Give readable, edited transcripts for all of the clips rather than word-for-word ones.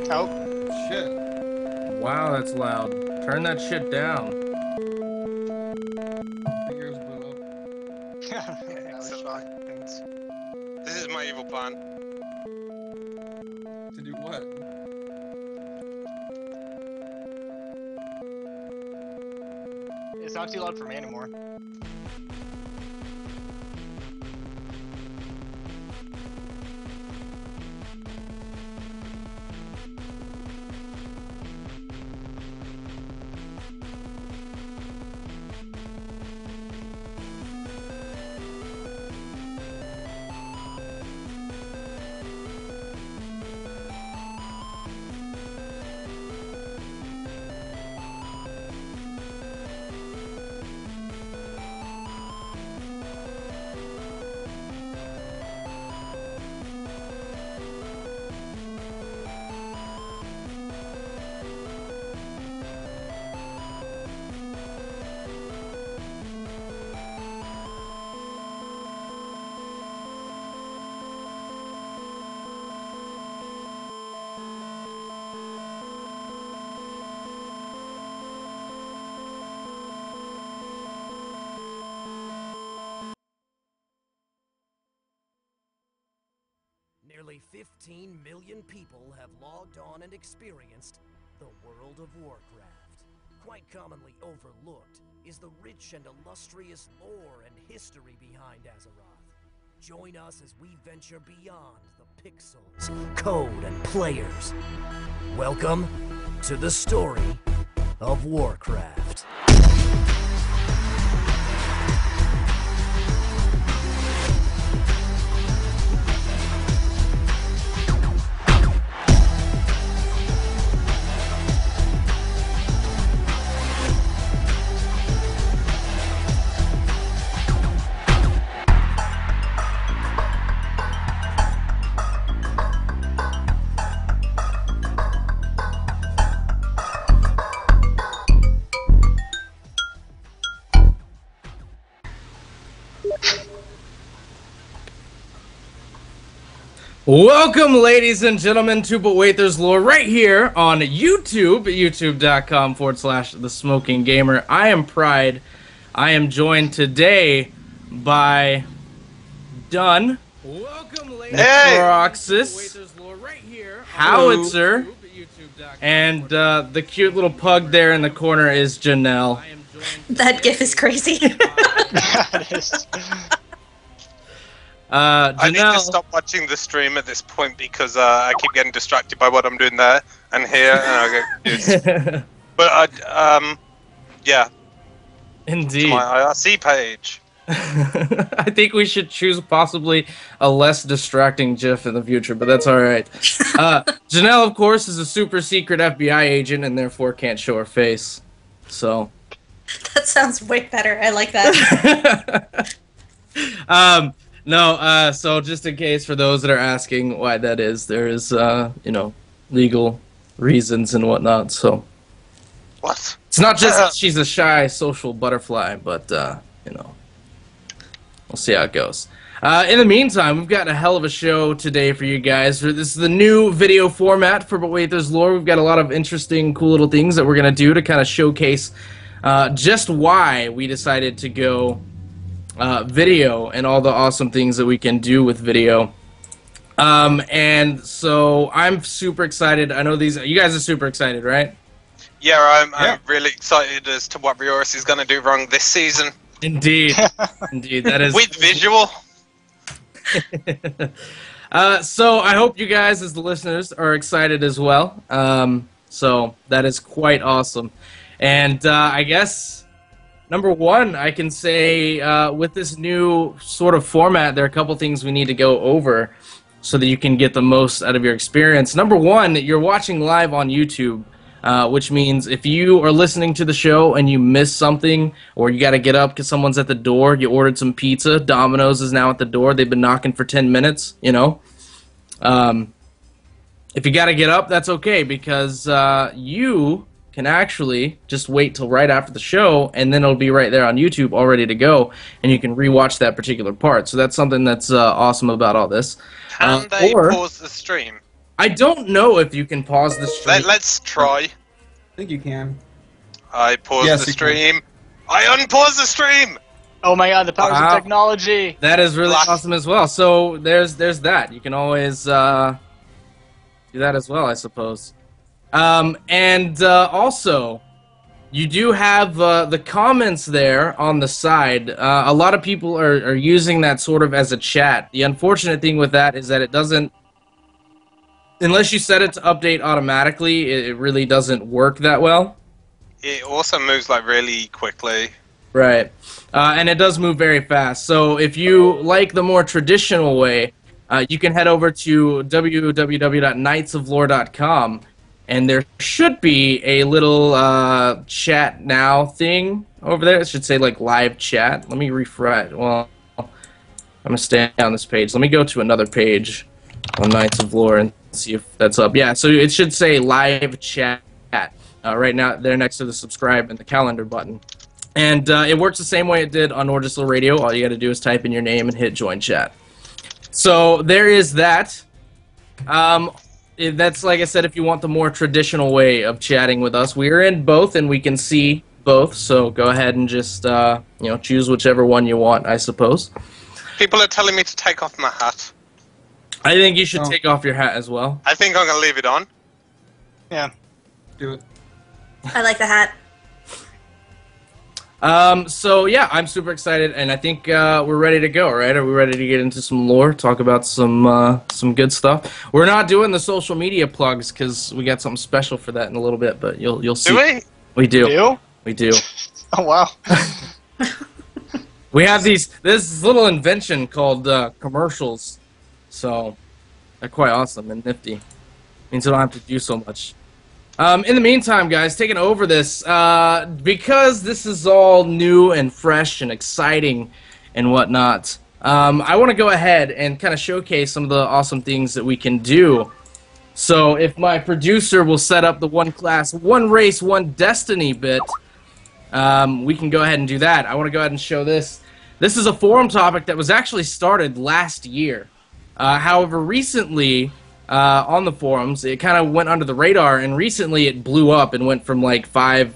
Oh. Shit. Wow, that's loud. Turn that shit down. Fingers blew up. Excellent. This is my evil plan. To do what? It's not too loud for me anymore. Nearly 15 million people have logged on and experienced the world of Warcraft. Quite commonly overlooked is the rich and illustrious lore and history behind Azeroth. Join us as we venture beyond the pixels, code, and players. Welcome to the story of Warcraft. Welcome, ladies and gentlemen, to But Wait, There's Lore right here on YouTube, youtube.com/thesmokinggamer. I am Pride. I am joined today by Dunn. Welcome, ladies and Roxas, Howitzer, and the cute little pug there in the corner is Janelle. That gif is crazy. I need to Janelle, stop watching the stream at this point because I keep getting distracted by what I'm doing there and here, and I get confused. But yeah, indeed, to my IRC page. I think we should choose possibly a less distracting GIF in the future, but that's all right. Janelle, of course, is a super secret FBI agent and therefore can't show her face. So That sounds way better. I like that. No, so just in case for those that are asking why that is, there is, you know, legal reasons and whatnot, so. What? It's not just that she's a shy social butterfly, but, you know, we'll see how it goes. In the meantime, we've got a hell of a show today for you guys. This is the new video format for But Wait, There's Lore. We've got a lot of interesting, cool little things that we're going to do to kind of showcase just why we decided to go video and all the awesome things that we can do with video. And so I'm super excited. I know you guys are super excited, right? Yeah, I'm really excited as to what Rioris is going to do wrong this season. Indeed. Indeed, that is... With visual. So I hope you guys, as the listeners, are excited as well. So that is quite awesome. And I guess... Number one, I can say with this new sort of format, there are a couple things we need to go over so that you can get the most out of your experience. Number one, you're watching live on YouTube, which means if you are listening to the show and you miss something or you got to get up because someone's at the door, you ordered some pizza, Domino's is now at the door, they've been knocking for 10 minutes, you know. If you got to get up, that's okay because you can actually just wait till right after the show, and then it'll be right there on YouTube all ready to go, and you can rewatch that particular part. So that's something that's awesome about all this. Can they pause the stream? I don't know if you can pause the stream. Let's try. I think you can. I paused Yes, the you can. stream. I unpaused the stream! Oh my god, the powers Wow. of technology! That is really Lock. awesome as well. So there's that. You can always do that as well, I suppose. And also, you do have the comments there on the side. A lot of people are using that sort of as a chat. The unfortunate thing with that is that it doesn't, unless you set it to update automatically, it really doesn't work that well. It also moves like really quickly. Right. And it does move very fast. So if you like the more traditional way, you can head over to www.knightsoflore.com, and there should be a little chat now thing over there. It should say like live chat. Let me refresh. Well, I'm going to stay on this page. Let me go to another page on Knights of Lore and see if that's up. Yeah, so it should say live chat right now there next to the subscribe and the calendar button. And it works the same way it did on Nordistal Radio. All you got to do is type in your name and hit join chat. So there is that. That's, like I said, if you want the more traditional way of chatting with us. We're in both, and we can see both. So go ahead and just choose whichever one you want, I suppose. People are telling me to take off my hat. I think you should take off your hat as well. I think I'm going to leave it on. Yeah. Do it. I like the hat. So yeah, I'm super excited, and I think we're ready to go, right? Are we ready to get into some lore, talk about some good stuff? We're not doing the social media plugs because we got something special for that in a little bit, but you'll see. Do we? We do. You? We do. Oh wow. We have this little invention called commercials, so they're quite awesome and nifty. Means you don't have to do so much. In the meantime, guys, taking over this, because this is all new and fresh and exciting and whatnot, I want to go ahead and kind of showcase some of the awesome things that we can do. So if my producer will set up the one class, one race, one destiny bit, we can go ahead and do that. I want to go ahead and show this. This is a forum topic that was actually started last year. However, recently, on the forums, it kind of went under the radar, and recently it blew up and went from like 5,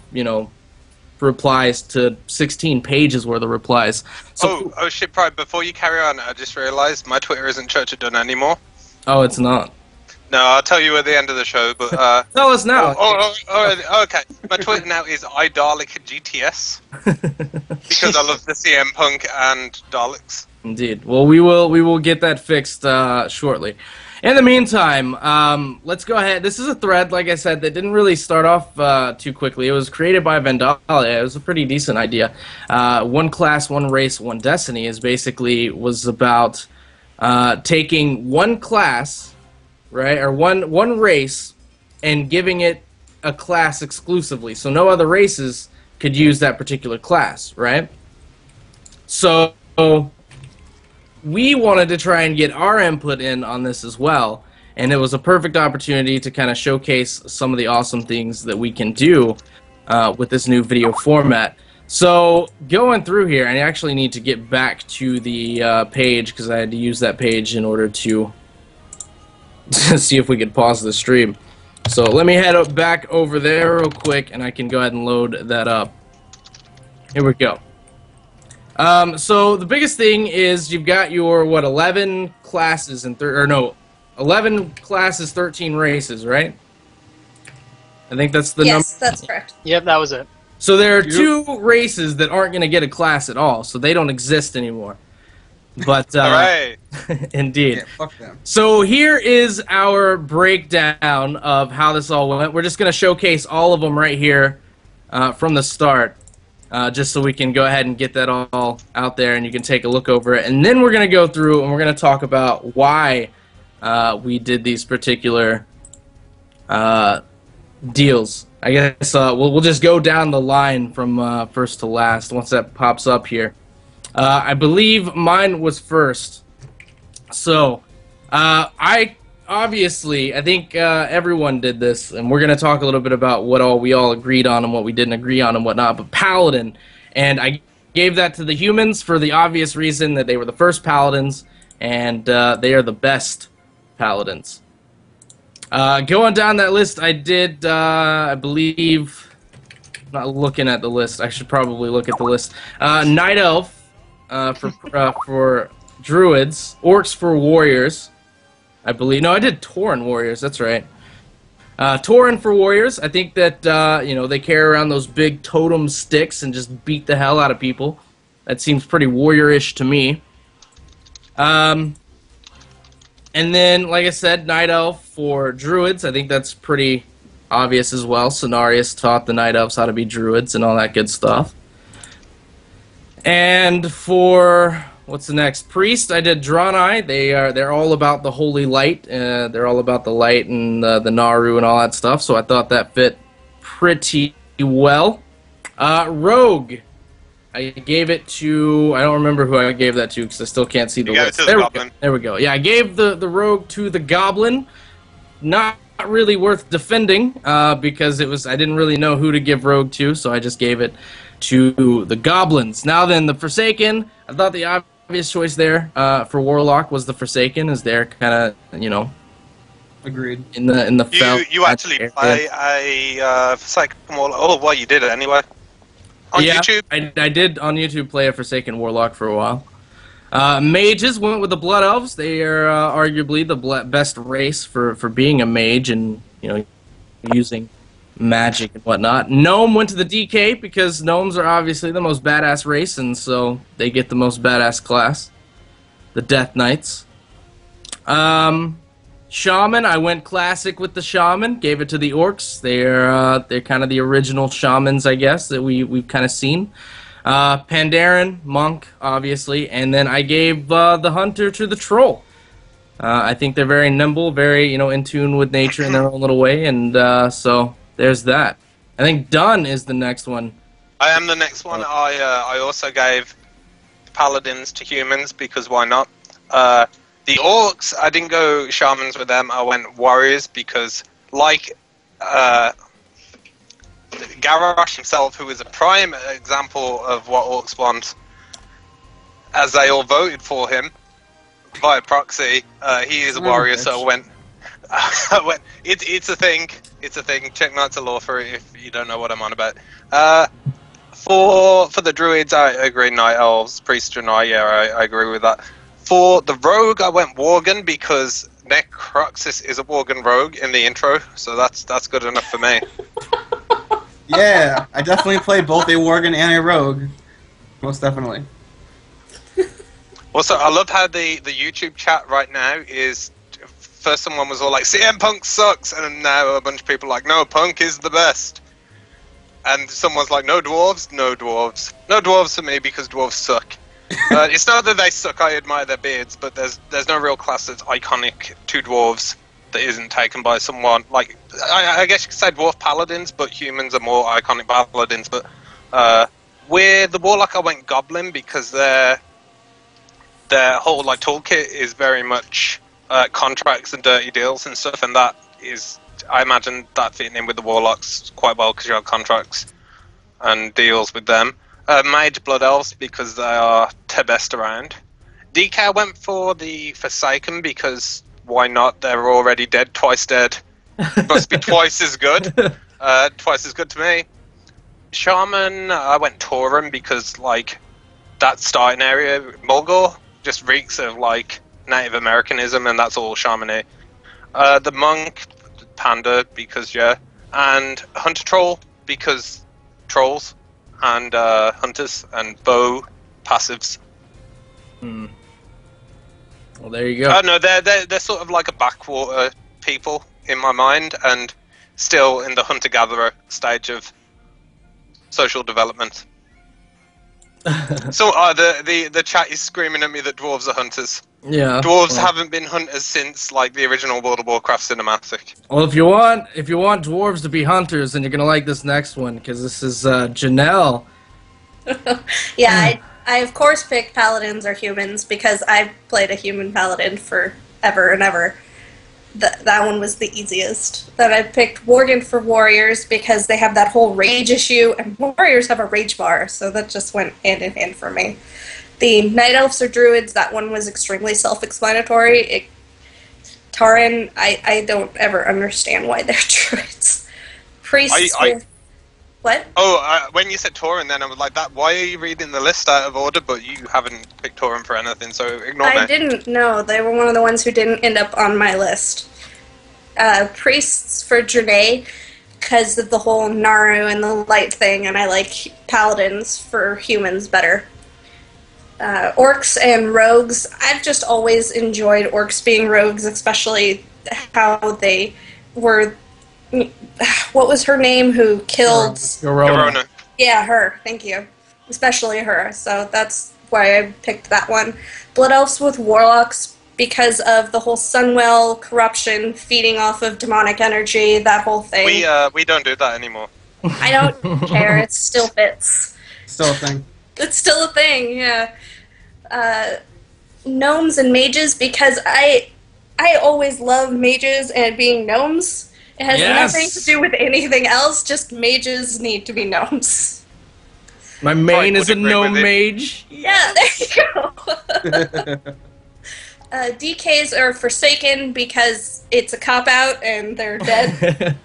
replies to 16 pages worth of replies. So, Oh shit, Pride, before you carry on, I just realised my Twitter isn't Church of Dun anymore. oh, it's not. No, I'll tell you at the end of the show, but... Tell us now. Okay. My Twitter now is iDarlic because I love the CM Punk and Daleks. Indeed. Well, we will get that fixed shortly. In the meantime, let's go ahead. This is a thread, like I said, that didn't really start off too quickly. It was created by Vandalia. It was a pretty decent idea. One class, one race, one destiny was about taking one class, right, or one race, and giving it a class exclusively. So no other races could use that particular class, right? So we wanted to try and get our input in on this as well, and it was a perfect opportunity to kind of showcase some of the awesome things that we can do with this new video format. So going through here, and I actually need to get back to the page because I had to use that page in order to see if we could pause the stream. So let me head back over there real quick, and I can go ahead and load that up. Here we go. So the biggest thing is you've got your 11 classes and 11 classes, 13 races, right? I think that's the number. Yes, that's correct. Yep, that was it. So there are 2 races that aren't going to get a class at all, so they don't exist anymore. But Alright. indeed. Yeah, fuck them. So here is our breakdown of how this all went. We're just going to showcase all of them right here from the start. Just so we can go ahead and get that all out there and you can take a look over it. And then we're going to go through and we're going to talk about why we did these particular deals. I guess we'll just go down the line from first to last once that pops up here. I believe mine was first. So I think everyone did this, and we're going to talk a little bit about what we all agreed on and what we didn't agree on and whatnot, but Paladin, and I gave that to the humans for the obvious reason that they were the first Paladins, and they are the best Paladins. Going down that list, I did, I believe... Not looking at the list. I should probably look at the list. Night Elf for Druids. Orcs for Warriors. I believe. No, I did Tauren Warriors. That's right. Tauren for Warriors. I think that, they carry around those big totem sticks and just beat the hell out of people. That seems pretty warrior-ish to me. And then, like I said, Night Elf for Druids. I think that's pretty obvious as well. Cenarius taught the Night Elves how to be Druids and all that good stuff. And for... what's the next? Priest, I did Draenei. They're all about the holy light. They're all about the light and the Naru and all that stuff. So I thought that fit pretty well. Rogue, I gave it to... I don't remember who I gave that to because I still can't see the list. There we go. Yeah, I gave the Rogue to the Goblin. Not really worth defending because I didn't really know who to give Rogue to, so I just gave it to the Goblins. Now then, the Forsaken. I thought the obvious choice there for Warlock was the Forsaken, as they're kind of, agreed in the felt. You actually play a Forsaken Warlock. Oh, well, you did it anyway. On YouTube? I did on YouTube play a Forsaken Warlock for a while. Mages went with the Blood Elves. They are arguably the best race for being a mage and, using magic and whatnot. Gnome went to the DK because gnomes are obviously the most badass race, and so they get the most badass class. The Death Knights. Shaman, I went classic with the Shaman. Gave it to the Orcs. They're kind of the original Shamans, I guess, that we've kind of seen. Pandaren, Monk, obviously, and then I gave the Hunter to the Troll. I think they're very nimble, very, in tune with nature in their own little way, and so there's that. I think Dun is the next one. I am the next one. I also gave Paladins to humans, because why not? The Orcs, I didn't go Shamans with them, I went Warriors, because, like... Garrosh himself, who is a prime example of what Orcs want, as they all voted for him via proxy, he is a warrior, so I went, it's a thing, check Knights of Law for it if you don't know what I'm on about. For the Druids, I agree, Night Elves, Priest Draenei, yeah, I agree with that. For the Rogue, I went Worgen, because Necroxys is a Worgen Rogue in the intro, so that's good enough for me. Yeah, I definitely play both a Worgen and a Rogue. Most definitely. Also, I love how the YouTube chat right now is... First someone was all like, CM Punk sucks! And now a bunch of people are like, no, Punk is the best. And someone's like, no dwarves? No dwarves. No dwarves for me, because dwarves suck. It's not that they suck, I admire their beards, but there's no real class that's iconic to dwarves that isn't taken by someone like I guess you could say dwarf paladins, but humans are more iconic paladins. But with the Warlock, I went Goblin, because their whole toolkit is very much contracts and dirty deals and stuff, and that is, I imagine that fitting in with the Warlocks quite well, because you have contracts and deals with them. Mage Blood Elves, because they are the best around. DK went for the Forsaken, because why not? They're already dead, twice dead. Must be twice as good. Twice as good to me. Shaman, I went Tauren, because, that starting area, Mulgore, just reeks of, Native Americanism, and that's all Shaman-y. The Monk, Panda, because, yeah. And Hunter Troll, because Trolls, and Hunters, and Bow, passives. Hmm. Well, there you go. No, they're sort of like a backwater people in my mind, and still in the hunter-gatherer stage of social development. So the chat is screaming at me that dwarves are hunters. Yeah. Dwarves haven't been hunters since the original World of Warcraft cinematic. Well, if you want dwarves to be hunters, then you're gonna like this next one, because this is Janelle. Yeah, I of course picked paladins or humans, because I played a human paladin for ever and ever. That one was the easiest. Then I picked Worgen for warriors, because they have that whole rage issue, and warriors have a rage bar, so that just went hand in hand for me. The Night Elves or Druids, that one was extremely self-explanatory. Tauren, I don't ever understand why they're druids. Priests with... What? Oh, when you said Tauren, then I was like, "That. Why are you reading the list out of order? But you haven't picked Tauren for anything, so ignore me." I didn't know. They were one of the ones who didn't end up on my list. Priests for Draenei, because of the whole Naru and the light thing, and I like paladins for humans better. Orcs and rogues. I've just always enjoyed orcs being rogues, especially how they were... What was her name who killed... Yorona. Yeah, her. Thank you. Especially her. So that's why I picked that one. Blood Elves with Warlocks because of the whole Sunwell corruption, feeding off of demonic energy, that whole thing. We don't do that anymore. I don't care. It still fits. Still a thing. It's still a thing, yeah. Gnomes and mages because I always love mages and being gnomes. It has nothing to do with anything else, just mages need to be gnomes. My main is a gnome mage. Yeah, there you go. DKs are Forsaken because it's a cop-out and they're dead.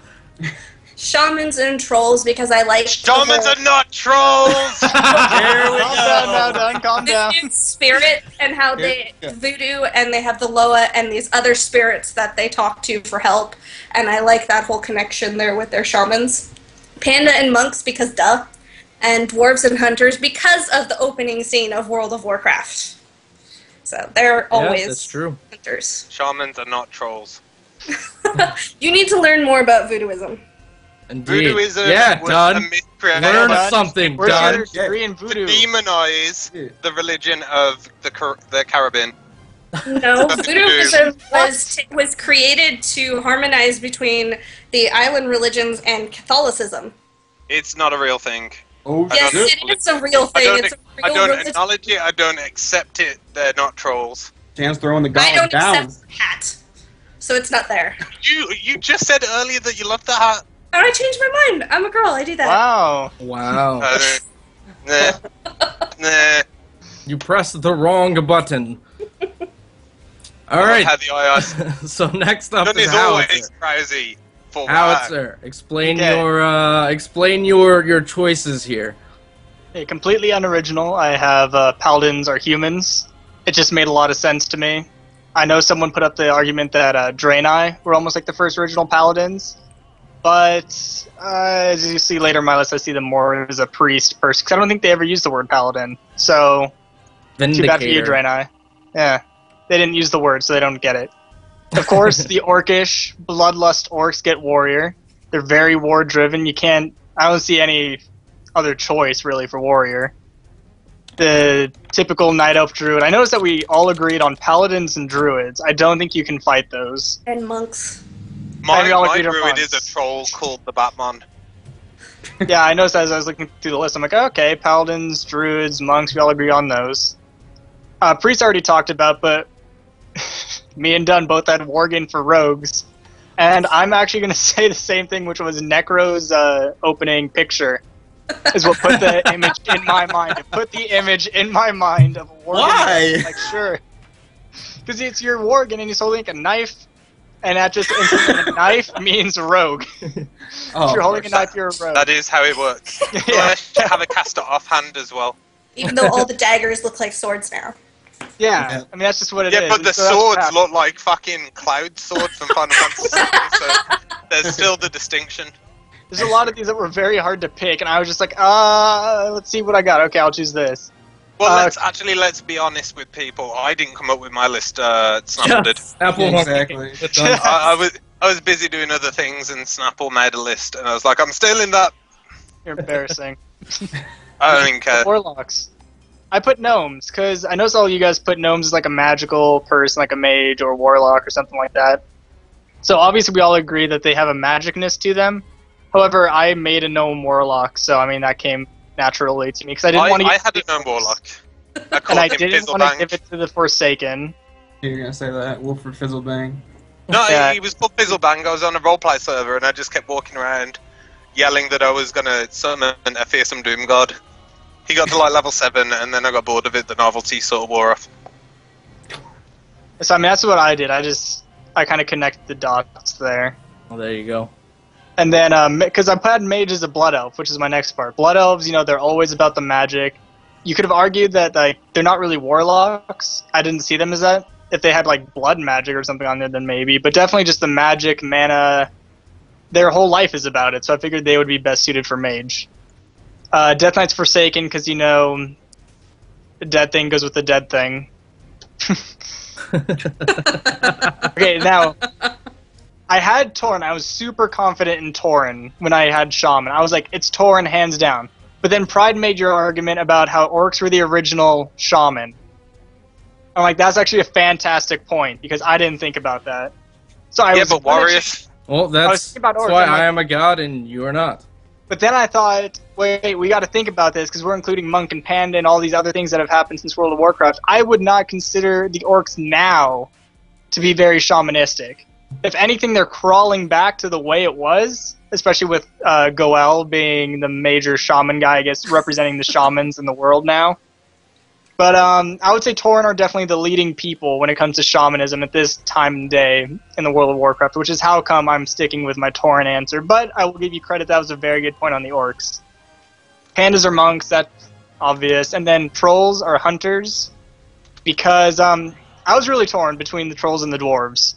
Shamans and trolls because I like... Shamans are not trolls! Here we go. Calm down. This spirit and how they voodoo and they have the Loa and these other spirits that they talk to for help, and I like that whole connection there with their shamans. Panda and monks because duh, and dwarves and hunters because of the opening scene of World of Warcraft. So they're always that's true. hunters. Shamans are not trolls. You need to learn more about voodooism. Indeed. Voodooism yeah, was done. a miscreation Learn something, Where's done. your degree in to voodoo? demonize the religion of the Caribbean. No, voodooism was created to harmonize between the island religions and Catholicism. It's not a real thing. Oh, Yes, shit. it is a real thing. It's a real I don't religion. acknowledge it. I don't accept it. They're not trolls. Dan's throwing the I gauntlet don't down. accept the hat, so it's not there. You just said earlier that you love the hat. Oh, I changed my mind. I'm a girl. I do that. Wow. Wow. Nah. You pressed the wrong button. All I right. had the IS. So next up None is is always Howitzer. crazy. For Howitzer, explain Okay. your choices here. Hey, completely unoriginal. I have paladins are humans. It just made a lot of sense to me. I know someone put up the argument that Draenei were almost like the first original paladins, but as you see later in my list, I see them more as a priest person, because I don't think they ever used the word paladin. So, too bad for you, Draenei. Yeah, they didn't use the word, so they don't get it. Of course, the orcish, bloodlust orcs get warrior. They're very war-driven. I don't see any other choice, really, for warrior. The typical night elf druid. I noticed that we all agreed on paladins and druids. I don't think you can fight those. And monks. My agreed on druid monks. is a troll called the Batman. Yeah, I noticed as I was looking through the list, I'm like, okay, paladins, druids, monks, we all agree on those. Priests already talked about, but me and Dunn both had Worgen for rogues. And I'm actually going to say the same thing, which was Necro's opening picture. Is what put the image in my mind. It put the image in my mind of a Worgen. Why? Like, sure. Because it's your Worgen and he's holding a knife, and that just instantly, a knife means rogue. Oh, if you're holding a knife, you're a rogue. That is how it works. Yeah. Unless you have a caster offhand as well. Even though all the daggers look like swords now. Yeah, I mean, that's just what it is. Yeah, but the So that's swords crap. look like fucking cloud swords from Final Fantasy VII, so there's still the distinction. There's a lot of these that were very hard to pick, and I was just like, let's see what I got. Okay, I'll choose this. Well, let's be honest with people. I didn't come up with my list. Snapple did. Snapple Yeah, exactly. I was busy doing other things, and Snapple made a list, and I was like, I'm stealing that. You're embarrassing. I don't even care. Warlocks. I put gnomes, because I noticed all you guys put gnomes as like a magical person, like a mage or a warlock or something like that. So obviously we all agree that they have a magicness to them. However, I made a gnome warlock, so I mean that came naturally to me, because I didn't want to I had a gnome warlock. I and called I him didn't want to Fizzlebang. give it to the Forsaken. You're gonna say that, Wilfred Fizzlebang. No, Yeah. he was called Fizzlebang. I was on a roleplay server, and I just kept walking around yelling that I was going to summon a fearsome doom god. He got to like level 7, and then I got bored of it. The novelty sort of wore off. So I mean that's what I did. I I kind of connect the dots there. Well, there you go. And then, because I had mage as a blood elf, which is my next part. Blood elves, they're always about the magic. You could have argued that like they're not really warlocks. I didn't see them as that. If they had like blood magic or something on there, then maybe. But definitely just the magic, mana. Their whole life is about it. So I figured they would be best suited for mage. Death Knight's Forsaken, because the dead thing goes with the dead thing. Okay, now I had Tauren. I was super confident in Tauren when I had Shaman. I was like, it's Tauren hands down. But then Pride made your argument about how orcs were the original Shaman. I'm like, that's actually a fantastic point because I didn't think about that. So I was but warriors. Well, that's why I am a god and you are not. But then I thought, wait, we got to think about this because we're including Monk and Panda and all these other things that have happened since World of Warcraft. I would not consider the orcs now to be very shamanistic. If anything, they're crawling back to the way it was, especially with Goel being the major shaman guy, I guess, representing the shamans in the world now. But I would say Tauren are definitely the leading people when it comes to shamanism at this time and day in the World of Warcraft, which is how come I'm sticking with my Tauren answer. But I will give you credit, that was a very good point on the orcs. Pandas are monks, that's obvious. And then trolls are hunters, because I was really torn between the trolls and the dwarves.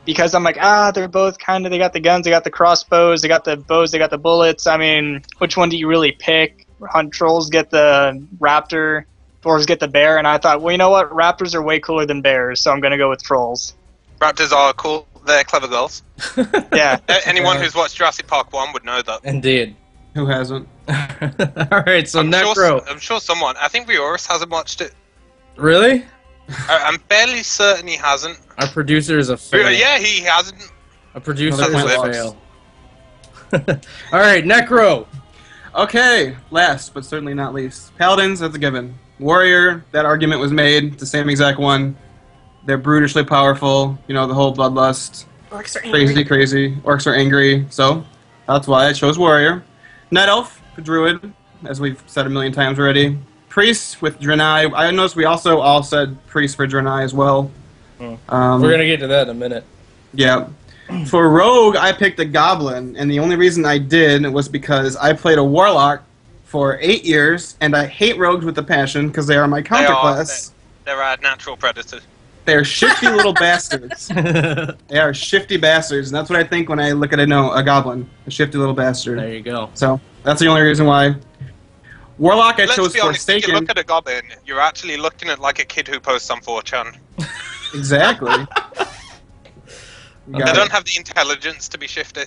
Because I'm like, they're both kind of, they got the guns, they got the crossbows, they got the bows, they got the bullets. I mean, which one do you really pick? Trolls get the raptor, dwarves get the bear, and I thought, well, you know what? Raptors are way cooler than bears, so I'm going to go with trolls. Raptors are cool. They're clever girls. Yeah. Anyone who's watched Jurassic Park 1 would know that. Indeed. Who hasn't? Alright, so Necro. I'm sure someone. I think Rioris hasn't watched it. Really? I'm fairly certain he hasn't. Our producer is a fail. Yeah, he hasn't. A producer No, is that's a my fail. Alright, Necro. Okay, last but certainly not least. Paladins, that's a given. Warrior, that argument was made. It's the same exact one. They're brutishly powerful. The whole bloodlust. Orcs are angry. Crazy. Orcs are angry. So, that's why I chose Warrior. Night Elf, Druid, as we've said a million times already. Priest with Draenei. I noticed we also all said Priest for Draenei as well. We're going to get to that in a minute. Yeah. For Rogue, I picked a Goblin, and the only reason I did was because I played a Warlock for 8 years, and I hate Rogues with a passion because they are my counterclass. They're a natural predator. They're shifty little bastards. They are shifty bastards, and that's what I think when I look at a Goblin. A shifty little bastard. There you go. So, that's the only reason why. Warlock, I chose Let's be honest, Forsaken. if you look at a goblin, you're actually looking at like a kid who posts on 4chan. Exactly. They don't have the intelligence to be shifty.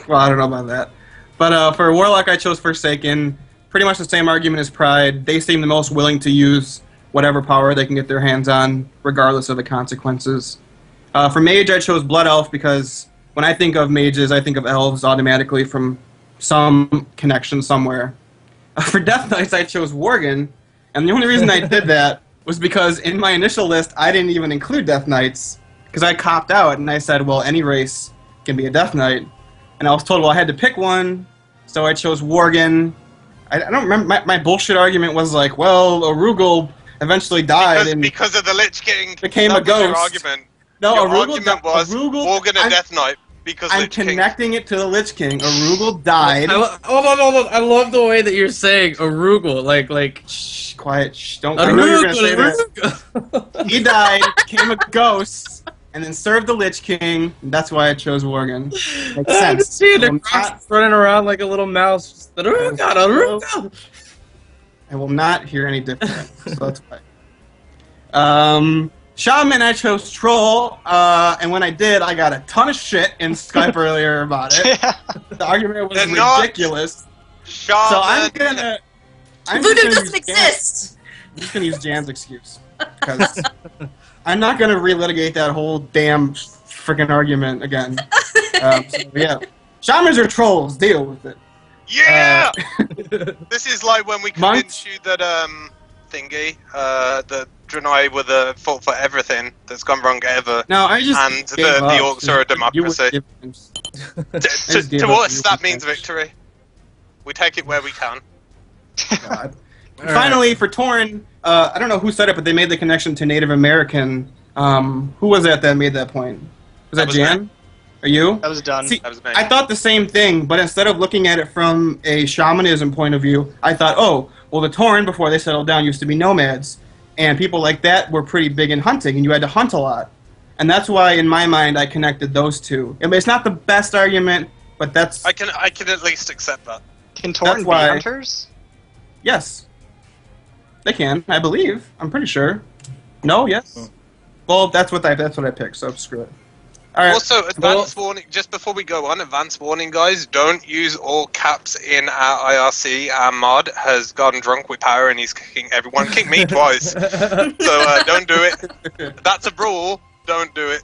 Well, I don't know about that. But for Warlock, I chose Forsaken. Pretty much the same argument as Pride. They seem the most willing to use whatever power they can get their hands on, regardless of the consequences. For Mage, I chose Blood Elf because when I think of mages, I think of elves automatically from some connection somewhere. For Death Knights, I chose Worgen, and the only reason I did that was because in my initial list, I didn't even include Death Knights, because I copped out, and I said, well, any race can be a Death Knight. And I was told, well, I had to pick one, so I chose Worgen. I don't remember, my bullshit argument was like, well, Arugel eventually died because of the Lich King. Became that a ghost. Your argument. No, your Arugel argument was Arugel, Worgen a Death Knight because I'm Lich King. connecting it to the Lich King. Arugel died. Hold on. I love the way that you're saying Arugel. Like, shh, quiet, shh, don't. I know you're gonna say that. He died, became a ghost, and then served the Lich King. And that's why I chose Worgen. Makes sense. See the cross running around like a little mouse. Arugel. I will not hear any different. So that's why. Shaman, I chose Troll, and when I did, I got a ton of shit in Skype earlier about it. The argument was ridiculous. Shaman. So I'm gonna. Voodoo doesn't exist! I'm just gonna use Jan's excuse. Because I'm not gonna relitigate that whole damn freaking argument again. So, yeah. Shamans are trolls, deal with it. Yeah! This is like when we convinced you that, the Draenei were the fault for everything that's gone wrong ever. No, I just and the orcs are a democracy. To us, that means victory. We take it where we can. God. Finally, for Tauren, I don't know who said it, but they made the connection to Native American Who was that made that point? Was that Jan? me. Or you? That was done. See, That was me. I thought the same thing, but instead of looking at it from a shamanism point of view, I thought, oh, well, the Tauren, before they settled down, used to be nomads, and people like that were pretty big in hunting, and you had to hunt a lot. And that's why, in my mind, I connected those two. I mean, it's not the best argument, but that's... I can at least accept that. Can Tauren be why- hunters? Yes. They can, I believe. I'm pretty sure. No? Yes? Well, that's what I picked, so screw it. All right. Also, advance warning, just before we go on, advance warning, guys, don't use all caps in our IRC. Our mod has gotten drunk with power and he's kicking everyone. Kicked me twice. So don't do it. That's a rule. Don't do it.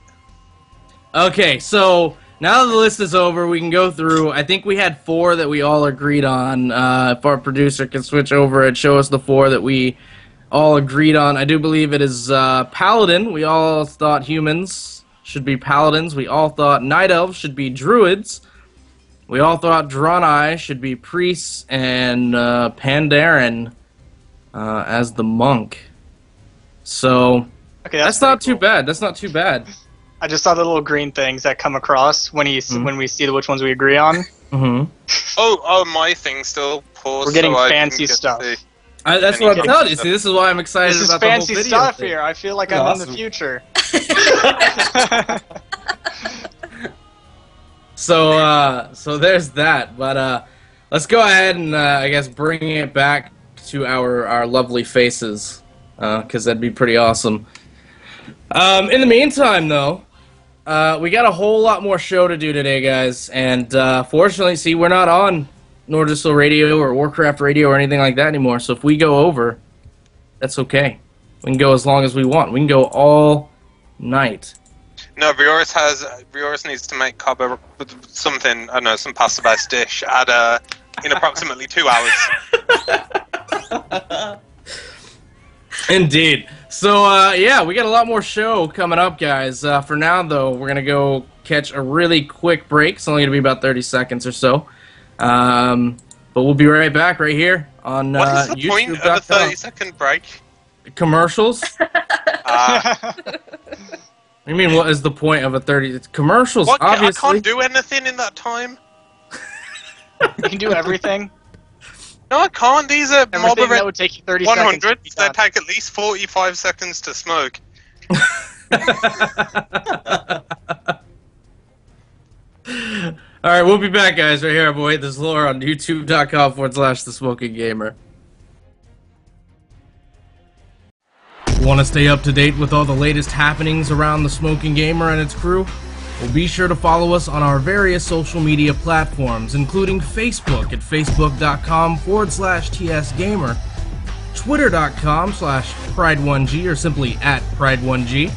Okay, so now that the list is over, we can go through. I think we had 4 that we all agreed on. If our producer can switch over and show us the 4 that we all agreed on. I do believe it is Paladin. We all thought humans should be Paladins. We all thought Night Elves should be Druids. We all thought Draenei should be Priests, and Pandaren as the Monk. So... Okay, That's not too bad. That's not too bad. I just saw the little green things that come across when when we see which ones we agree on. Mm-hmm. Oh, my thing still paused. We're getting so I fancy didn't get to stuff. see. That's what I'm telling you. See, this is why I'm excited This is about the whole fancy video stuff thing. here. I feel like That's I'm in awesome. the future. So there's that. But let's go ahead and I guess bring it back to our lovely faces, because that'd be pretty awesome. In the meantime, though, we got a whole lot more show to do today, guys. And fortunately, see, we're not on Nordical Radio or Warcraft Radio or anything like that anymore. So if we go over, that's okay. We can go as long as we want. We can go all night. No, Rioris needs to make Cabo something, I don't know, some pasta-based dish in approximately 2 hours. Indeed. So, yeah, we got a lot more show coming up, guys. For now, though, we're going to go catch a really quick break. It's only going to be about 30 seconds or so. But we'll be right back right here on What is the point of a YouTube.com. 30-second break? Commercials? You mean, what is the point of a 30... It's commercials, What? obviously. I can't do anything in that time? You can do everything. No, I can't. These are Everything that would take you 30 seconds. 100. to be They done. take at least 45 seconds to smoke. Alright, we'll be back, guys, right here on Wait This Lore on youtube.com/thesmokinggamer. Want to stay up to date with all the latest happenings around the Smoking Gamer and its crew? Well, be sure to follow us on our various social media platforms, including Facebook at facebook.com/tsgamer, twitter.com/pride1g, or simply @pride1g. You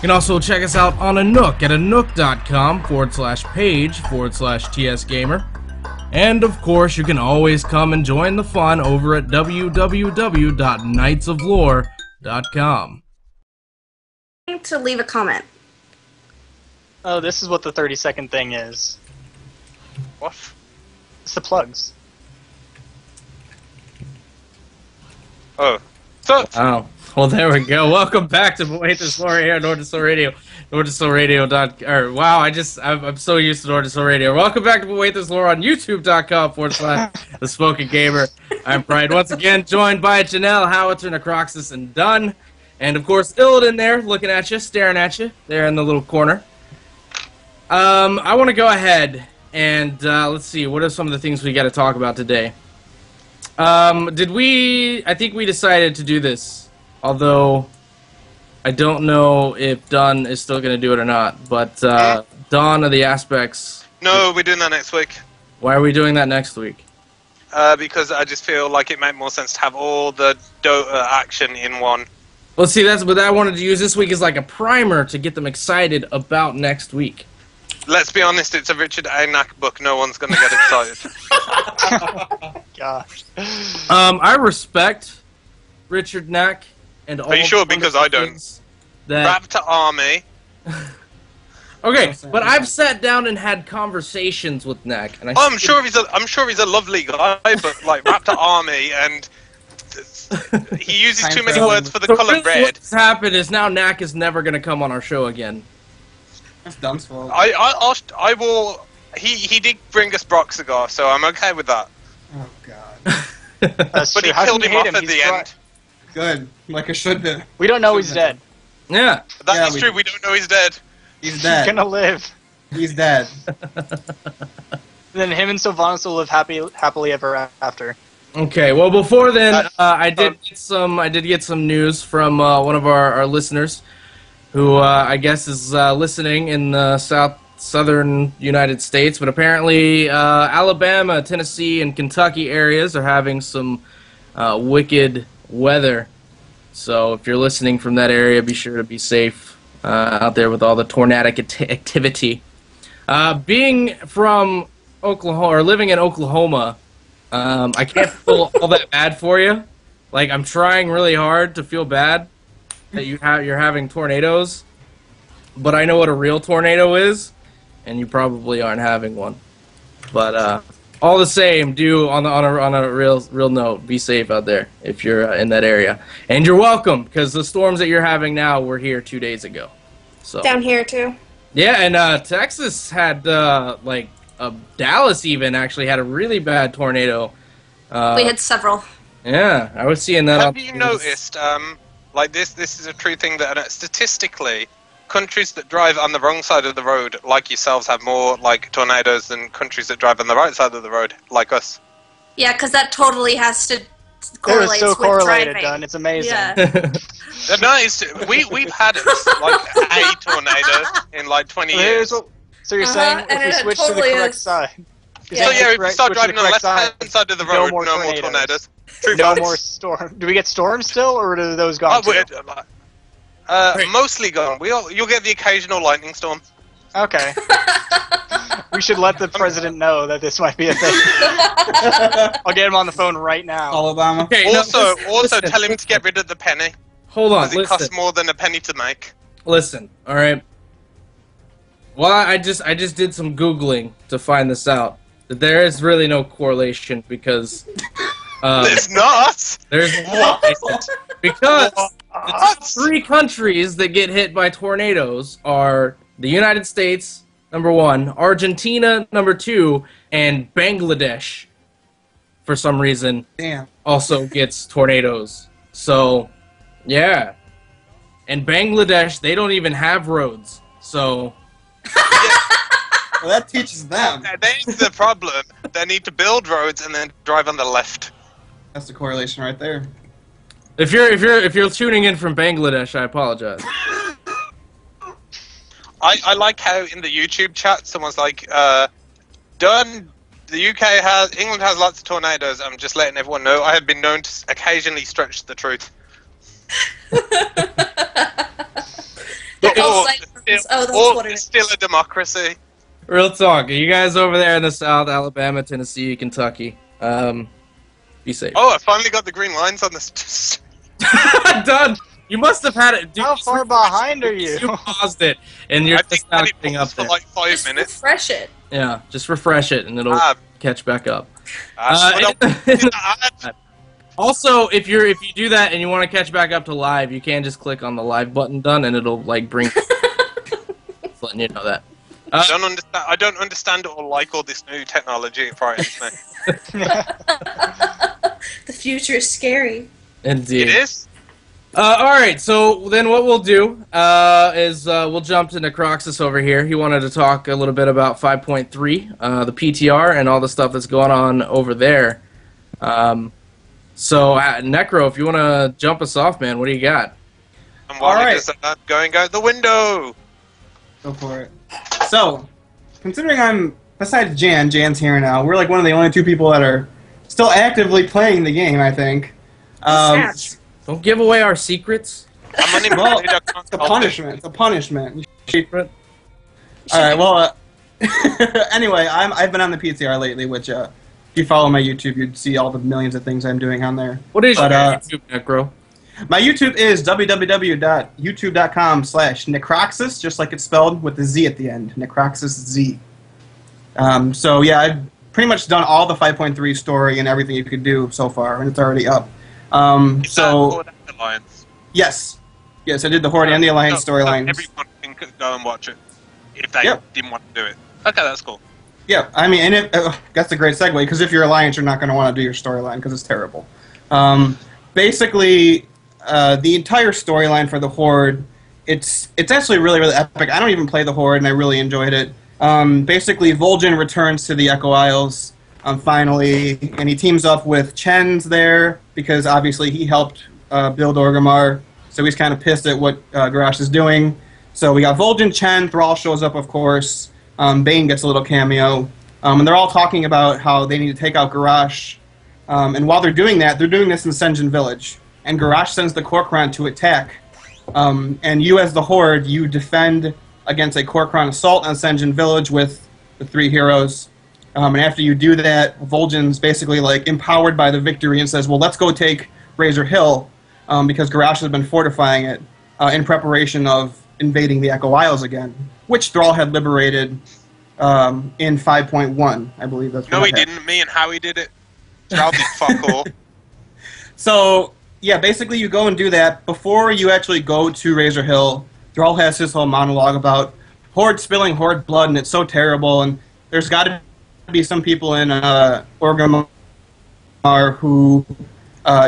can also check us out on Anook at anook.com/page/tsgamer. And of course, you can always come and join the fun over at www.knightsoflore.com. To leave a comment. Oh, this is what the 30-second thing is. What? It's the plugs. Oh. So, Oh, well, there we go. Welcome back to Wait This Lore here on Nordical Radio. Wow, I'm so used to Nordical Radio. Welcome back to Wait This Lore on youtube.com/The Smoking Gamer. I'm Pride, once again joined by Janelle, Howitzer, Necroxus, and Dunn. And of course, Illidan there, looking at you, staring at you, there in the little corner. I want to go ahead and let's see, what are some of the things we got to talk about today? I think we decided to do this, although I don't know if Dunn is still going to do it or not, but Dawn of the Aspects. no, we're doing that next week. Why are we doing that next week? Because I just feel like it made more sense to have all the Dota action in one. Well, see, that's what I wanted to use this week as like a primer to get them excited about next week. Let's be honest, it's a Richard A. Knack book. No one's going to get excited. Gosh. I respect Richard Knack and all. Are you sure? the Because I don't. things that Raptor Army. Okay, but I've sat down and had conversations with Knack, and I'm sure he's a lovely guy, but like Raptor Army and He uses Time too many travel. words for the So color really red. what's happened is now Knack is never going to come on our show again. That's Dumb's fault. I will. He did bring us Broxigar, so I'm okay with that. Oh god. That's But true. he How killed can him you hate off at He's the dry- end. Good. Like I should be. We don't know he's dead. Yeah. That Yeah, is we true. do. We don't know he's dead. He's He's dead. gonna live. He's dead. And then him and Sylvanas will live happily ever after. Okay. Well, before then, I did get some news from one of our listeners, who I guess is listening in the southern United States. But apparently, Alabama, Tennessee, and Kentucky areas are having some wicked weather. So if you're listening from that area, be sure to be safe out there with all the tornadic activity. Being from Oklahoma, or living in Oklahoma, I can't feel all that bad for you. Like, I'm trying really hard to feel bad that you're having tornadoes, but I know what a real tornado is, and you probably aren't having one. But all the same, on a real note, be safe out there if you're in that area, and you're welcome, because the storms that you're having now were here 2 days ago. So Down here too. yeah, and Texas had Dallas even actually had a really bad tornado. We had several. Yeah, I was seeing that. Have you noticed? Like this is a true thing that statistically, countries that drive on the wrong side of the road, like yourselves, have more like tornadoes than countries that drive on the right side of the road, like us. Yeah, because that totally has to It was correlate so with correlated, driving. Dunn. It's amazing. Yeah. We've had like a tornado in like 20 years. So you're saying and if it we switch to the totally correct is. side? Yeah. So yeah, if you Right, start switch to driving on the correct left-hand side of the road, no more tornadoes. True No facts. more storm. Do we get storms still, or do those gone? Oh, too? mostly gone. You'll get the occasional lightning storm. Okay. We should let the president know that this might be a thing. I'll get him on the phone right now. Alabama. Okay, no, Also, listen, tell him to get rid of the penny, Hold on, because it costs listen. more than a penny to make. Listen, all right. Well, I just did some Googling to find this out. That there is really no correlation because There's not. there's because the top 3 countries that get hit by tornadoes are the United States, number 1, Argentina, number 2, and Bangladesh, for some reason, Damn. also gets tornadoes. So, yeah. And Bangladesh, they don't even have roads. So, Well, that teaches them. That's the problem. They need to build roads and then drive on the left. That's the correlation right there. if you're tuning in from Bangladesh, I apologize. I like how in the YouTube chat someone's like, "Done. The England has lots of tornadoes. I'm just letting everyone know. I have been known to occasionally stretch the truth." Oh, that's what it It's is. still a democracy. Real talk. You guys over there in the South, Alabama, Tennessee, Kentucky, be safe. Oh, I finally got the green lines on this. Done. You must have had it. Dude, How far behind are you? You paused it, and you're I think just now it getting up paused for there. like 5 Just minutes. refresh it. Yeah, just refresh it, and it'll catch back up. Shut up. Also, if you do that and you want to catch back up to live, you can just click on the live button, Done, and it'll like bring. Just letting you know that. I don't understand or like all this new technology. It frightens me. The future is scary. Indeed. It is. All right, so then what we'll do is we'll jump to Necroxus over here. He wanted to talk a little bit about 5.3, the PTR, and all the stuff that's going on over there. So, Necro, if you want to jump us off, man, what do you got? And while All it right. does that, going out the window. Go for it. So, considering I'm, besides Jan's here now, we're like one of the only 2 people that are still actively playing the game, I think. Snatch. Don't give away our secrets. I'm unemployed. Well, I can't it's a help it. punishment. It's a punishment. Secret. Alright, well, anyway, I've been on the PTR lately, which, if you follow my YouTube, you'd see all the millions of things I'm doing on there. What is But, your YouTube, Necro? My YouTube is www.youtube.com/Necroxus, just like it's spelled with the Z at the end. Necroxus Z. So yeah, I've pretty much done all the 5.3 story and everything you could do so far, and it's already up. Is that Horde and Alliance? Yes, I did the Horde and the Alliance storylines. Everyone can go and watch it if they didn't want to do it. Okay, that's cool. Yeah, I mean, and that's a great segue, because if you're Alliance, you're not going to want to do your storyline, because it's terrible. Basically, the entire storyline for the Horde, it's actually really, really epic. I don't even play the Horde, and I really enjoyed it. Basically, Vol'jin returns to the Echo Isles, finally, and he teams up with Chen's there, because obviously he helped build Orgrimmar, so he's kind of pissed at what Garrosh is doing. So we got Vol'jin, Chen, Thrall shows up, of course. Bane gets a little cameo. And they're all talking about how they need to take out Garrosh. And while they're doing that, they're doing this in Sen'jin Village. And Garrosh sends the Kor'kron to attack. And you, as the Horde, you defend against a Kor'kron assault on Sen'jin Village with the 3 heroes. And after you do that, Vol'jin's basically like empowered by the victory and says, well, let's go take Razor Hill, because Garrosh has been fortifying it in preparation of invading the Echo Isles again, which Thrall had liberated in 5.1, I believe. That's no, he didn't. Me and Howie did it. Thrall did fuck all. So, yeah, basically you go and do that. Before you actually go to Razor Hill, Thrall has his whole monologue about Horde spilling Horde blood, and it's so terrible, and there's got to be some people in Orgrimmar who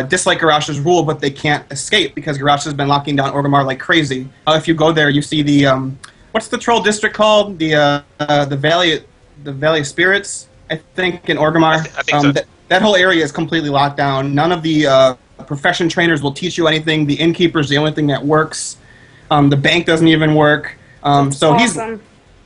dislike Garrosh's rule, but they can't escape because Garrosh has been locking down Orgrimmar like crazy. If you go there, you see the what's the troll district called? The Valley of Spirits, I think, in Orgrimmar. I think so. That whole area is completely locked down. None of the profession trainers will teach you anything. The innkeeper's the only thing that works. The bank doesn't even work. So awesome.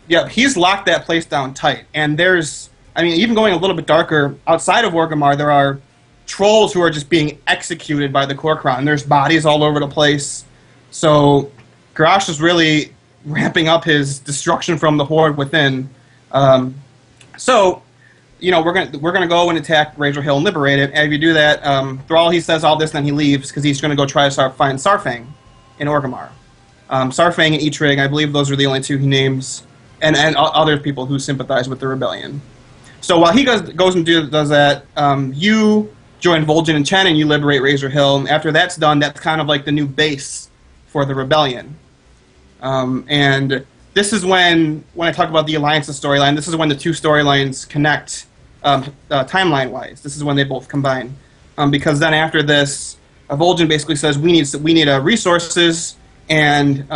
he's locked that place down tight. And there's, I mean, even going a little bit darker, outside of Orgrimmar, there are trolls who are just being executed by the Kor'kron. There's bodies all over the place. So Garrosh is really ramping up his destruction from the Horde within. So, you know, we're gonna go and attack Razor Hill and liberate it. And if you do that, Thrall, he says all this, then he leaves because he's gonna go try to find Saurfang in Orgrimmar. Saurfang and Eitrig, I believe those are the only 2 he names, and other people who sympathize with the rebellion. So while he goes and does that, you join Vol'jin and Chen and you liberate Razor Hill. And after that's done, that's kind of like the new base for the rebellion. And this is when I talk about the Alliance's storyline, this is when the 2 storylines connect timeline-wise. This is when they both combine. Because then after this, Vol'jin basically says, we need resources, and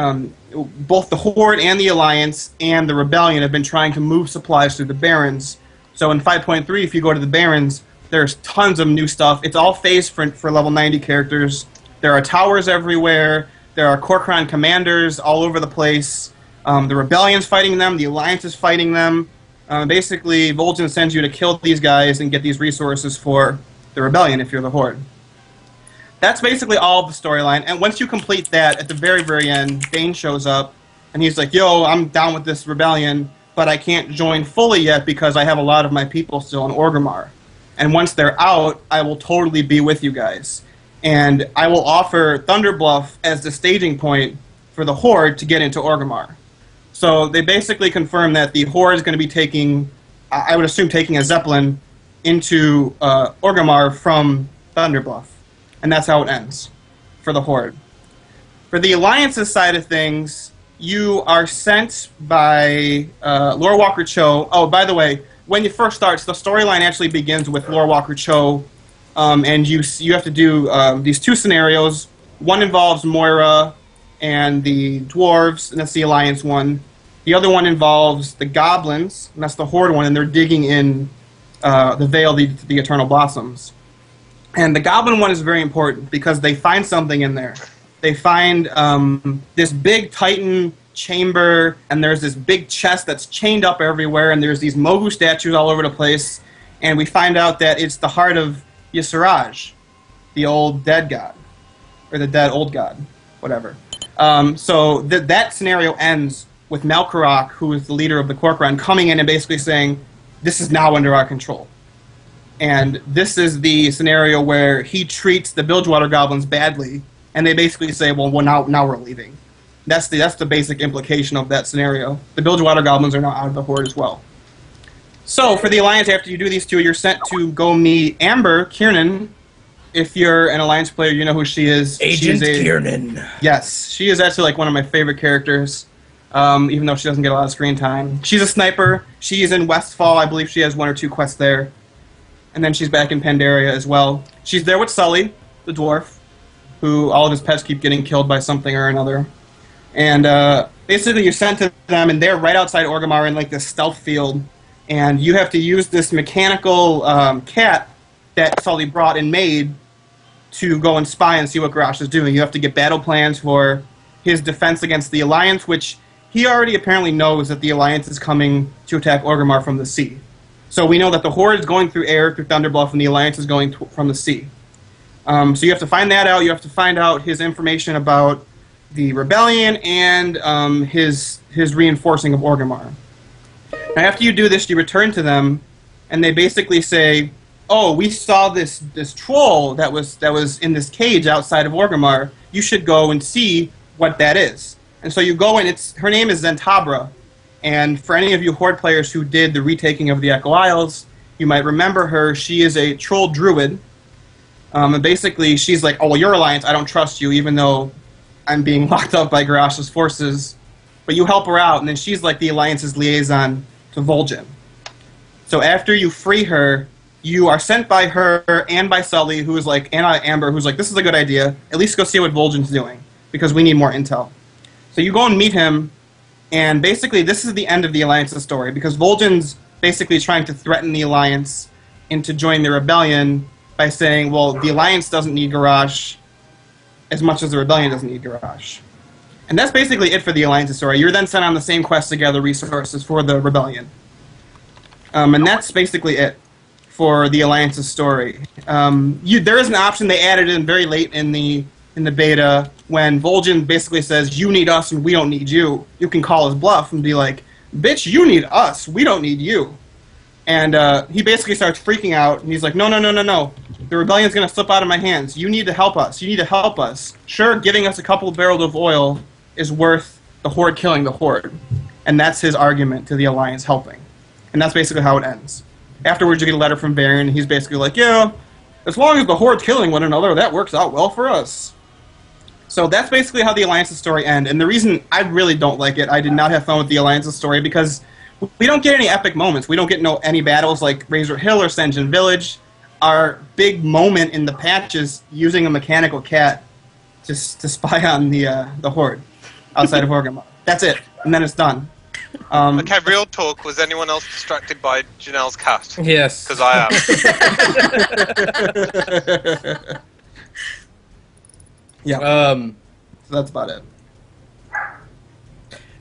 both the Horde and the Alliance and the Rebellion have been trying to move supplies through the Barrens. So in 5.3, if you go to the Barrens, there's tons of new stuff. It's all phased for level 90 characters. There are towers everywhere. There are Kor'kron commanders all over the place. The Rebellion's fighting them. The Alliance is fighting them. Basically, Vol'jin sends you to kill these guys and get these resources for the Rebellion if you're the Horde. That's basically all of the storyline. And once you complete that, at the very, very end, Bane shows up. And he's like, yo, I'm down with this Rebellion, but I can't join fully yet because I have a lot of my people still in Orgrimmar. And once they're out, I will totally be with you guys. And I will offer Thunderbluff as the staging point for the Horde to get into Orgrimmar. So they basically confirm that the Horde is going to be taking, I would assume, taking a Zeppelin into Orgrimmar from Thunderbluff. And that's how it ends for the Horde. For the Alliance's side of things, you are sent by Lore Walker Cho. Oh, by the way, when it first starts, the storyline actually begins with Lore Walker Cho, and you have to do these 2 scenarios. One involves Moira and the dwarves, and that's the Alliance one. The other one involves the goblins, and that's the Horde one, and they're digging in the Vale, the Eternal Blossoms. And the goblin one is very important because they find something in there. They find this big Titan chamber, and there's this big chest that's chained up everywhere, and there's these Mogu statues all over the place, and we find out that it's the heart of Y'Siraj, the old dead god, or the dead old god, whatever. So that scenario ends with Malkarok, who is the leader of the Kor'kron, coming in and basically saying, this is now under our control. And this is the scenario where he treats the Bilgewater goblins badly, and they basically say, well now we're leaving. That's the basic implication of that scenario. The Bilgewater goblins are now out of the Horde as well. So for the Alliance, after you do these 2, you're sent to go meet Amber Kiernan, if you're an Alliance player, you know who she is. Agent Kiernan. Yes, she is actually like one of my favorite characters, even though she doesn't get a lot of screen time. She's a sniper. She's in Westfall. I believe she has 1 or 2 quests there. And then she's back in Pandaria as well. She's there with Sully, the dwarf, who all of his pets keep getting killed by something or another. And basically you're sent to them, and they're right outside Orgrimmar in like this stealth field. And you have to use this mechanical cat that Sully brought and made to go and spy and see what Garrosh is doing. You have to get battle plans for his defense against the Alliance, which he already apparently knows that the Alliance is coming to attack Orgrimmar from the sea. So we know that the Horde is going through air, through Thunderbluff, and the Alliance is going from the sea. So you have to find that out. You have to find out his information about the rebellion and his reinforcing of Orgrimmar. Now, after you do this, you return to them, and they basically say, "Oh, we saw this troll that was in this cage outside of Orgrimmar. You should go and see what that is." And so you go, and her name is Zentabra. And for any of you Horde players who did the retaking of the Echo Isles, you might remember her. She is a troll druid. And basically, she's like, "Oh, well, you're Alliance. I don't trust you, even though I'm being locked up by Garrosh's forces." But you help her out, and then she's like the Alliance's liaison to Vol'jin. So after you free her, you are sent by her and by Sully, who is like, and Amber, who's like, "This is a good idea. At least go see what Vol'jin's doing, because we need more intel." So you go and meet him, and basically this is the end of the Alliance's story, because Vol'jin's basically trying to threaten the Alliance into joining the rebellion by saying, well, the Alliance doesn't need Garrosh as much as the rebellion doesn't need Garrosh. And that's basically it for the Alliance's story. You're then sent on the same quest to gather resources for the rebellion. And that's basically it for the Alliance's story. There is an option they added in very late in the beta when Vol'jin basically says, "You need us and we don't need you." You can call his bluff and be like, "Bitch, you need us. We don't need you." And he basically starts freaking out, and he's like, "No, no, no, no, no. The rebellion's going to slip out of my hands. You need to help us. You need to help us. Sure, giving us a couple of barrels of oil is worth the Horde killing the Horde." And that's his argument to the Alliance helping. And that's basically how it ends. Afterwards, you get a letter from Baron, and he's basically like, "Yeah, as long as the Horde's killing one another, that works out well for us." So that's basically how the Alliance's story ends. And the reason I really don't like it, I did not have fun with the Alliance's story, because we don't get any epic moments. We don't get any battles like Razor Hill or Sen'jin Village. Our big moment in the patch is using a mechanical cat to spy on the Horde outside of Orgrimmar. That's it, and then it's done. Okay, real talk. Was anyone else distracted by Janelle's cat? Yes. Because I am. Yeah. So that's about it.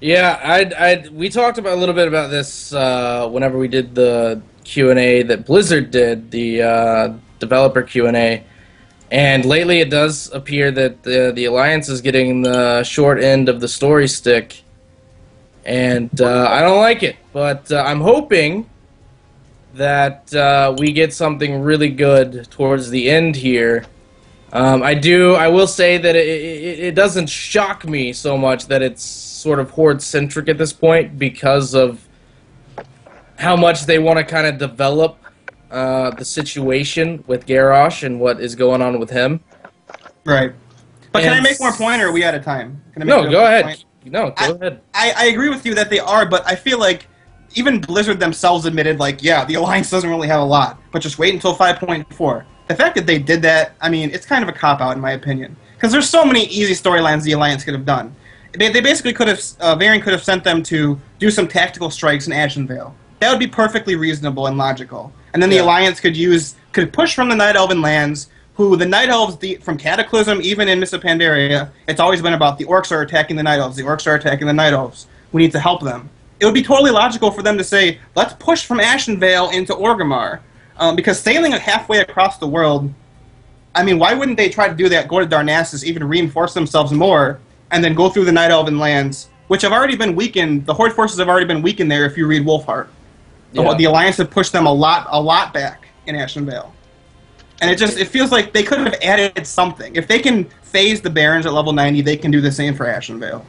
Yeah, we talked about a little bit about this whenever we did the Q&A that Blizzard did, the developer Q&A, and lately it does appear that the Alliance is getting the short end of the story stick, and I don't like it, but I'm hoping that we get something really good towards the end here. I will say that it doesn't shock me so much that it's sort of Horde-centric at this point, because of how much they want to kind of develop the situation with Garrosh and what is going on with him. Right. But can I make more point, or are we out of time? No, go ahead. No, go ahead. I agree with you that they are, but I feel like even Blizzard themselves admitted, like, yeah, the Alliance doesn't really have a lot, but just wait until 5.4. The fact that they did that, I mean, it's kind of a cop-out in my opinion. Because there's so many easy storylines the Alliance could have done. They basically could have, Varian could have sent them to do some tactical strikes in Ashenvale. That would be perfectly reasonable and logical. And then the Alliance could push from the Night Elven lands, who the Night Elves, from Cataclysm, even in Mists of Pandaria, it's always been about the Orcs are attacking the Night Elves, the Orcs are attacking the Night Elves. We need to help them. It would be totally logical for them to say, let's push from Ashenvale into Orgrimmar. Because sailing halfway across the world, I mean, why wouldn't they try to do that, go to Darnassus, even reinforce themselves more, and then go through the Night Elven lands, which have already been weakened. The Horde forces have already been weakened there if you read Wolfheart. Yeah. The Alliance have pushed them a lot back in Ashenvale. And it feels like they could have added something. If they can phase the Barons at level 90, they can do the same for Ashenvale.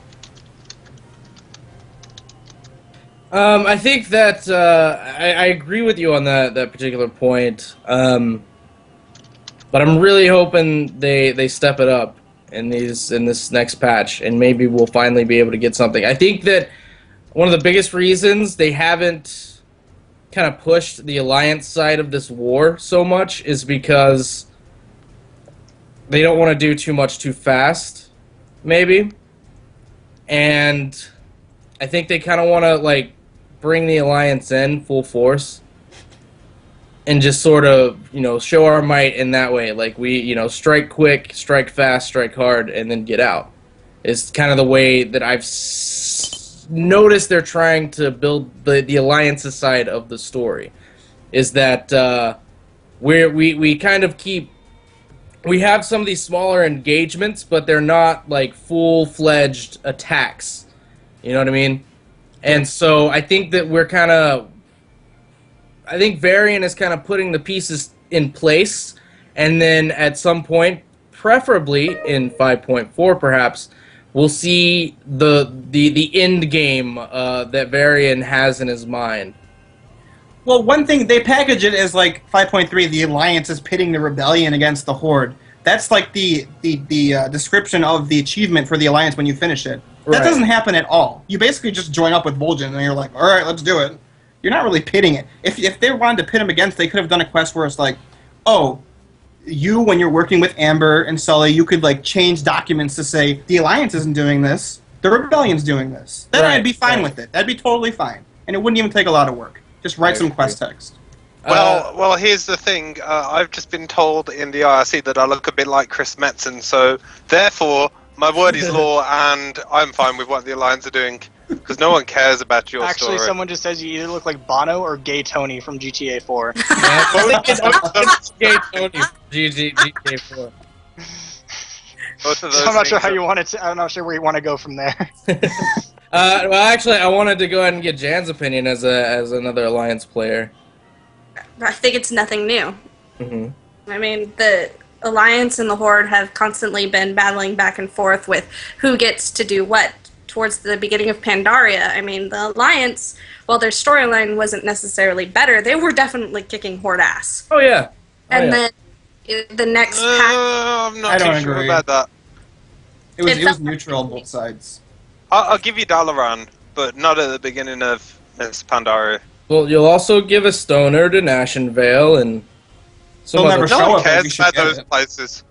I think that I agree with you on that particular point. But I'm really hoping they step it up in this next patch, and maybe we'll finally be able to get something. I think that one of the biggest reasons they haven't kind of pushed the Alliance side of this war so much is because they don't want to do too much too fast, maybe. And I think they kind of want to, like, bring the Alliance in full force and just sort of, show our might in that way. Like, we, strike quick, strike fast, strike hard, and then get out. It's kind of the way that I've noticed they're trying to build the Alliance's side of the story. Is that we kind of keep... We have some of these smaller engagements, but they're not, like, full-fledged attacks. You know what I mean? And so I think that we're kind of... I think Varian is kind of putting the pieces in place, and then at some point, preferably in 5.4 perhaps, we'll see the end game that Varian has in his mind. Well, one thing, they package it as like 5.3, the Alliance is pitting the Rebellion against the Horde. That's like the description of the achievement for the Alliance when you finish it. That Right. doesn't happen at all. You basically just join up with Vol'jin and you're like, alright, let's do it. You're not really pitting it. If they wanted to pit them against, they could have done a quest where it's like, oh, you, when you're working with Amber and Sully, you could like change documents to say, the Alliance isn't doing this, the Rebellion's doing this. Then Right, I'd be fine right. with it. That'd be totally fine. And it wouldn't even take a lot of work. Just write some quest text. Well, here's the thing. I've just been told in the IRC that I look a bit like Chris Metzen, so therefore my word is law, and I'm fine with what the Alliance are doing because no one cares about your Actually, story. someone just says you either look like Bono or Gay Tony from GTA 4. Gay Tony, GTA4. Both of those So I'm not sure things how are- you want it. I'm not sure where you want to go from there. Well, actually, I wanted to go ahead and get Jan's opinion as another Alliance player. I think it's nothing new. hmm I mean, the Alliance and the Horde have constantly been battling back and forth with who gets to do what. Towards the beginning of Pandaria, I mean, the Alliance, while their storyline wasn't necessarily better, they were definitely kicking Horde ass. Oh yeah. And then the next pack, I'm not I don't too sure agree. about that. It was It's neutral on both sides. I'll give you Dalaran, but not at the beginning of this Pandaria. Well, you'll also give a stoner to Ashen Vale and some They'll other. never No show one up, but we cares should about get those it. places.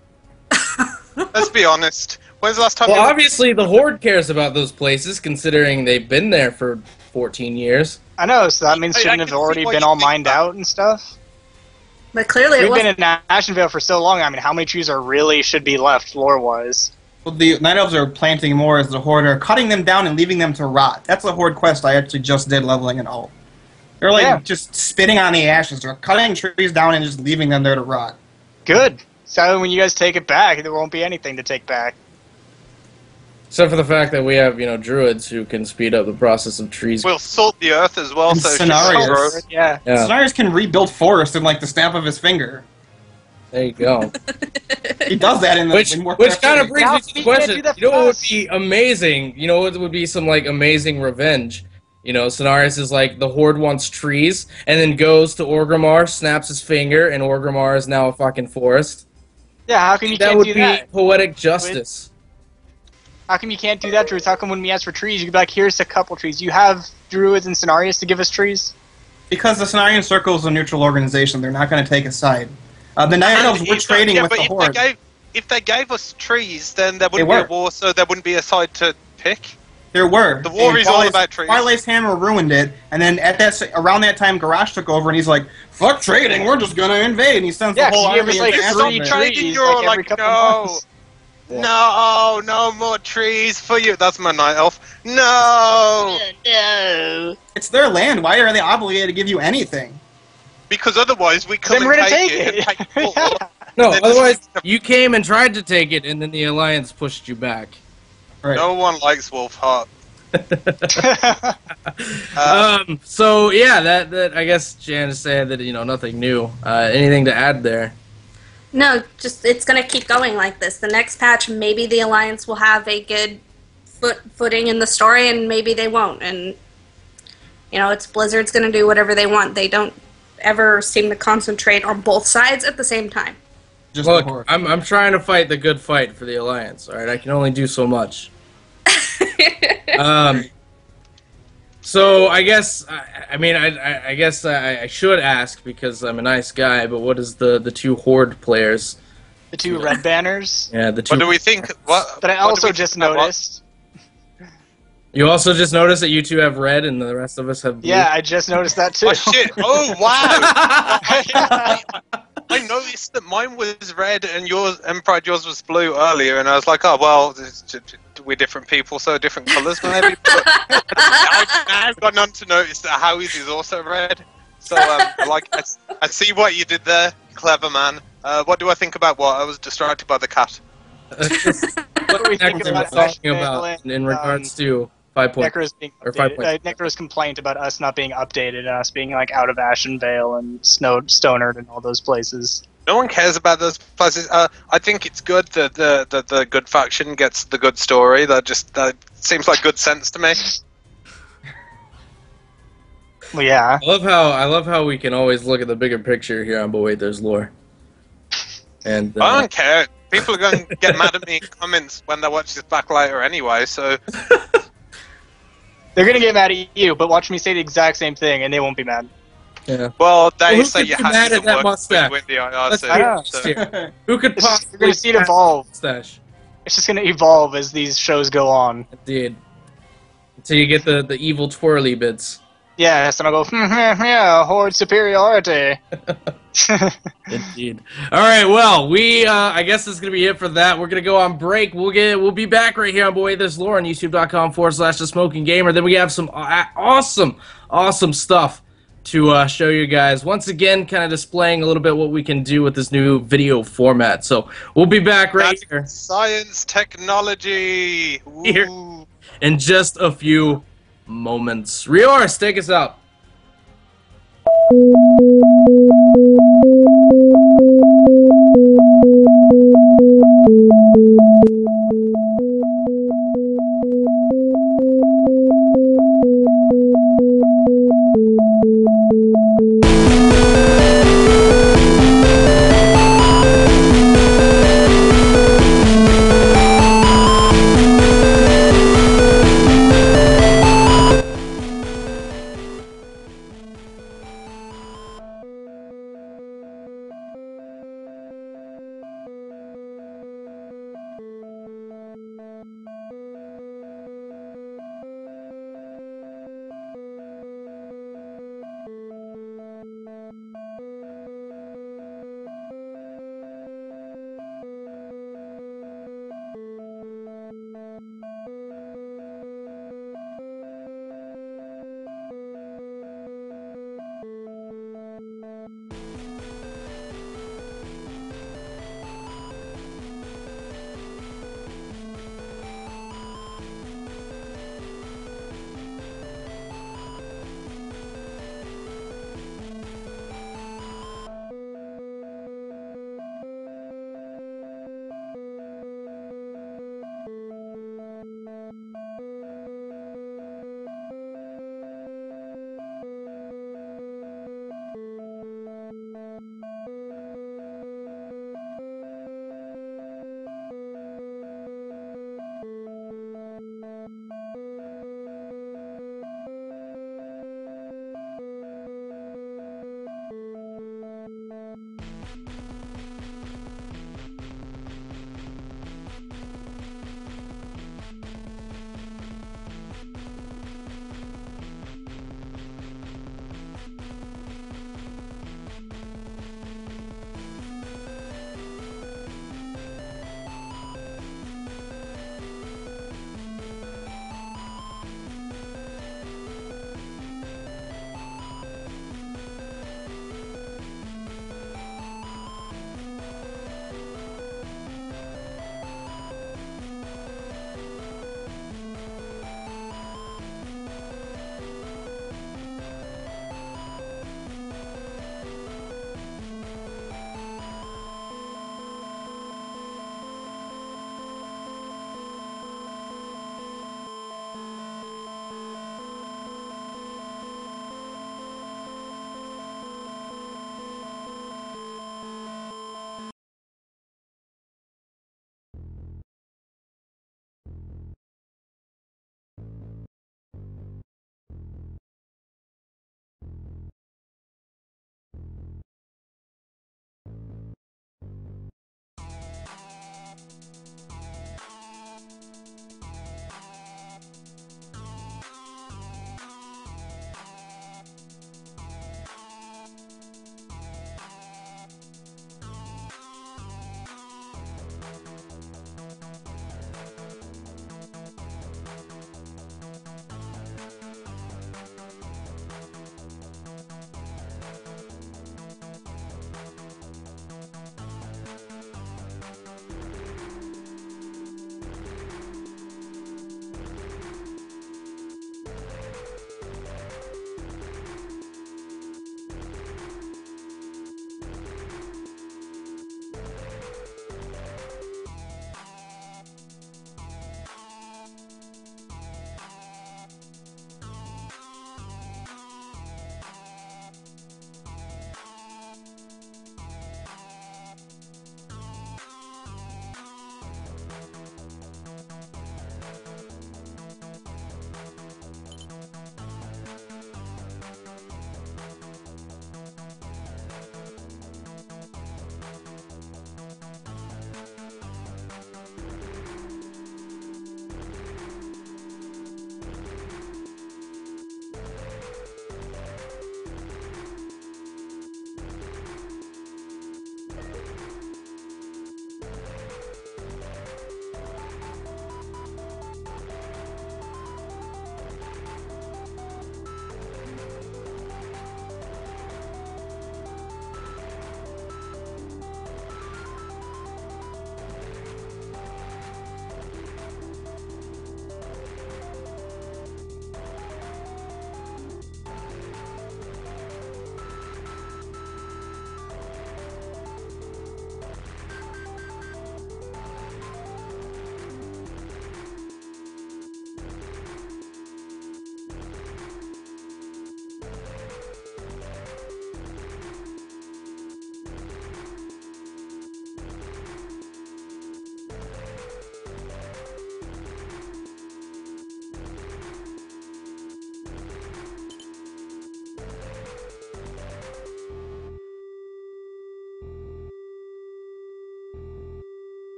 Let's be honest. When's the last time Well, you obviously the Horde cares about those places, considering they've been there for 14 years. I know, so that means I shouldn't can have already see why been you all think mined that. out and stuff. but clearly it We've was been in Ashenvale for so long. I mean, how many trees are really should be left lore-wise? Well, the Night Elves are planting more as the Horde are cutting them down and leaving them to rot. That's a Horde quest I actually just did leveling it all. They're like just spitting on the ashes. They're cutting trees down and just leaving them there to rot. Good. So when you guys take it back, there won't be anything to take back. Except for the fact that we have, druids who can speed up the process of trees. We'll salt the earth as well, And so scenarios. grow. Yeah. Yeah, Cenarius can rebuild forest in like the snap of his finger. there you go. He does that in the Which in Warcraft kind of 3. brings me to the You can't question. do that You know what would fast. be amazing? You know what would be some like amazing revenge? Cenarius is like the Horde wants trees, and then goes to Orgrimmar, snaps his finger, and Orgrimmar is now a fucking forest. Yeah, how come you That can't would do be that? poetic justice. How come you can't do that, Druids? How come when we ask for trees, you could be like, here's a couple trees. You have Druids and Cenarius to give us trees? Because the Cenarian Circle is a neutral organization, they're not going to take a side. The Night Elves were trading with the Horde. If they gave us trees, then there wouldn't They be a were. war, so there wouldn't be a side to pick. There were. The war And is all about trees. Twilight's Hammer ruined it, and then around that time, Garrosh took over, and he's like, "Fuck trading, we're just gonna invade." And he sends Yeah, the whole 'cause you army have, like, into three Ashenvale. trading, trees, you're like, every like, couple no. months. Yeah. No more trees for you. That's my night elf. No, No. It's their land. Why are they obligated to give you anything? because otherwise we come Then we're and gonna take take it. it. And take more. No, Then otherwise this- you came and tried to take it, and then the Alliance pushed you back. Right. No one likes Wolfheart. So yeah, that I guess Jan is saying that nothing new. Anything to add there? no, just it's going to keep going like this. The next patch, maybe the Alliance will have a good footing in the story, and maybe they won't. And it's Blizzard's going to do whatever they want. They don't ever seem to concentrate on both sides at the same time. Just Look, the Horde. I'm trying to fight the good fight for the Alliance. All right, I can only do so much. So I guess I guess I should ask because I'm a nice guy. But what is the two Horde players? The two red banners Yeah, the two. What do we think? What? that I what do also we just think about what? noticed. You also just noticed that you two have red and the rest of us have blue. Yeah, I just noticed that too. Oh shit! Oh wow! I noticed that mine was red and yours, Pride, yours was blue earlier, and I was like, oh well, we're different people, so different colours maybe. But I've now gone on to notice that Howie's is also red. So I see what you did there, clever man. What do I think about what? I was distracted by the cat. What do we think We're about talking about in regards to 5 point Necro's being or updated, 5.0. Necro's complaint about us not being updated and us being like out of Ashenvale and Stonard and all those places. No one cares about those places. I think it's good that the good faction gets the good story. That seems like good sense to me. Well, yeah. I love how we can always look at the bigger picture here on But Wait, There's Lore. And I don't care. People are going to get mad at me in comments when they watch this back later anyway. So They're gonna get mad at you, but watch me say the exact same thing and they won't be mad. yeah. well, they Who say could you be have mad to at that work mustache? with the Let's IRC. be Yeah. honest here. Who could You're possibly gonna see it have evolve. a mustache? It's just gonna evolve as these shows go on. Indeed. Until you get the evil twirly bits. Yes, and I'll go, yeah, Horde superiority. Indeed. All right. Well, we I guess this is gonna be it for that. We're gonna go on break. We'll be back right here on Boy This Lore on YouTube.com/The Smoking Gamer. Then we have some awesome stuff to show you guys. Once again, kind of displaying a little bit what we can do with this new video format. So we'll be back right That's here science technology. Ooh. Here. in just a few moments. Riors, take us out.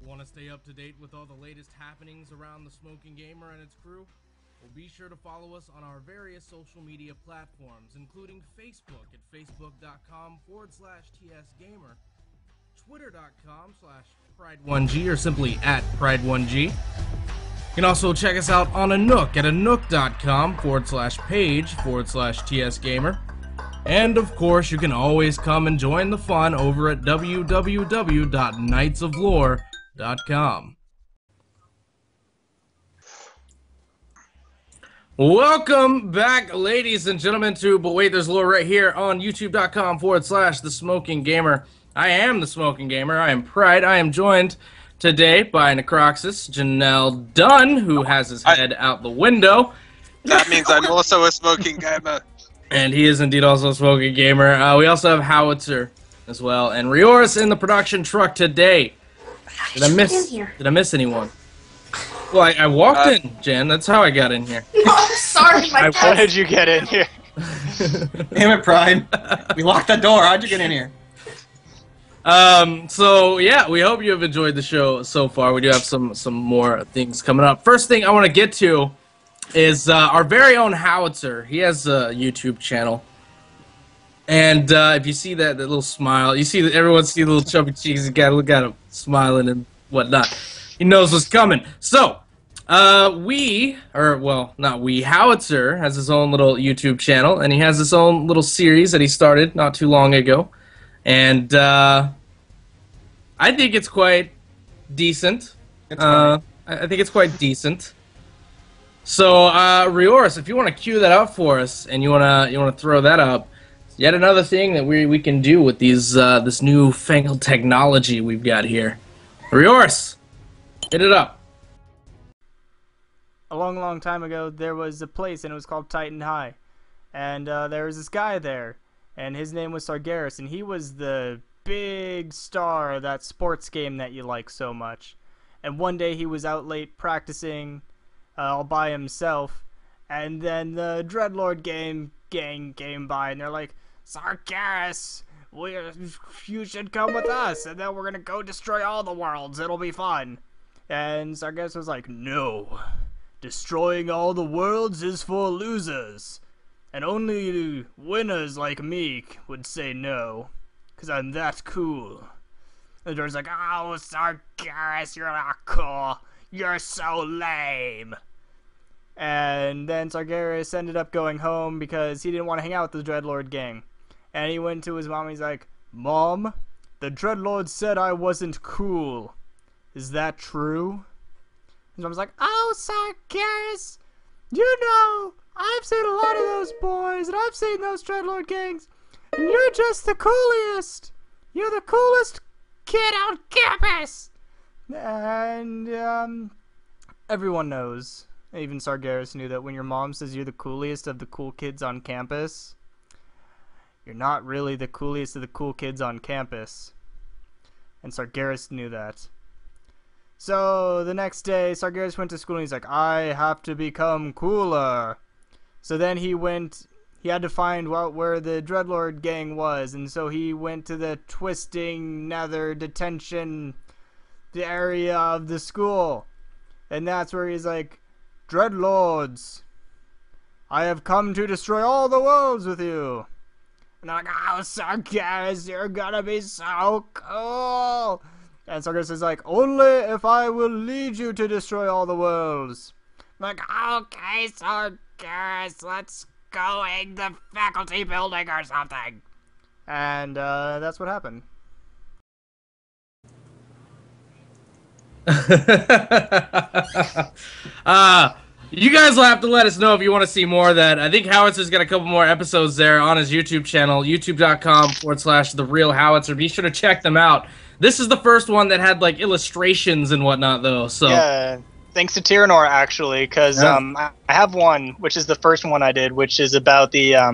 Want to stay up to date with all the latest happenings around the Smoking Gamer and its crew? Well, be sure to follow us on our various social media platforms, including Facebook at facebook.com/tsgamer, twitter.com/pride1g, or simply at pride1g. You can also check us out on Anook at anook.com/page/tsgamer. And of course, you can always come and join the fun over at www.knightsoflore.com. Welcome back, ladies and gentlemen, to But Wait, There's Lore right here on youtube.com/The Smoking Gamer. I am The Smoking Gamer. I am Pride. I am joined today by Necroxus, Janelle Dunn, who has his head out the window. That means I'm also a smoking gamer. And he is indeed also a Smoking Gamer. We also have Howitzer as well. And Rioris in the production truck today. Did I miss anyone? Well, I walked in, Jen. That's how I got in here. No, I'm sorry, my How did you get in here? Damn it, Pride. We locked the door. How'd you get in here? So yeah, we hope you have enjoyed the show so far. We do have some more things coming up. First thing I want to get to is our very own Howitzer. He has a YouTube channel. And if you see that little smile, you see that everyone see the little chubby cheeks. He's got him smiling and whatnot. He knows what's coming. So, not we, Howitzer has his own little YouTube channel, and he has his own little series that he started not too long ago. And I think it's quite decent. I think it's quite decent. So, Rioris, if you want to cue that up for us, and you wanna throw that up, yet another thing that we can do with these this newfangled technology we've got here. Rioris, hit it up. A long, long time ago, there was a place, and it was called Titan High. And there was this guy there, and his name was Sargeras, and he was the big star of that sports game that you like so much. And one day he was out late practicing all by himself, and then the Dreadlord gang came by, and they're like, Sargeras, you should come with us, and then we're gonna go destroy all the worlds. It'll be fun. And Sargeras was like, no. Destroying all the worlds is for losers. And only winners like me would say no. Because I'm that cool. And the Dreadlord's like, oh, Sargeras, you're not cool. You're so lame. And then Sargeras ended up going home because he didn't want to hang out with the Dreadlord gang. And he went to his mom and he's like, Mom, the Dreadlord said I wasn't cool. Is that true? And Mom's like, oh, Sargeras, you know, I've seen a lot of those boys, and I've seen those Dreadlord gangs, and you're just the coolest. You're the coolest kid on campus. And, everyone knows, even Sargeras knew, that when your mom says you're the coolest of the cool kids on campus, you're not really the coolest of the cool kids on campus. And Sargeras knew that. So, the next day, Sargeras went to school and he's like, I have to become cooler. So then he had to find where the Dreadlord gang was, and so he went to the Twisting Nether detention area of the school. And that's where he's like, Dreadlords, I have come to destroy all the worlds with you. And they're like, oh, Sargeras, you're gonna be so cool. And Sargeras is like, only if I will lead you to destroy all the worlds. I'm like, okay, Sargeras, let's go in the faculty building or something. And that's what happened. You guys will have to let us know if you want to see more of that. I think Howitzer's got a couple more episodes there on his YouTube channel, youtube.com/TheRealHowitzer. Be sure to check them out. This is the first one that had like illustrations and whatnot, though. So yeah, thanks to Theramore actually, because I have one, which is the first one I did, which is about the I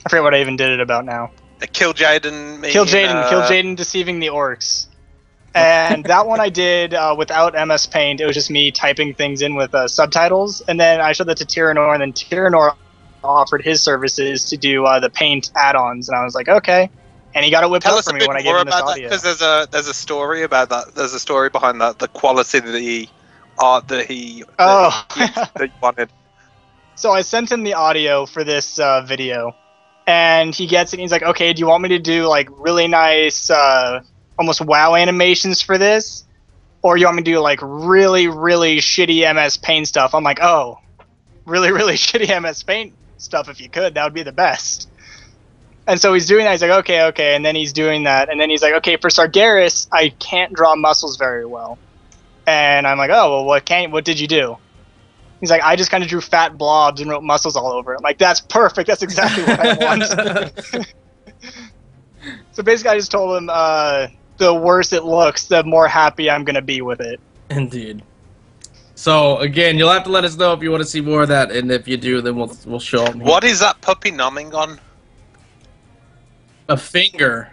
forget what I even did it about now. The Kill Jaden deceiving the orcs. And that one I did without MS Paint. It was just me typing things in with subtitles. And then I showed that to Theramore, and then Theramore offered his services to do the Paint add-ons. And I was like, okay. and he got it whipped Tell up us for a me bit when I gave more him this about that, audio. because there's a story about that. There's a story behind that. The quality that he art that he that he wanted. So I sent him the audio for this video, and he gets it. And he's like, "Okay, do you want me to do like really nice, almost WoW animations for this, or you want me to do like really, really shitty MS Paint stuff?" I'm like, "Oh, really, really shitty MS Paint stuff. If you could, that would be the best." And so he's doing that. He's like, "Okay," and then he's doing that, and then he's like, "Okay, for Sargeras, I can't draw muscles very well." And I'm like, "Oh, well, what did you do?" He's like, "I just kind of drew fat blobs and wrote muscles all over it." I'm like, "That's perfect. That's exactly what I want." So basically, I just told him, the worse it looks, the more happy I'm going to be with it. Indeed. So, again, you'll have to let us know if you want to see more of that, and if you do, then we'll show them. What is that puppy numbing on? A finger.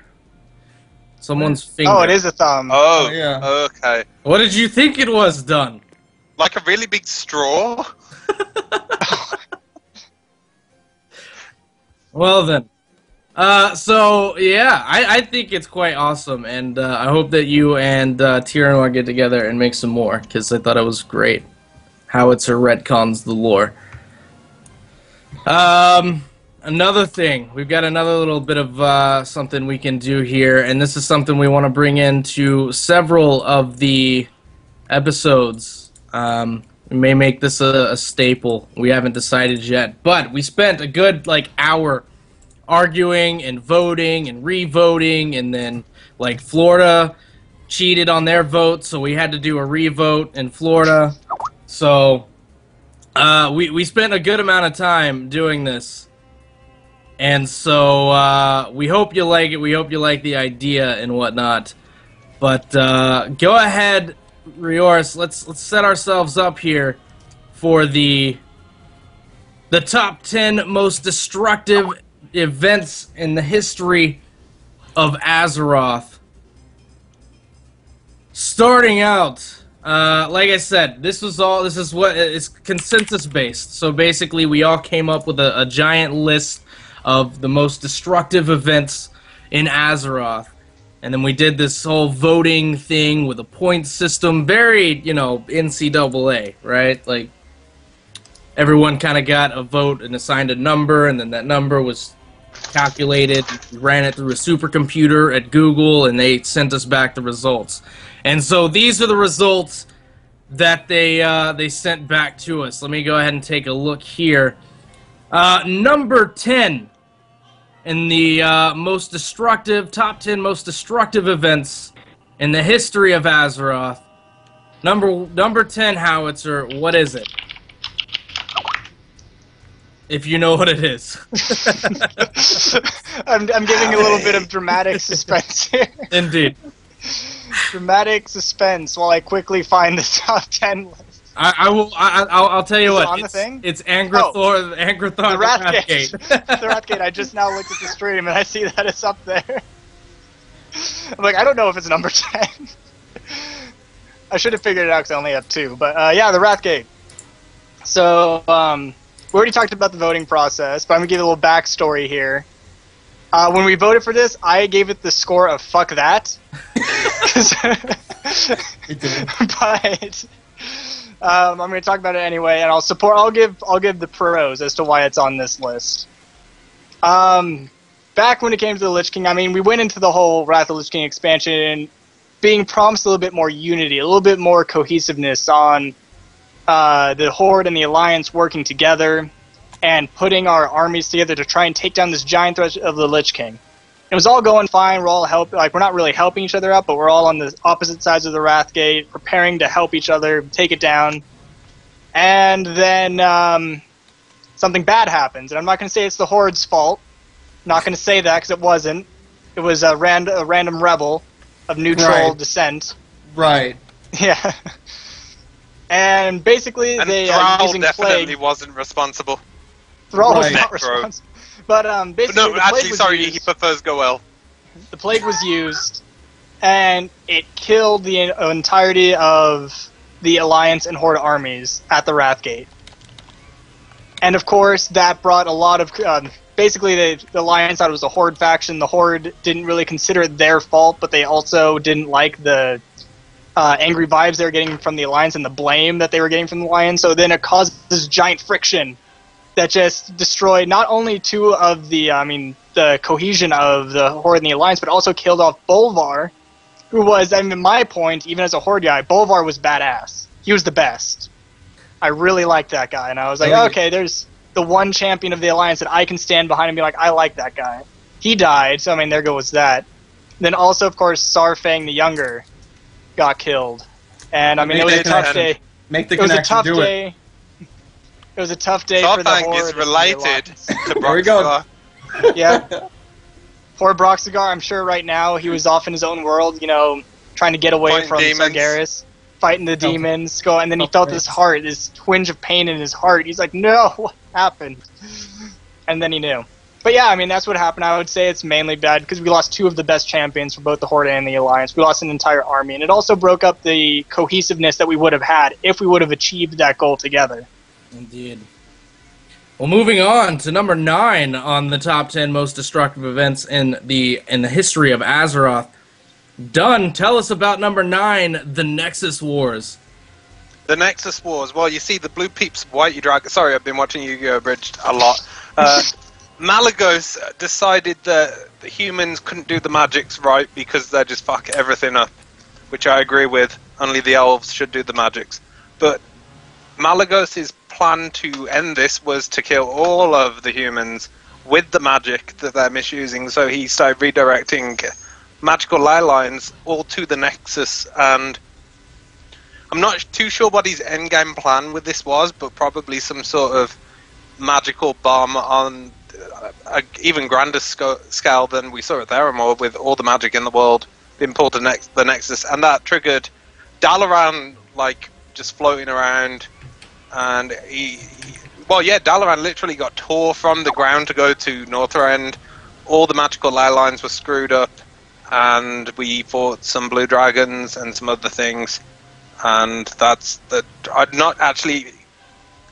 Someone's finger. Oh, it is a thumb. Oh, yeah. okay. What did you think it was, Done? Like a really big straw? Well then. So yeah, I think it's quite awesome, and I hope that you and Theramore get together and make some more, because I thought it was great. Howitzer retcons the lore. Another thing, we've got another little bit of something we can do here, and this is something we want to bring into several of the episodes. We may make this a staple. We haven't decided yet, but we spent a good hour arguing and voting and re-voting, and then Florida cheated on their vote, so we had to do a re-vote in Florida. So we spent a good amount of time doing this, and so we hope you like it. We hope you like the idea and whatnot. But go ahead, Rioris, let's set ourselves up here for the top 10 most destructive events in the history of Azeroth. Starting out, like I said, this is what it's consensus based. So basically, we all came up with a giant list of the most destructive events in Azeroth. And then we did this whole voting thing with a point system, very, NCAA, right? Everyone kind of got a vote and assigned a number, and then that number was calculated, ran it through a supercomputer at Google, and they sent us back the results. And so these are the results that they sent back to us. Let me go ahead and take a look here. Number 10 in the top 10 most destructive events in the history of Azeroth. Number 10, Howitzer, what is it? If you know what it is. I'm giving a little bit of dramatic suspense here. Indeed. Dramatic suspense while I quickly find the top 10 list. I'll tell you Is what. it on the thing? It's Angrathor, The Wrathgate. Wrathgate. The Wrathgate. I just now looked at the stream and I see that it's up there. I'm like, I don't know if it's number 10. I should have figured it out because I only have 2. But yeah, the Wrathgate. So, we already talked about the voting process, but I'm going to give you a little backstory here. When we voted for this, I gave it the score of fuck that. But I'm going to talk about it anyway, and I'll give the pros as to why it's on this list. Back when it came to the Lich King, I mean, we went into the whole Wrath of the Lich King expansion being promised a little bit more unity, a little bit more cohesiveness on the Horde and the Alliance working together and putting our armies together to try and take down this giant threat of the Lich King. It was all going fine. We're all we're not really helping each other out, but we're all on the opposite sides of the Wrathgate, preparing to help each other take it down. And then something bad happens, and I'm not going to say it's the Horde's fault. I'm not going to say that because it wasn't. It was a random rebel of neutral descent. Right. Yeah. And basically, they using definitely plague. wasn't responsible. Thrall was Right. not responsible. But basically, No, the actually, plague was sorry, used. he prefers Goel. The plague was used, and it killed the entirety of the Alliance and Horde armies at the Wrathgate. And of course, that brought a lot of basically the Alliance thought it was a Horde faction. The Horde didn't really consider it their fault, but they also didn't like the angry vibes they were getting from the Alliance and the blame that they were getting from the Alliance. So then it caused this giant friction that just destroyed not only two of the cohesion of the Horde and the Alliance, but also killed off Bolvar, who was, my point, even as a Horde guy, Bolvar was badass. He was the best. I really liked that guy, and I was like, okay, there's the one champion of the Alliance that I can stand behind and be like, I like that guy. He died, so there goes that. Then also, of course, Sarfang the Younger got killed. And it was a tough day. Make the connection, do it. It was a tough day for the Horde. Sarfang is related to There we go. Yeah. Poor Broxigar, I'm sure right now he was off in his own world, trying to get away Fighting from demons. Sargeras, fighting the demons, and then he felt this twinge of pain in his heart. He's like, no, what happened? And then he knew. But yeah, that's what happened. I would say it's mainly bad because we lost two of the best champions for both the Horde and the Alliance. We lost an entire army, and it also broke up the cohesiveness that we would have had if we would have achieved that goal together. Indeed. Well, moving on to number 9 on the top 10 most destructive events in the history of Azeroth. Dunn, tell us about number 9, the Nexus Wars. The Nexus Wars. Well, you see, the Blue Peeps, Whitey Dragon. Sorry, I've been watching Yu-Gi-Oh! Abridged a lot. Malagos decided that the humans couldn't do the magics right because they just fuck everything up, which I agree with. Only the elves should do the magics. But Malagos' plan to end this was to kill all of the humans with the magic that they're misusing, so he started redirecting magical ley lines all to the Nexus, and I'm not too sure what his endgame plan with this was, but probably some sort of magical bomb on an even grander scale than we saw at Theramore, with all the magic in the world being pulled to the Nexus, and that triggered Dalaran just floating around, and Dalaran literally got tore from the ground to go to Northrend. All the magical ley lines were screwed up, and we fought some blue dragons and some other things, and I'm not actually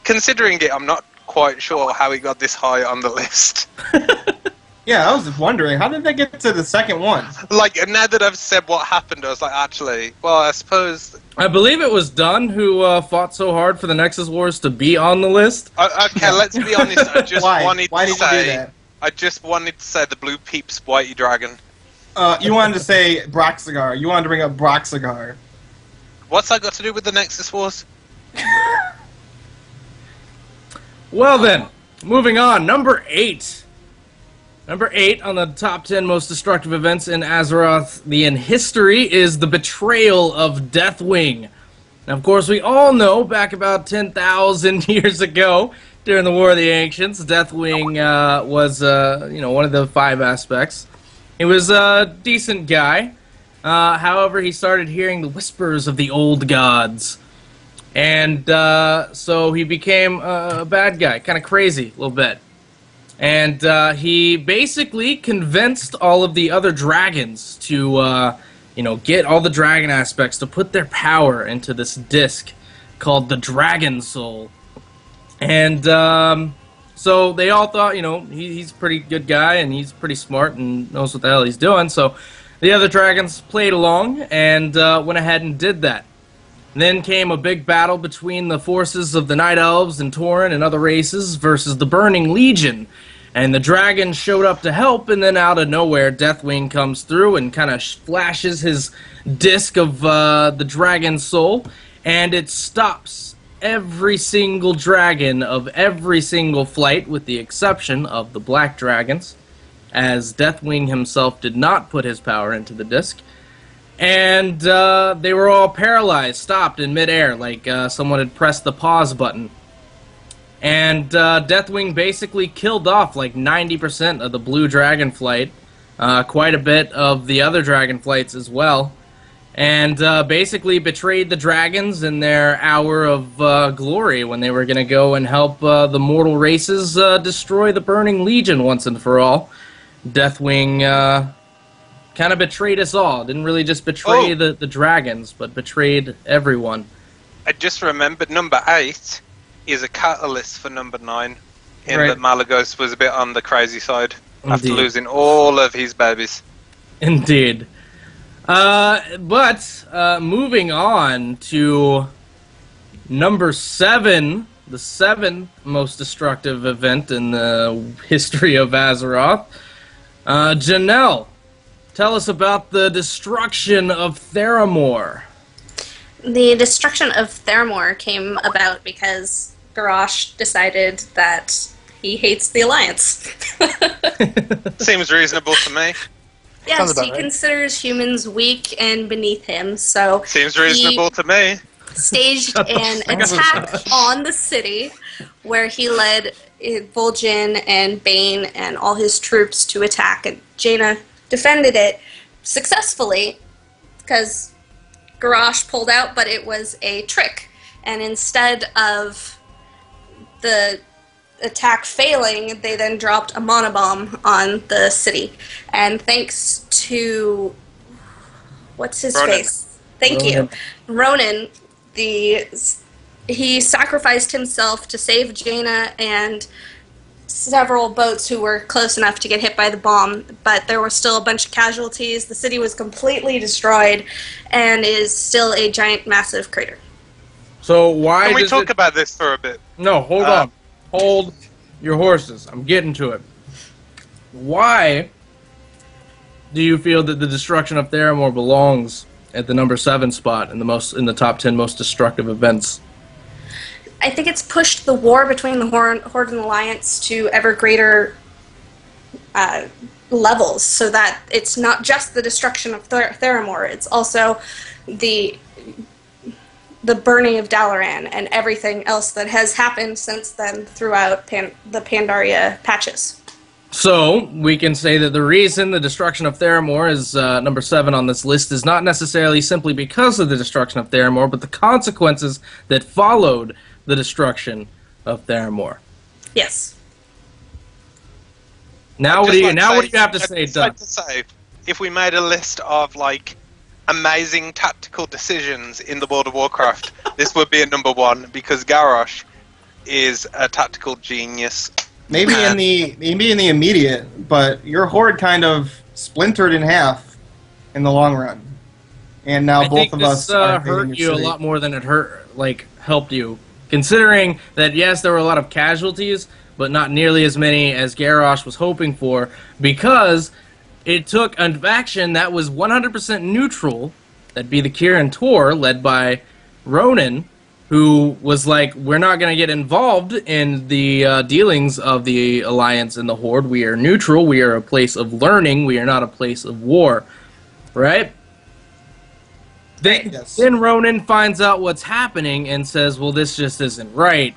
considering it. I'm not quite sure how he got this high on the list. Yeah, I was just wondering, how did they get to the second one? Now that I've said what happened, I was like, actually, well, I suppose... I believe it was Dunn who fought so hard for the Nexus Wars to be on the list. Okay, let's be honest, I just wanted Why to did you do say... that? I just wanted to say the Blue Peeps Whitey Dragon. You wanted to say Broxigar. You wanted to bring up Broxigar. What's that got to do with the Nexus Wars? Well then, moving on, number 8. Number 8 on the top 10 most destructive events in Azeroth in history is the betrayal of Deathwing. Now, of course, we all know back about 10,000 years ago, during the War of the Ancients, Deathwing was, one of the 5 aspects. He was a decent guy. However, he started hearing the whispers of the old gods. And so he became a bad guy, kind of crazy a little bit. And he basically convinced all of the other dragons to, get all the dragon aspects to put their power into this disc called the Dragon Soul. And so they all thought, he's a pretty good guy and he's pretty smart and knows what the hell he's doing. So the other dragons played along and went ahead and did that. And then came a big battle between the forces of the Night Elves and Tauren and other races versus the Burning Legion. And the dragon showed up to help, and then out of nowhere, Deathwing comes through and kind of flashes his disc of the Dragon Soul, and it stops every single dragon of every single flight, with the exception of the Black Dragons, as Deathwing himself did not put his power into the disc. And they were all paralyzed, stopped in midair, like someone had pressed the pause button. And Deathwing basically killed off like 90% of the blue dragon flight, quite a bit of the other dragon flights as well, and basically betrayed the dragons in their hour of glory when they were going to go and help the mortal races destroy the Burning Legion once and for all. Deathwing kind of betrayed us all. Didn't really just betray the dragons, but betrayed everyone. I just remembered number 8 is a catalyst for number 9. him Right. that Malagos was a bit on the crazy side after Indeed. losing all of his babies. Indeed. But moving on to number 7, the 7th most destructive event in the history of Azeroth. Janelle, tell us about the destruction of Theramore. The destruction of Theramore came about because Garrosh decided that he hates the Alliance. Seems reasonable to me. Sounds Yes, about he right. considers humans weak and beneath him, so Seems reasonable to me. staged Shut the an fuck up. attack on the city where he led Vol'jin and Bane and all his troops to attack, and Jaina defended it successfully because Garrosh pulled out, but it was a trick. And instead of the attack failing, they then dropped a monobomb on the city. And thanks to... what's his Ronan. face? Thank you. Ronan, he sacrificed himself to save Jaina and several boats who were close enough to get hit by the bomb, but there were still a bunch of casualties. The city was completely destroyed and is still a giant, massive crater. So why Can we does talk it... about this for a bit? No, hold on. Hold your horses. I'm getting to it. Why do you feel that the destruction of Theramore belongs at the number 7 spot in the top 10 most destructive events? I think it's pushed the war between the Horde and the Alliance to ever greater levels, so that it's not just the destruction of Theramore, it's also the burning of Dalaran and everything else that has happened since then throughout the Pandaria patches. So, we can say that the reason the destruction of Theramore is number 7 on this list is not necessarily simply because of the destruction of Theramore, but the consequences that followed the destruction of Theramore. Yes. Now, what do you have to say, I'd just Doug? like to say, if we made a list of like amazing tactical decisions in the World of Warcraft, this would be at number 1 because Garrosh is a tactical genius. Maybe in the immediate, but your horde kind of splintered in half in the long run, and now I both think of this us are hurt hating you your a city. lot more than it helped you. Considering that, yes, there were a lot of casualties, but not nearly as many as Garrosh was hoping for, because it took a faction that was 100% neutral, that'd be the Kirin Tor, led by Ronan, who was like, we're not going to get involved in the dealings of the Alliance and the Horde. We are neutral. We are a place of learning. We are not a place of war. Right? Yes. Then Ronan finds out what's happening and says, well, this just isn't right.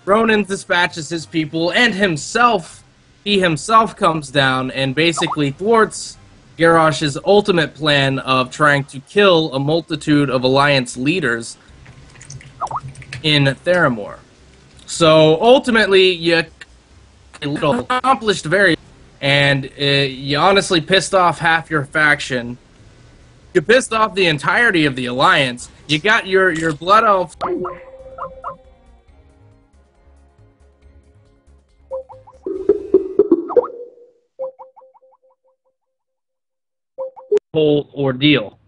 Ronan dispatches his people and himself. He himself comes down and basically thwarts Garrosh's ultimate plan of trying to kill a multitude of Alliance leaders in Theramore. So ultimately, you accomplished and you honestly pissed off half your faction. You pissed off the entirety of the Alliance. You got your Blood Elf whole ordeal.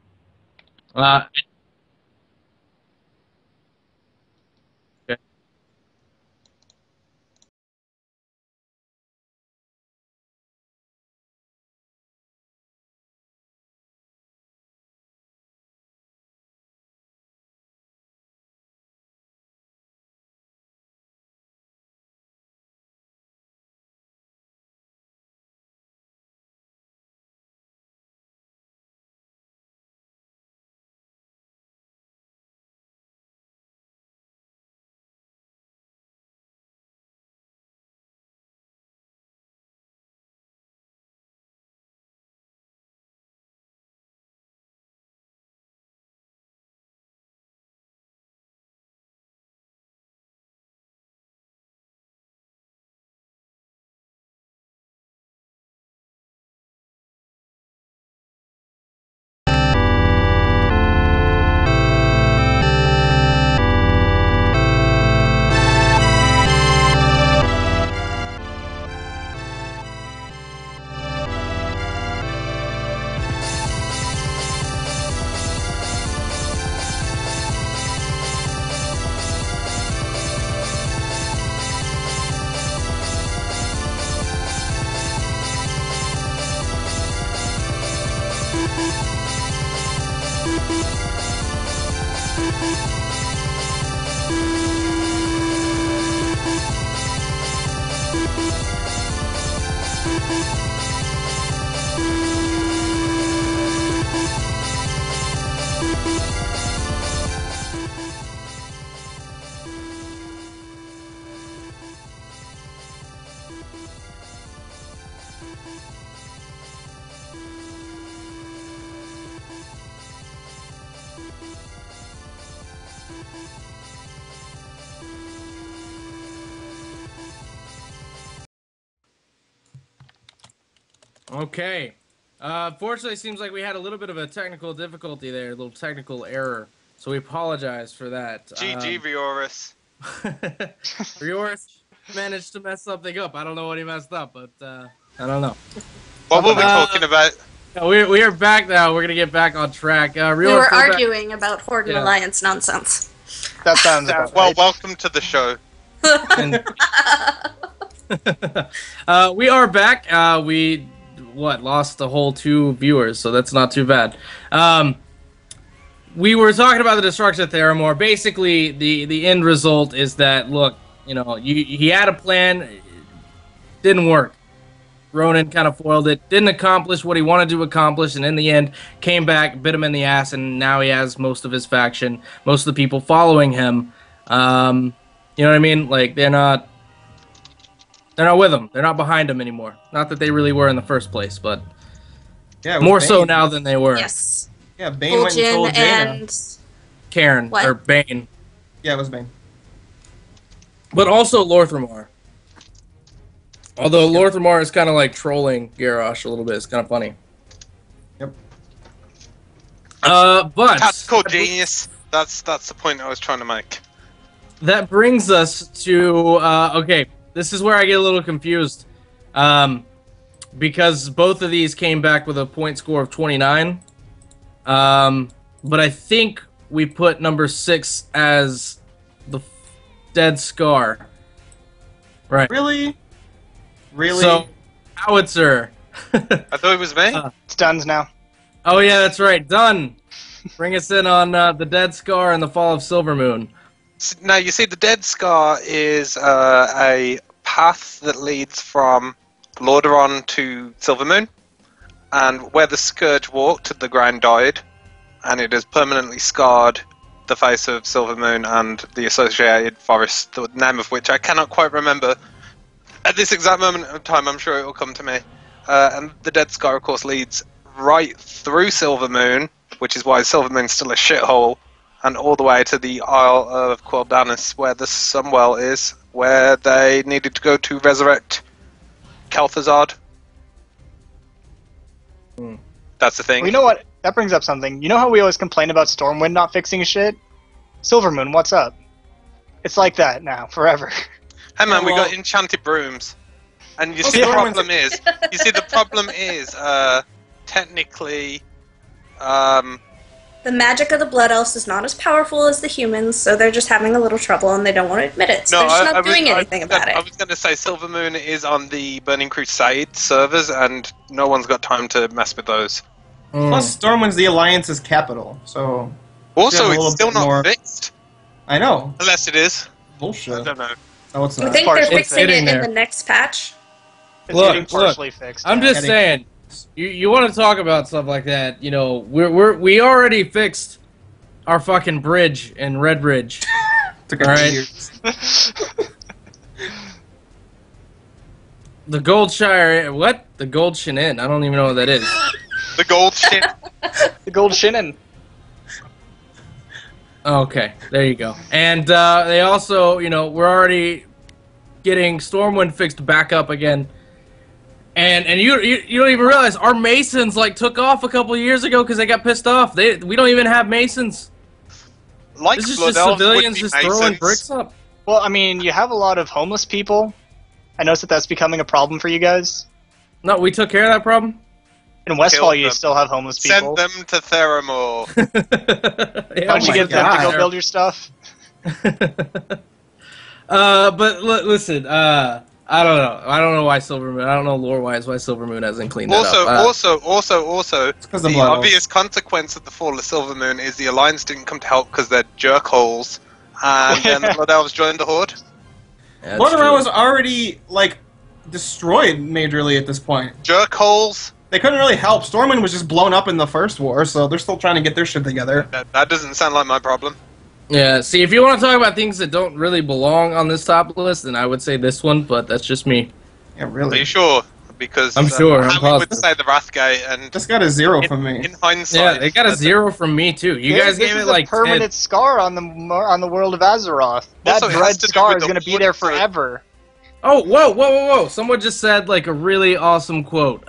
Okay. Fortunately, it seems like we had a little bit of a technical difficulty there, a little technical error. So we apologize for that. GG, Rioris. Rioris managed to mess something up. I don't know what he messed up, but I don't know. What were we talking about? We are back now. We're going to get back on track. We were arguing about Horde and Alliance nonsense. That sounds about Well, right. welcome to the show. We are back. We lost the whole 2 viewers, so that's not too bad. We were talking about the destruction of Theramore. Basically, the end result is that, look, you know, he had a plan, didn't work. Ronan kind of foiled it, didn't accomplish what he wanted to accomplish, and in the end, came back, bit him in the ass, and now he has most of his faction, most of the people following him. You know what I mean? Like, they're not with him. They're not behind him anymore. Not that they really were in the first place, but Yeah, it was more so Bane. now than they were. Yes. Yeah, Bane went and told Fulgen Jaina. and Karen, What? or Bane. Yeah, it was Bane. But also Lorthramar. Although Lorthramar is kind of like trolling Garrosh a little bit. It's kind of funny. Yep. But Tactical genius. That's the point I was trying to make. that brings us to okay. This is where I get a little confused, because both of these came back with a point score of 29. But I think we put number 6 as the Dead Scar. Right. Really? Really? So, Howitzer. I thought it was me. It's done now. Oh yeah, that's right. Done. Bring us in on the Dead Scar and the Fall of Silvermoon. Now, you see, the Dead Scar is a path that leads from Lordaeron to Silvermoon, and where the Scourge walked, the ground died, and it has permanently scarred the face of Silvermoon and the associated forest, the name of which I cannot quite remember at this exact moment of time. I'm sure it will come to me. And the Dead Scar, of course, leads right through Silvermoon, which is why Silvermoon's still a shithole, and all the way to the Isle of Quel'Danis, where the Sunwell is, where they needed to go to resurrect Kel'Thuzad. That's the thing. Well, you know what? That brings up something. You know how we always complain about Stormwind not fixing shit? Silvermoon, what's up? It's like that now, forever. Hey man, we well- got enchanted brooms, and you Well, see the Stormwind's- problem is, technically, the magic of the Blood Elves is not as powerful as the humans, so they're just having a little trouble and they don't want to admit it. So they're just not doing anything about I it. was going to say Silvermoon is on the Burning Crusade servers, and no one's got time to mess with those. Plus, Stormwind's the Alliance's capital, so... Also, Yeah, a it's little still bit not more- fixed, I know. unless it is. I Bullshit. don't know. No, it's I not. think they're partially fixing it getting in there. the next patch. It's Look, getting partially fixed. I'm yeah. just saying, you want to talk about stuff like that? You know, we already fixed our fucking bridge in Red Bridge. Took a Alright. years. The Goldshire, what? The Gold Shinin. I don't even know what that is. The gold shit. The Gold Shinin. Okay, there you go. And they also, you know, we're already getting Stormwind fixed back up again. And you don't even realize our Masons like took off a couple of years ago because they got pissed off. We don't even have Masons. Like This is Blood just Elves would civilians be just Masons. throwing bricks up. Well, I mean, you have a lot of homeless people. I noticed that that's becoming a problem for you guys. No, we took care of that problem. In Westfall, you them. still have homeless people. Send them to Theramore. Yeah, Why don't you my get them to God. go build your stuff? But listen, I don't know. I don't know why Silvermoon. I don't know lore-wise why Silvermoon hasn't cleaned that up. Also, the obvious consequence of the fall of Silvermoon is the Alliance didn't come to help because they're jerkholes, and then the Blood Elves joined the Horde. Yeah, Lordaeron was already, like, destroyed majorly at this point. Jerkholes. They couldn't really help. Stormwind was just blown up in the first war, so they're still trying to get their shit together. That doesn't sound like my problem. Yeah, see, if you want to talk about things that don't really belong on this top list, then I would say this one, but that's just me. Yeah, really. Are you sure? Because I'm sure. I'm Howie would positive. say the Wrathgate, and Just got a 0 from me. in hindsight, Yeah, they got a 0 from me too. You guys This gave is it like a permanent 10. scar on the world of Azeroth. That Also, it has dread to do scar with is the going to be Horde, there so- forever. Oh, whoa! Someone just said like a really awesome quote.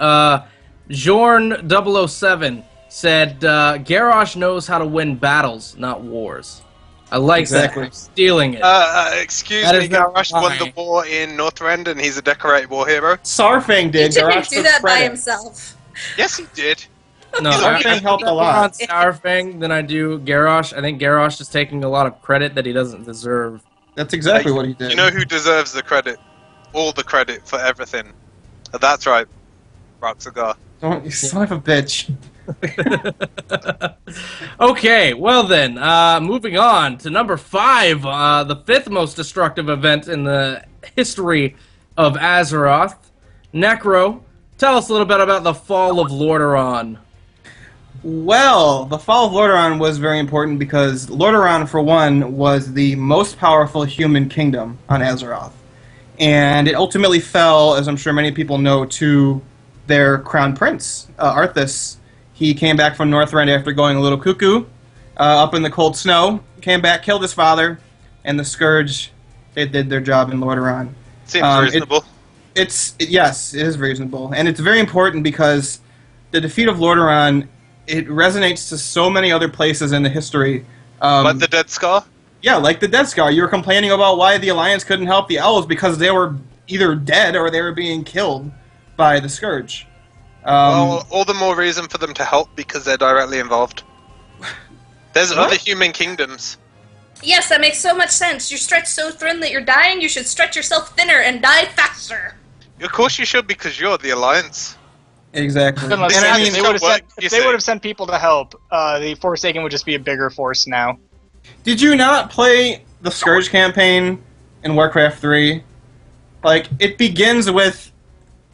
Jorn007 said, "Garrosh knows how to win battles, not wars." I like Exactly. that. I'm stealing it. excuse That me, is not Garrosh won fine. the war in Northrend, and he's a decorated war hero. Sarfang He did. didn't Garrosh do took that by credit. himself. Yes, he did. No, Sarfang helped a lot. on Starfang than I do Garrosh. I think Garrosh is taking a lot of credit that he doesn't deserve. That's exactly what he did. You know who deserves the credit? All the credit for everything. That's right, Roxagar. Don't, you son of a bitch. Okay, well then, moving on to number 5, the 5th most destructive event in the history of Azeroth. Necro, tell us a little bit about the fall of Lordaeron. Well, the fall of Lordaeron was very important because Lordaeron, for one, was the most powerful human kingdom on Azeroth. And it ultimately fell, as I'm sure many people know, to their crown prince, Arthas. He came back from Northrend after going a little cuckoo, up in the cold snow, came back, killed his father, and the Scourge, they did their job in Lordaeron. Seems reasonable. Yes, it is reasonable. And it's very important because the defeat of Lordaeron, it resonates to so many other places in the history. Like the Dead Scar? Yeah, like the Dead Scar. You were complaining about why the Alliance couldn't help the Elves because they were either dead or they were being killed by the Scourge. Well, all the more reason for them to help because they're directly involved. There's other human kingdoms. Yes, that makes so much sense. You're stretched so thin that you're dying, you should stretch yourself thinner and die faster. Of course you should because you're the Alliance. Exactly. Unless And I if mean, they would have sent, you if they say. would have sent people to help, the Forsaken would just be a bigger force now. did you not play the Scourge campaign in Warcraft 3? Like, it begins with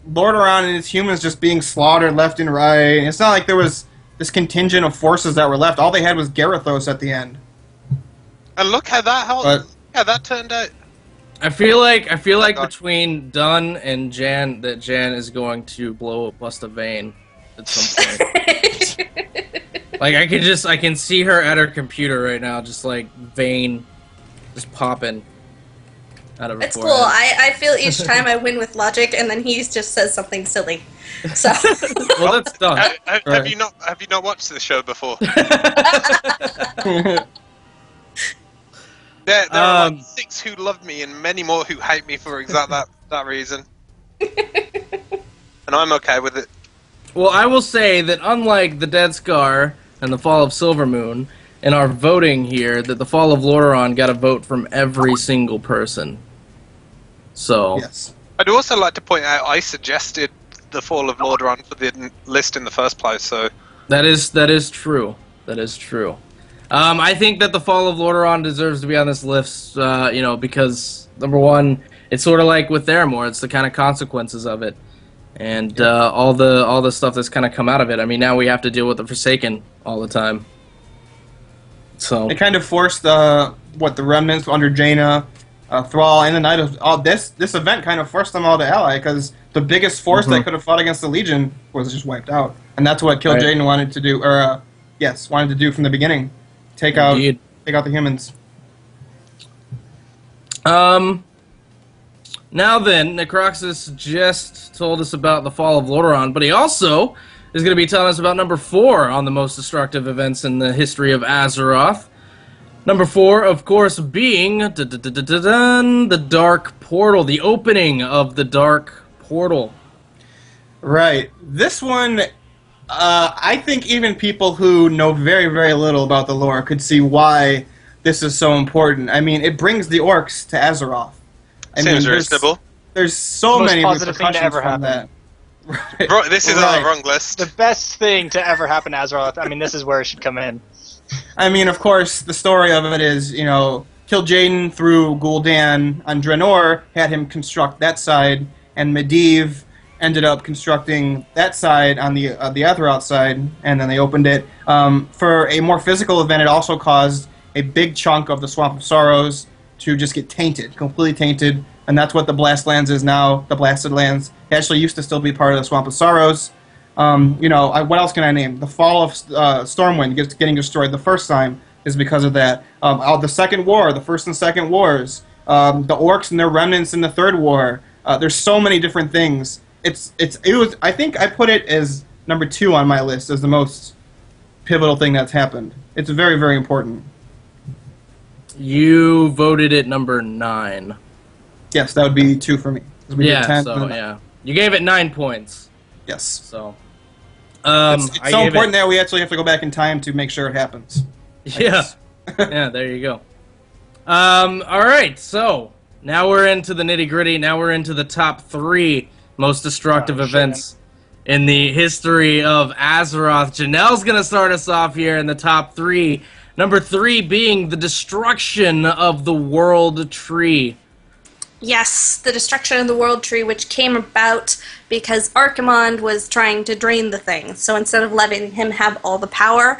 Lordaeron and its humans just being slaughtered left and right. It's not like there was this contingent of forces that were left. All they had was Garithos at the end. And look how that helped. But- How that turned out. I feel like God. between Dunn and Jan, that Jan is going to bust a vein at some point. Like I can see her at her computer right now, just like vein, just popping out of her It's cool. forehead. I feel each time I win with logic, and then he just says something silly. So Well, that's done. Have Right. you not watched this show before? There are like 6 who love me and many more who hate me for exact that reason. And I'm okay with it. Well, I will say that unlike the Dead Scar and the Fall of Silvermoon, in our voting here, that the Fall of Lordaeron got a vote from every single person. So, Yes. I'd also like to point out I suggested the Fall of Lordaeron for the list in the first place, so that is true. That is true. I think that the Fall of Lordaeron deserves to be on this list, because, number one, it's sort of like with Theramore, it's the kind of consequences of it. And all the stuff that's kind of come out of it. I mean, now we have to deal with the Forsaken all the time. So It kind of forced the remnants under Jaina, Thrall, and the Knight of... This event kind of forced them all to ally, because the biggest force that could have fought against the Legion was just wiped out. And that's what Kill Right. Jaina wanted to do, wanted to do from the beginning. Take out Indeed. the humans. Now then, Necroxus just told us about the Fall of Lordaeron, but he also is going to be telling us about number 4 on the most destructive events in the history of Azeroth. Number 4, of course, being the Dark Portal, the opening of the Dark Portal. Right. This one, I think even people who know very, very little about the lore could see why this is so important. I mean, it brings the orcs to Azeroth. seems reasonable. there's so Most many positive thing to repercussions ever from happen. that. Right. Bro, this is on the wrong list. The best thing to ever happen to Azeroth. I mean, this is where it should come in. I mean, of course, the story of it is, you know, killed Jaden through Gul'dan on Draenor, had him construct that side, and Medivh ended up constructing that side on the Azeroth side, and then they opened it. For a more physical event, it also caused a big chunk of the Swamp of Sorrows to just get tainted, completely tainted, and that's what the Blast Lands is now, the Blasted Lands. It actually used to still be part of the Swamp of Sorrows. You know, what else can I name? The fall of Stormwind getting destroyed the first time is because of that. The Second War, the First and Second Wars, the Orcs and their remnants in the Third War. There's so many different things. I think I put it as number 2 on my list as the most pivotal thing that's happened. It's very, very important. You voted it number 9. Yes, that would be 2 for me. 'Cause we did Yeah, 10, so and then- yeah. You gave it 9 points. Yes. So It's I so gave important it, that we actually have to go back in time to make sure it happens. Yeah. Yeah, there you go. Alright, so now we're into the nitty-gritty. Now we're into the top 3 most destructive events in the history of Azeroth. Janelle's gonna start us off here in the top 3. Number 3 being the destruction of the World Tree. Yes, the destruction of the World Tree, which came about because Archimonde was trying to drain the thing. So instead of letting him have all the power,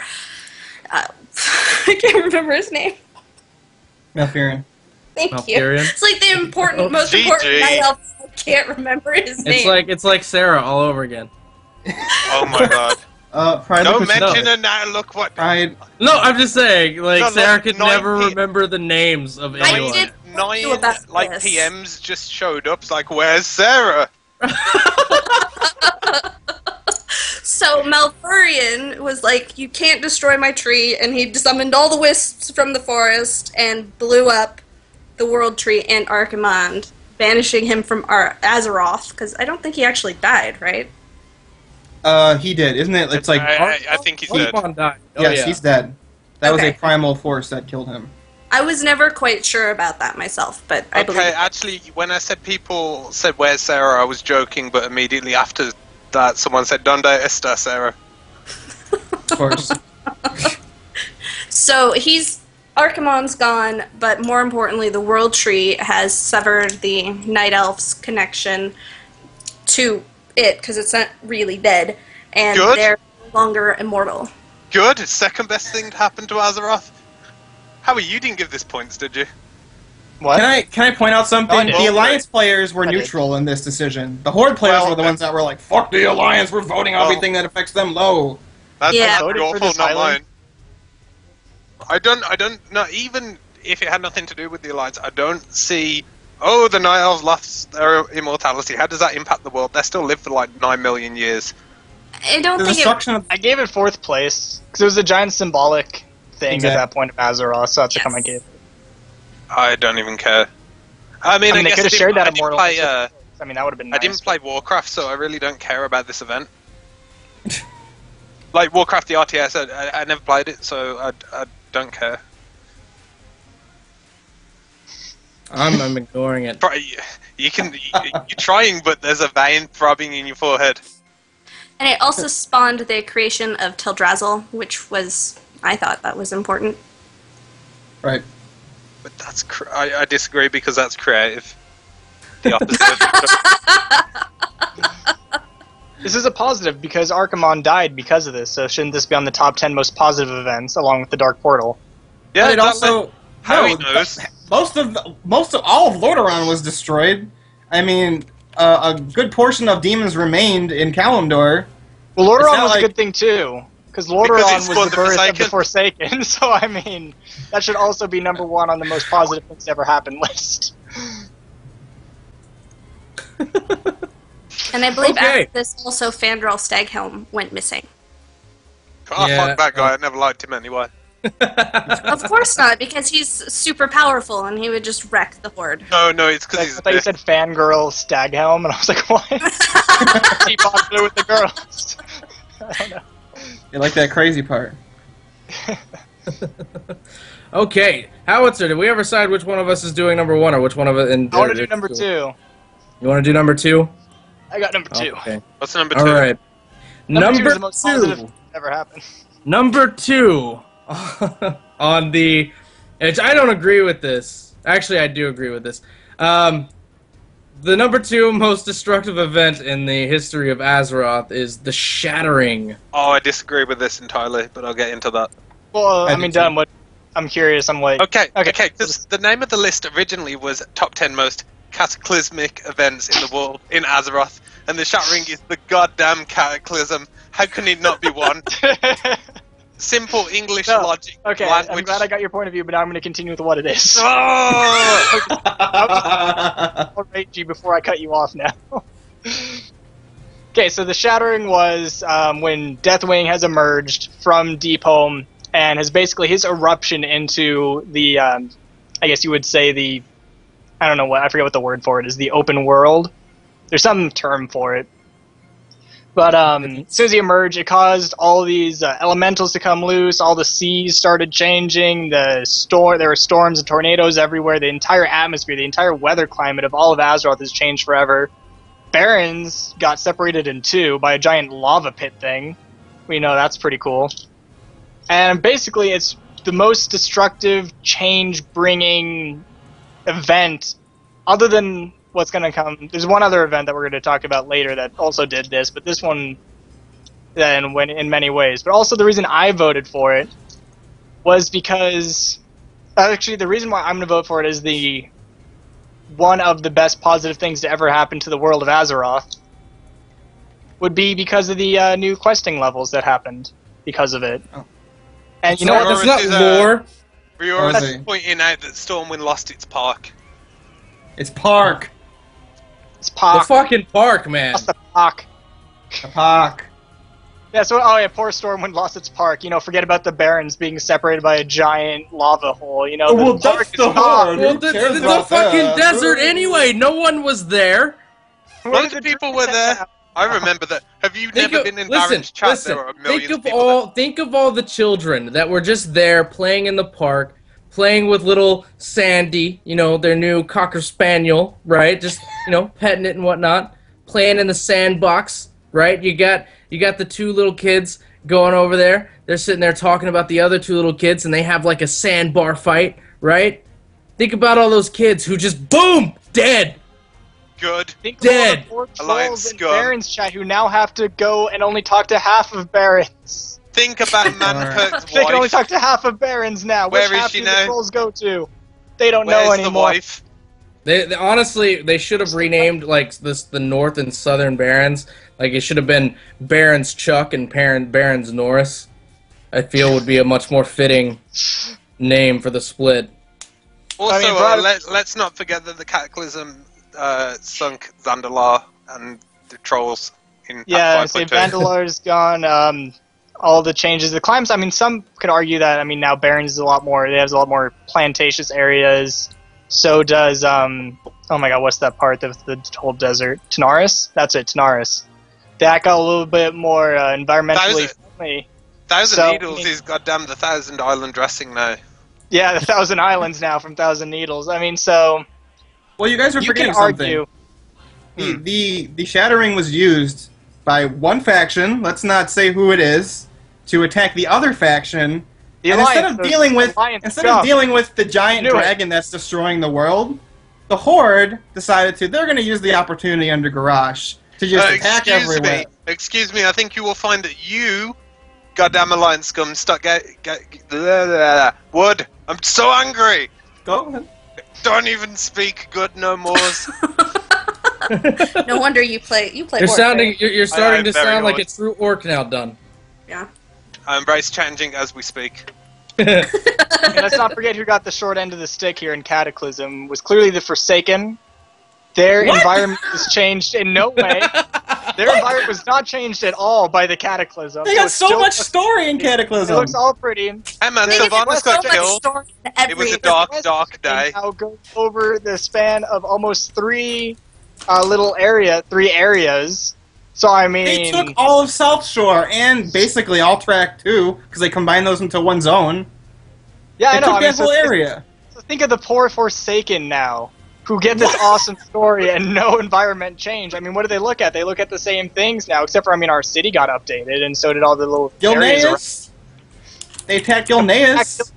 I can't remember his name. Malfurion. Thank Malfurion? you. It's like the important, most important night elf. I can't remember his name. It's like Sarah all over again. Oh my god. Pride Don't Look mention it now, look what... Pride. No, I'm just saying, like, No, Sarah like, could 9 never p- remember the names of I anyone. did. 9, about like, this. PMs just showed up. It's like, where's Sarah? So Malfurion was like, you can't destroy my tree, and he summoned all the wisps from the forest and blew up the World Tree and Archimonde, banishing him from Azeroth, because I don't think he actually died, right? He did, isn't it? It's like I think he's dead. Pokemon died. Oh, yes, yeah. he's dead. That was Okay. a primal force that killed him. I was never quite sure about that myself, but I believe Okay, it. actually, when I said people said, where's Sarah, I was joking, but immediately after that, someone said, Donde está Sarah? Of course. So Archimonde's gone, but more importantly, the World Tree has severed the Night Elf's connection to it, because it's not really dead, and Good. they're no longer immortal. Good, second best thing to happen to Azeroth. Howie, you didn't give this points, did you? What? Can I point out something? I did. The Alliance players were I did. neutral in this decision. The Horde players were the ones that were like, "Fuck the Alliance, we're voting Well, everything that affects them low." That's Yeah. your Voted for fault, this not island? mine. I don't know, even if it had nothing to do with the Alliance, I don't see, oh, the Night Elves lost their immortality. How does that impact the world? They still live for like 9 million years. I don't The think destruction of I gave it 4th place because it was a giant symbolic thing Exactly. at that point of Azeroth, so that's the comment I Yes. gave. I don't even care. I mean, they guess could have shared that I didn't immortal. play, I mean, that would have been nice. I didn't play Warcraft, so I really don't care about this event. Like Warcraft, the RTS, I never played it, so I don't care. I'm ignoring it. You're trying, but there's a vein throbbing in your forehead. And it also spawned the creation of Teldrassil, which was, I thought that was important. right. But that's I disagree because that's creative. The opposite. This is a positive because Archimonde died because of this, so shouldn't this be on the top 10 most positive events along with the Dark Portal? Yeah, But it also Howie no, knows. most of all of Lordaeron was destroyed. I mean, a good portion of demons remained in Kalimdor. Well, It's Lordaeron not was like- a good thing too, because Because Lordaeron it's was for the the birth of the Forsaken. Forsaken, so I mean, that should also be number 1 on the most positive things to ever happen list. And I believe Okay. after this, also Fandral Staghelm went missing. Oh, Yeah. fuck that guy. I never liked him anyway. Of course not, because he's super powerful and he would just wreck the Horde. No, it's I because he's thought you said fangirl Staghelm, and I was like, what? He popular with the girls. I don't know. You like that crazy part? Okay, Howitzer, did we ever decide which one of us is doing number 1 or which one of it? I want to do number 2. You want to do number 2? I got number 2. Okay. What's number 2? All right. Number 2 Number is the most positive thing that ever happened. Number 2 on the. I don't agree with this. Actually, I do agree with this. The number 2 most destructive event in the history of Azeroth is the Shattering. Oh, I disagree with this entirely, but I'll get into that. Well, I mean, Dan, what? I'm curious. I'm like, Okay. Because the name of the list originally was top 10 most cataclysmic events in the world in Azeroth, and the Shattering is the goddamn cataclysm. How can it not be one? Simple English logic. Okay, language. I'm glad I got your point of view, but now I'm going to continue with what it is. Oh! I'll rate you before I cut you off now. Okay, so the Shattering was when Deathwing has emerged from Deep Home and has basically his eruption into the, I guess you would say the, I don't know what, I forget what the word for it is, the open world. There's some term for it. But as soon as he emerged, it caused all these elementals to come loose. All the seas started changing. There were storms and tornadoes everywhere. The entire atmosphere, the entire weather climate of all of Azeroth has changed forever. Barrens got separated in 2 by a giant lava pit thing. We know that's pretty cool. And basically, it's the most destructive, change-bringing event, other than what's going to come. There's one other event that we're going to talk about later that also did this, but this one then went in many ways. But also the reason I voted for it was because, actually the reason why I'm going to vote for it is the one of the best positive things to ever happen to the world of Azeroth would be because of the new questing levels that happened because of it. Oh. And you know what? That's not lore. Riora's pointing out that Stormwind lost its park. It's Park. It's Park. The fucking park, man. Lost the Park. The Park. Yeah, so, oh yeah, poor Stormwind lost its park. You know, forget about the Barrens being separated by a giant lava hole. You know, Oh, well, the park that's is the gone. Horde. Well, Who the cares about fucking that? desert anyway. No one was there. Loads of people were there. I remember that. Have you never been in Baron's chat? There were millions of people there. Think of all the children that were just there playing in the park, playing with little Sandy, you know, their new Cocker Spaniel, right? Just, you know, petting it and whatnot, playing in the sandbox, right? You got the 2 little kids going over there. They're sitting there talking about the other 2 little kids, and they have like a sandbar fight, right? Think about all those kids who just boom, dead. Good. Think Dead. of all the poor Alliance trolls in scum. Barrens chat who now have to go and only talk to half of Barrens. Think about Manperk's They can only wife. talk to half of Barrens now. Where Which is half she do now? the trolls go to? They don't Where's know the anymore. wife? They honestly, they should have renamed like the North and Southern Barons. Like it should have been Barons Chuck and Barons Norris. I feel would be a much more fitting name for the split. Also, I mean, let's not forget that the Cataclysm sunk Zandalar and the trolls in Yeah, Pathfinder say 2. Vandalar's gone. All the changes, the climbs. I mean, some could argue that. I mean, now Barrens is a lot more. It has a lot more plantaceous areas. So does oh my god, what's that part of the whole desert? Tanaris? That's it, Tanaris. That got a little bit more environmentally friendly. Thousand Needles is goddamn the Thousand Island dressing now. Yeah, the Thousand Islands now from Thousand Needles. I mean, so Well, you guys are you forgetting can argue. something. The Shattering was used by one faction, let's not say who it is, to attack the other faction. The And Alliance, instead of dealing with the giant Knew it. dragon that's destroying the world, the Horde decided they're going to use the opportunity under Garrosh to just attack everywhere. Excuse me, I think you will find that you, goddamn Alliance scum, Wood, I'm so angry! Go ahead. Don't even speak good no more. No wonder you play. You're Warcraft. sounding. You're starting I'm to very sound like old. a true orc now, done. Yeah. I embrace changing as we speak. And let's not forget who got the short end of the stick here in Cataclysm was clearly the Forsaken. Their environment was changed in no way. Their environment was not changed at all by the Cataclysm. They got it so still much looks- story in It Cataclysm. looks all pretty. Hey man, They did Sylvanas so got much killed. story in It was a every- dark day. Now goes over the span of almost three areas. So I mean, They took all of South Shore and basically all Track 2 because they combined those into one zone. yeah, They I know. took I mean, that whole area. So think of the poor Forsaken now. who get this awesome story and no environment change. I mean, what do they look at? They look at the same things now, except for, I mean, our city got updated, and so did all the little areas around. Gilneas? They attacked Gilneas.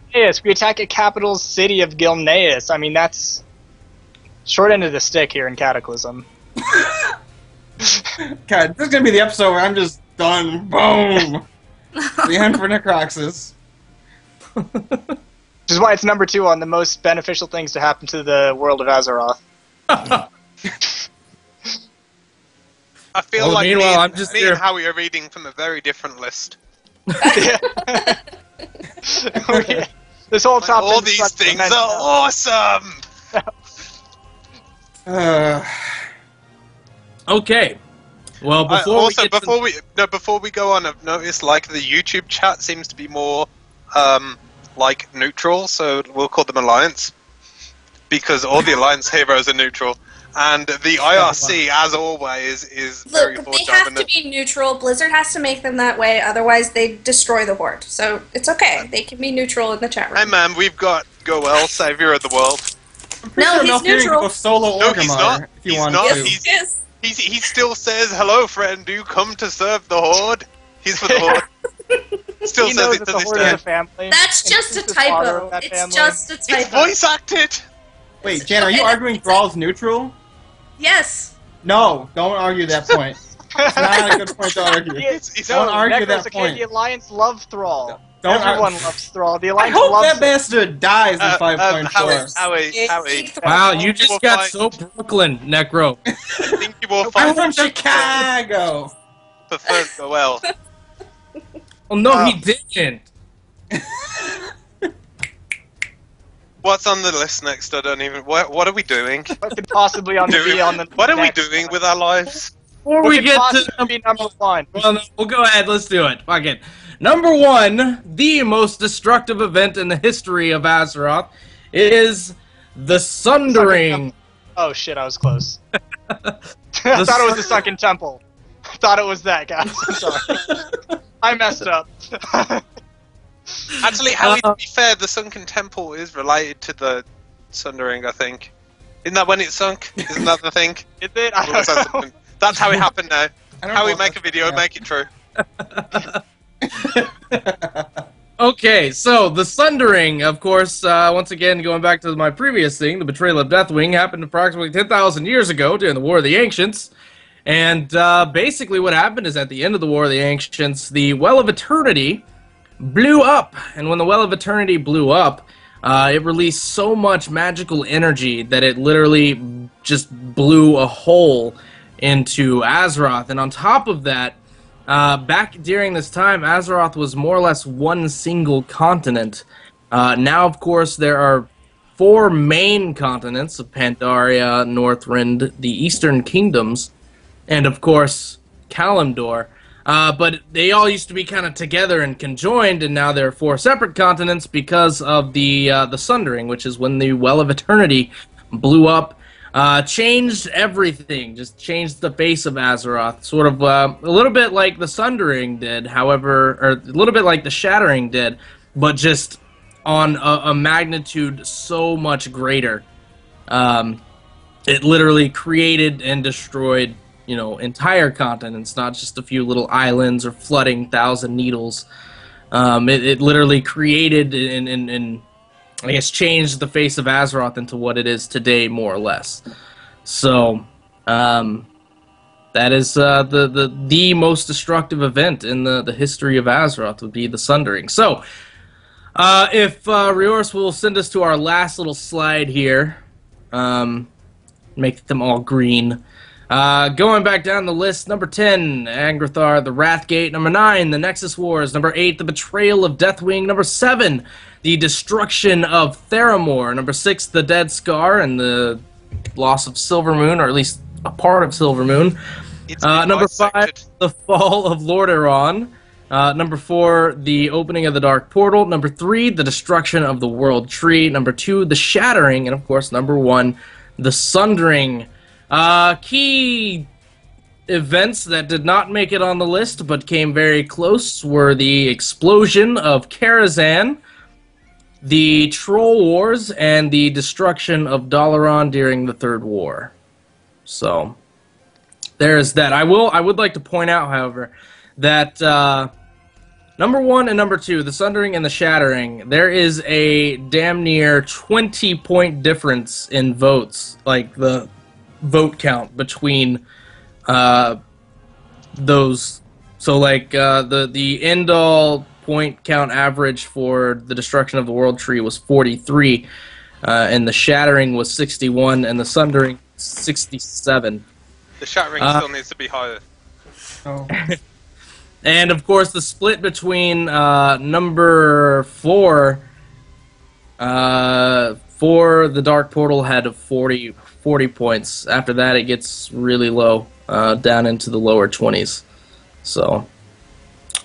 We attack a capital city of Gilneas. I mean, that's short end of the stick here in Cataclysm. God, this is gonna be the episode where I'm just done. Boom. The end for Necroxus. Which is why it's number 2 on the most beneficial things to happen to the world of Azeroth. I feel Well, like meanwhile, I'm me just and here. Howie are reading from a very different list. This whole Like, top all these things are awesome! Okay. Well, Before we go on, I've noticed like the YouTube chat seems to be more like neutral, so we'll call them Alliance, because all the Alliance heroes are neutral, and the IRC, as always, is very Look, Horde they have to dominant. be neutral. Blizzard has to make them that way, otherwise they destroy the Horde. So it's okay. They can be neutral in the chat room. Hey man, we've got Goel, savior of the world. No, he's Melfire neutral. can go solo No, he's Orgrimmar not. if you He's want not. to. Yes. He still says, "Hello, friend. Do you come to serve the Horde?" He's for the Horde. Still He says knows it that to the this Horde day. is a family. That's and just a he's the father typo. of that It's family. just a It's typo. voice acted. Wait, Jan, are you arguing Thrall's neutral? Yes. No, don't argue that point. It's not a good point to argue. Don't argue that point. The Alliance loves Thrall. Don't Everyone argue. loves Thrall. The I Alliance hope loves that bastard dies in 5.4. Howie. Wow, you You just will got find- so Brooklyn, Necro. I think you will I'm find from Chicago. preferred Goel. Oh no, he didn't. What's on the list next? I don't even. What are we doing? What could possibly be on the What are we next doing one? with our lives? Before What we could get possibly to be number 1? well, no, we'll go ahead. Let's do it. Fuck it. Number 1, the most destructive event in the history of Azeroth is the Sundering. Oh shit, I was close. I thought it was the Sunken Temple. I thought it was that, guys. I'm sorry. I messed up. Actually, Howie, to be fair, the Sunken Temple is related to the Sundering, I think. Isn't that when it sunk? Isn't that the thing? Is it? I Or was that don't know. something- That's how it happened now. I don't How know we if make a that's- video, yeah. make it true. Okay, so the Sundering, of course, once again, going back to my previous thing, the betrayal of Deathwing happened approximately 10,000 years ago during the War of the Ancients. And basically what happened is at the end of the War of the Ancients, the Well of Eternity blew up. And when the Well of Eternity blew up, it released so much magical energy that it literally just blew a hole into Azeroth. And on top of that, back during this time, Azeroth was more or less one single continent. Now, of course, there are 4 main continents of Pandaria, Northrend, the Eastern Kingdoms, and, of course, Kalimdor. But they all used to be kind of together and conjoined, and now there are 4 separate continents because of the Sundering, which is when the Well of Eternity blew up. Changed everything, just changed the face of Azeroth, sort of a little bit like the Sundering did, however, or a little bit like the Shattering did, but just on a magnitude so much greater. It literally created and destroyed, entire continents, not just a few little islands or flooding Thousand Needles. It literally created and I guess changed the face of Azeroth into what it is today, more or less. So, that is the most destructive event in the history of Azeroth would be the Sundering. So, if Rioris will send us to our last little slide here, make them all green. Going back down the list, number 10, Angrathar, the Wrathgate. Number 9, the Nexus Wars. Number 8, the Betrayal of Deathwing. Number 7, the Destruction of Theramore. Number 6, the Dead Scar and the loss of Silvermoon, or at least a part of Silvermoon. Number 5, the Fall of Lordaeron. Number 4, the Opening of the Dark Portal. Number 3, the Destruction of the World Tree. Number 2, the Shattering. And of course, number 1, the Sundering. Key events that did not make it on the list but came very close were the explosion of Karazhan, the Troll Wars and the destruction of Dalaran during the Third War. So there's that. I would like to point out, however, that number 1 and number 2, the Sundering and the Shattering, there is a damn near 20-point difference in votes, like the vote count between those. So like the end-all point count average for the destruction of the World Tree was 43, and the Shattering was 61, and the Sundering 67. The Shattering still needs to be higher. Oh. And of course, the split between number 4 for the Dark Portal had 40 points. After that, it gets really low, down into the lower 20s. So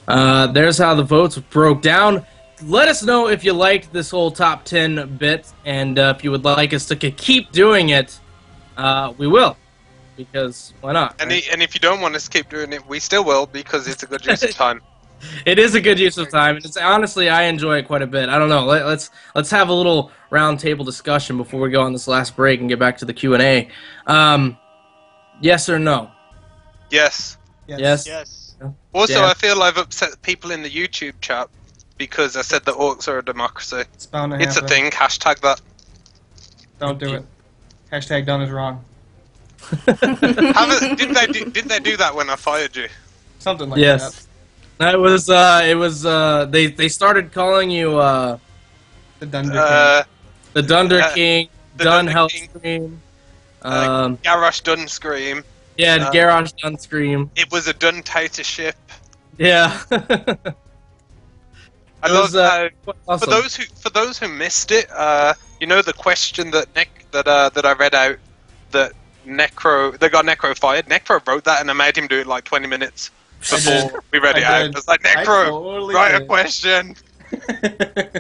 there's how the votes broke down. Let us know if you liked this whole top 10 bit, and if you would like us to keep doing it, we will. Because why not? And if you don't want us to keep doing it, we still will, because it's a good use of time. It is a good use of time, and it's honestly, I enjoy it quite a bit. I don't know. Let's have a little round table discussion before we go on this last break and get back to the Q&A. Yes or no? Yes. Yes. Yes. Also, Yeah. I feel I've upset people in the YouTube chat because I said that orcs are a democracy. It's bound to It's a happen. thing. Hashtag that. Don't do it. Hashtag done is wrong. Did they do that when I fired you? Something like Yes. It was they started calling you that. The Dunder the Dunder King, the Dun Dunder Hellscream. Garrosh Dun Scream. Yeah, Garrosh Dun Scream. It was a Dun Tater ship. Yeah. I It love was, how awesome. for those who missed it, you know the question that I read out that got Necro fired. Necro wrote that, and I made him do it like 20 minutes before we read it out. I was like, Necro, totally write a did. question.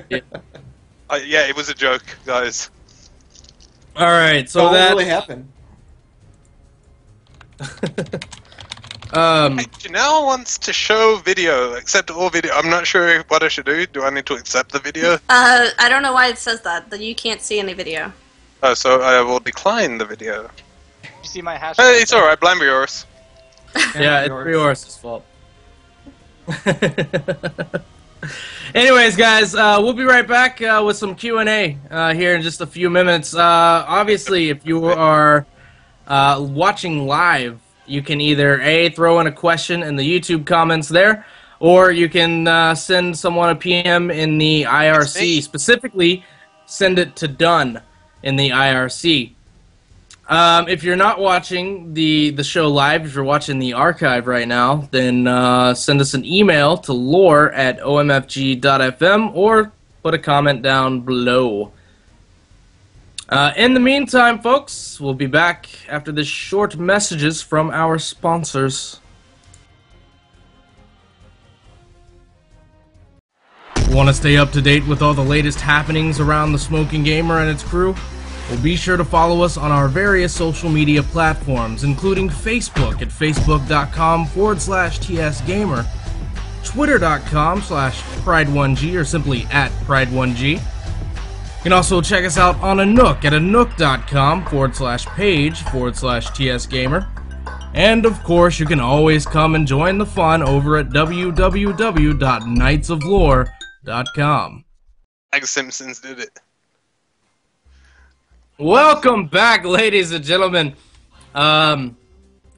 Yeah. Yeah, it was a joke, guys. All right, so So what that really happened? Hey, Janelle wants to show video, accept all video. I'm not sure what I should do. Do I need to accept the video? I don't know why it says that. That you can't see any video. Oh, so I will decline the video. You see my hashtag? Hey, it's alright, blame yours. yeah, it's Rioris' fault. Anyways, guys, we'll be right back with some Q&A here in just a few minutes. Obviously, if you are watching live, you can either throw in a question in the YouTube comments there, or you can send someone a PM in the IRC. Specifically, send it to Dunn in the IRC. If you're not watching the show live, if you're watching the archive right now, then send us an email to lore@omfg.fm or put a comment down below. In the meantime, folks, we'll be back after this short messages from our sponsors. Want to stay up to date with all the latest happenings around the Smoking Gamer and its crew? Well, be sure to follow us on our various social media platforms, including Facebook at facebook.com/TSGamer, twitter.com/Pride1G, or simply @Pride1G. You can also check us out on a Nook at anook.com/page/TSGamer. And of course, you can always come and join the fun over at www.knightsoflore.com. Like Simpsons did it. Welcome back, ladies and gentlemen. But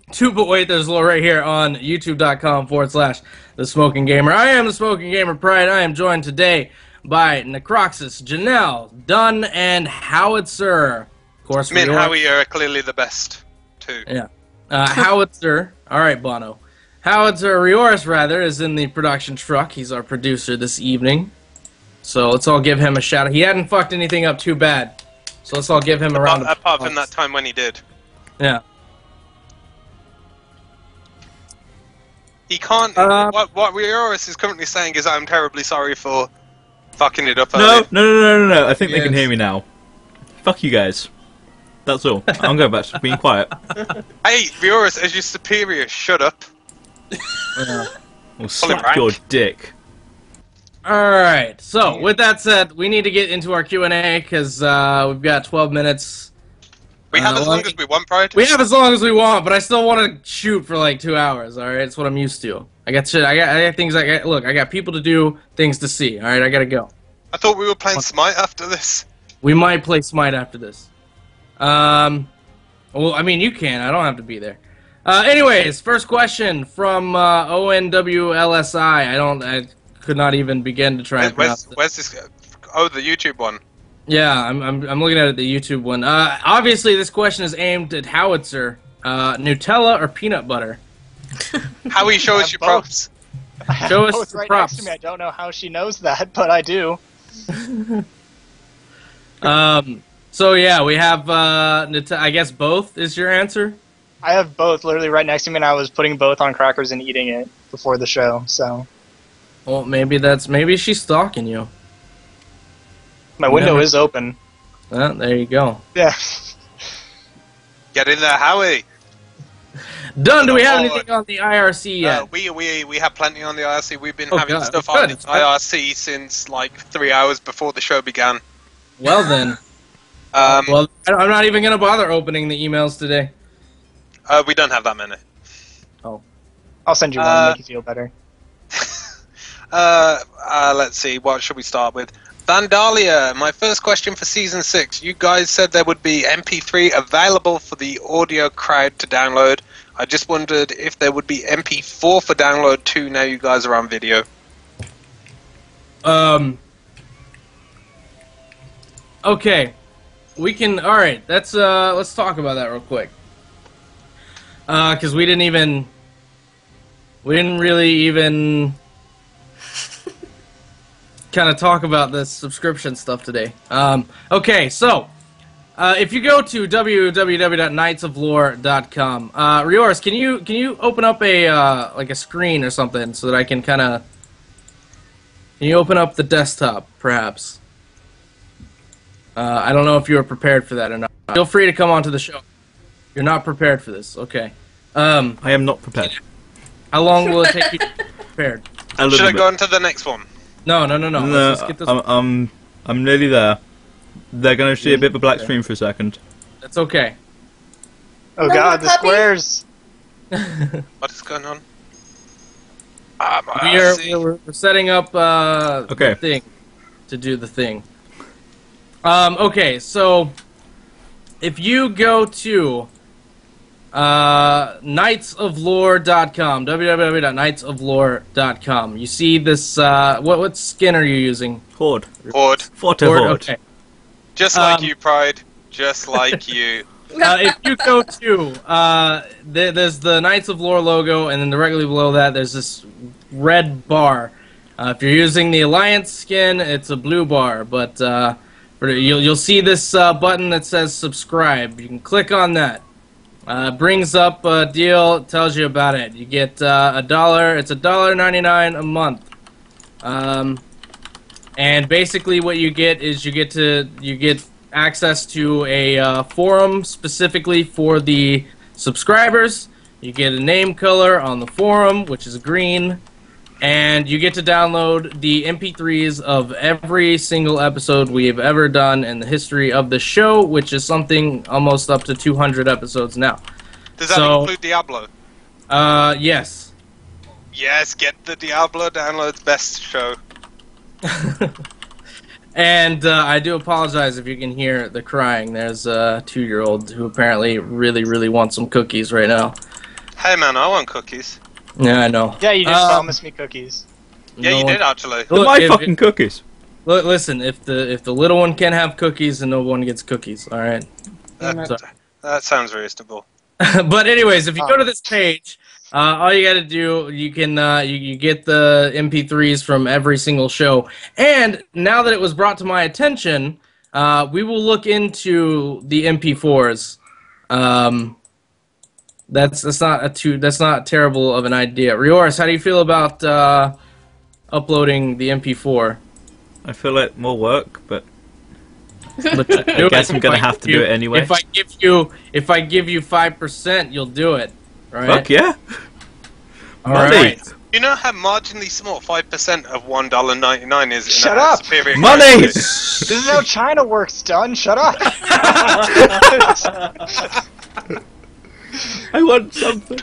wait, there's Lore right here on youtube.com/The Smoking Gamer. I am the Smoking Gamer Pride. I am joined today by Necroxus, Janelle, Dunn, and Howitzer. Of course, Me and Howie are clearly the best, too. Yeah. Howitzer. All right, Bono. Howitzer Rioris, rather, is in the production truck. He's our producer this evening. So let's all give him a shout out. He hadn't fucked anything up too bad. So let's all give him a round of Apart from applause. that time when he did. Yeah. He can't... what Rioris is currently saying is I'm terribly sorry for fucking it up No, earlier. no. I think they can Yes. hear me now. Fuck you guys. That's all. I'm going back to being quiet. Hey, Rioris, as your superior, shut up. Well, Pull it slap back. your dick. Alright, so with that said, we need to get into our Q&A because we've got 12 minutes. We have as long as we want, Pride. We have as long as we want, but I still want to shoot for like 2 hours, alright? That's what I'm used to. I got shit, I got things, look, I got people to do, things to see, alright? I gotta go. I thought we were playing Smite after this. We might play Smite after this. Well, I mean, you can, I don't have to be there. Anyways, first question from ONWLSI. I could not even begin to try and pronounce it. Where's this? Oh, the YouTube one. Yeah, I'm looking at it, the YouTube one. Obviously, this question is aimed at Howitzer. Nutella or peanut butter? Howie, show us your props. Show us Both the right props. next to me. I don't know how she knows that, but I do. So yeah, we have I guess both is your answer. I have both literally right next to me, and I was putting both on crackers and eating it before the show. So, Well, maybe she's stalking you. my window is open. Well, there you go. Yeah. Get in there, Howie. Done. Do we have anything on the IRC yet? We have plenty on the IRC. We've been Oh, having God, stuff it's good, on the it's good. IRC since like 3 hours before the show began. Well then. Well, I'm not even gonna bother opening the emails today. We don't have that many. I'll send you one to make you feel better. Let's see. What should we start with? Vandalia, my first question for Season 6. You guys said there would be MP3 available for the audio crowd to download. I just wondered if there would be MP4 for download too now you guys are on video. Okay. We can... Alright, let's talk about that real quick. Because we didn't really even kind of talk about this subscription stuff today. Okay, so if you go to www.knightsoflore.com, Rioris, can you open up a like a screen or something so that I can kind of... Can you open up the desktop, perhaps? I don't know if you were prepared for that or not. Feel free to come onto the show. You're not prepared for this, okay? I am not prepared. How long will it take you to get prepared? Should I go on to the next one? No. Let's get this I'm nearly there. They're going to see a bit of a black screen for a second. That's okay. Oh No, god, the puppy. squares! What is going on? We're setting up Okay. the thing to do the thing. Okay, so if you go to knightsoflore.com, www.knightsoflore.com, you see this, what skin are you using? Horde. Horde. Forte Horde. Okay. Just like you, Pride. Just like you. If you go to, there's the Knights of Lore logo, and then directly below that there's this red bar. If you're using the Alliance skin, it's a blue bar, but you'll see this button that says subscribe. You can click on that. Brings up a deal, tells you about it. You get $1. It's $1.99 a month. And basically what you get is you get access to a forum specifically for the subscribers. You get a name color on the forum, which is green. And you get to download the MP3s of every single episode we have ever done in the history of the show, which is something almost up to 200 episodes now. Does that include Diablo? Yes. Yes, get the Diablo downloads. Best show. And I do apologize if you can hear the crying. There's a 2-year-old who apparently really, really wants some cookies right now. Hey man, I want cookies. Yeah, I know. Yeah, you just promised me cookies. Yeah, you did actually. They're my fucking cookies. Look, listen, if the little one can have cookies, then no one gets cookies. All right. That sounds reasonable. But anyways, if you go to this page, all you got to do, you can you get the MP3s from every single show. And now that it was brought to my attention, we will look into the MP4s. That's not terrible of an idea. Rioris, how do you feel about uploading the MP4? I feel like more work, but But I guess I'm gonna have to do it anyway. If I give you 5%, you'll do it, right? Fuck yeah! All Money. right. You know how marginally small 5% of $1.99 is in Shut a up! superior Money! currency? This is how China works, Dun. Shut up. I want something.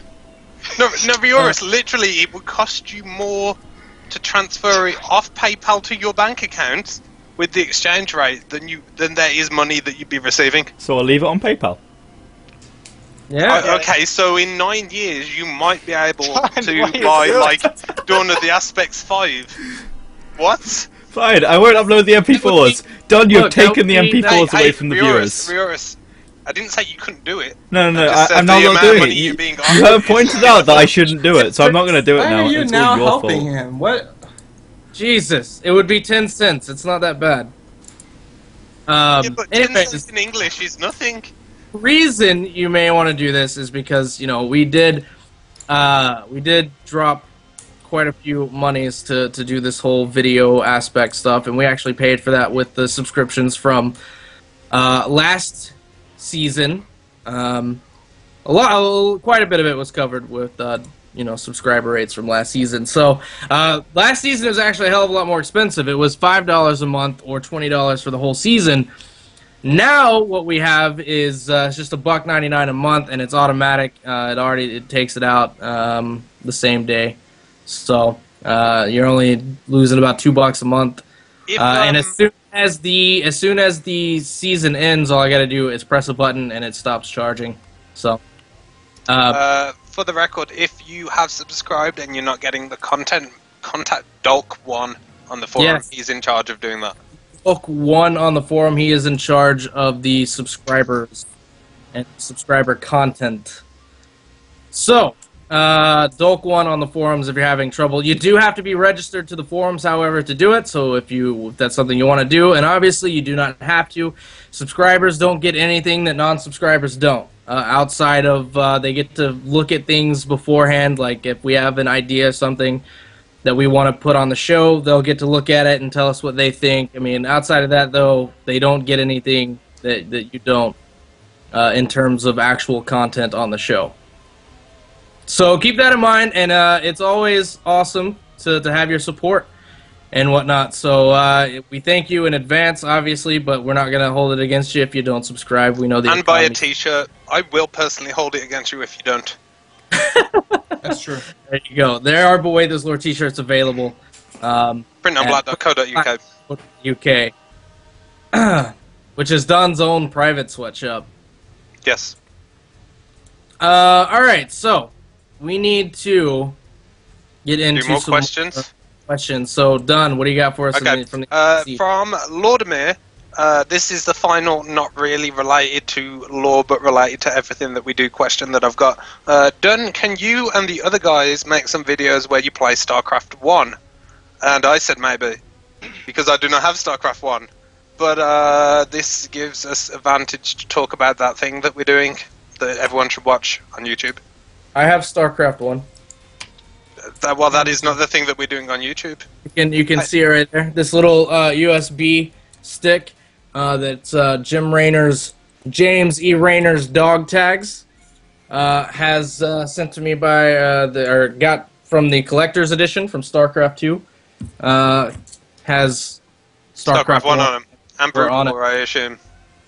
No, Rioris, literally, it would cost you more to transfer it off PayPal to your bank account with the exchange rate than there is money that you'd be receiving. So I'll leave it on PayPal. Yeah. Okay, so in 9 years you might be able Fine, what to are you buy doing? like Dawn of the Aspects 5. What? Fine, I won't upload the MP4s. Don, you've Look, that taken the would be- MP4s away from the viewers. Rioris, I didn't say you couldn't do it. No, no, I no, just said I'm the not amount of doing it. money you're being You offered have is pointed out that I shouldn't do it, so I'm not going to do it Why now. are you It's now all your helping fault. him? What? Jesus, it would be 10 cents. It's not that bad. Yeah, but 10 anyways, cents in English is nothing. the reason you may want to do this is because, you know, we did drop quite a few monies to do this whole video aspect stuff, and we actually paid for that with the subscriptions from last season. Quite a bit of it was covered with you know, subscriber rates from last season. So last season was actually a hell of a lot more expensive. It was $5 a month or $20 for the whole season. Now what we have is it's just $1.99 a month, and it's automatic. It takes it out the same day. So you're only losing about $2 a month. And as soon as the season ends, all I got to do is press a button and it stops charging. So For the record, if you have subscribed and you're not getting the content, contact Dolk1 on the forum. Yes. He's in charge of doing that. Book 1 on the forum, he is in charge of the subscribers and subscriber content. So, Dolk 1 on the forums if you're having trouble. You do have to be registered to the forums, however, to do it, so if that's something you want to do, and obviously you do not have to. Subscribers don't get anything that non-subscribers don't. Outside of, they get to look at things beforehand, like if we have an idea of something that we want to put on the show, they'll get to look at it and tell us what they think. I mean, outside of that, though, they don't get anything that you don't in terms of actual content on the show. So keep that in mind, and it's always awesome to have your support and whatnot. So we thank you in advance, obviously, but we're not going to hold it against you if you don't subscribe. We know that. And buy a t-shirt. I will personally hold it against you if you don't. That's true. There you go. There are Bueda's Lore t-shirts available. Printnonblack.co.uk. UK, which is Don's own private sweatshop. Yes. All right, so we need to get into More some questions? questions. So, Don, what do you got for us? Okay. From Lordaeron, this is the final, not really related to lore, but related to everything that we do question that I've got. Dun, can you and the other guys make some videos where you play StarCraft 1? And I said maybe, because I do not have StarCraft 1. But this gives us advantage to talk about that thing that we're doing that everyone should watch on YouTube. I have StarCraft 1. Well, that is not the thing that we're doing on YouTube. You can see it right there. This little USB stick that's James E. Rayner's dog tags has sent to me by or got from the collector's edition from StarCraft 2. Has StarCraft 1 on him. And We're on Brutal, I assume.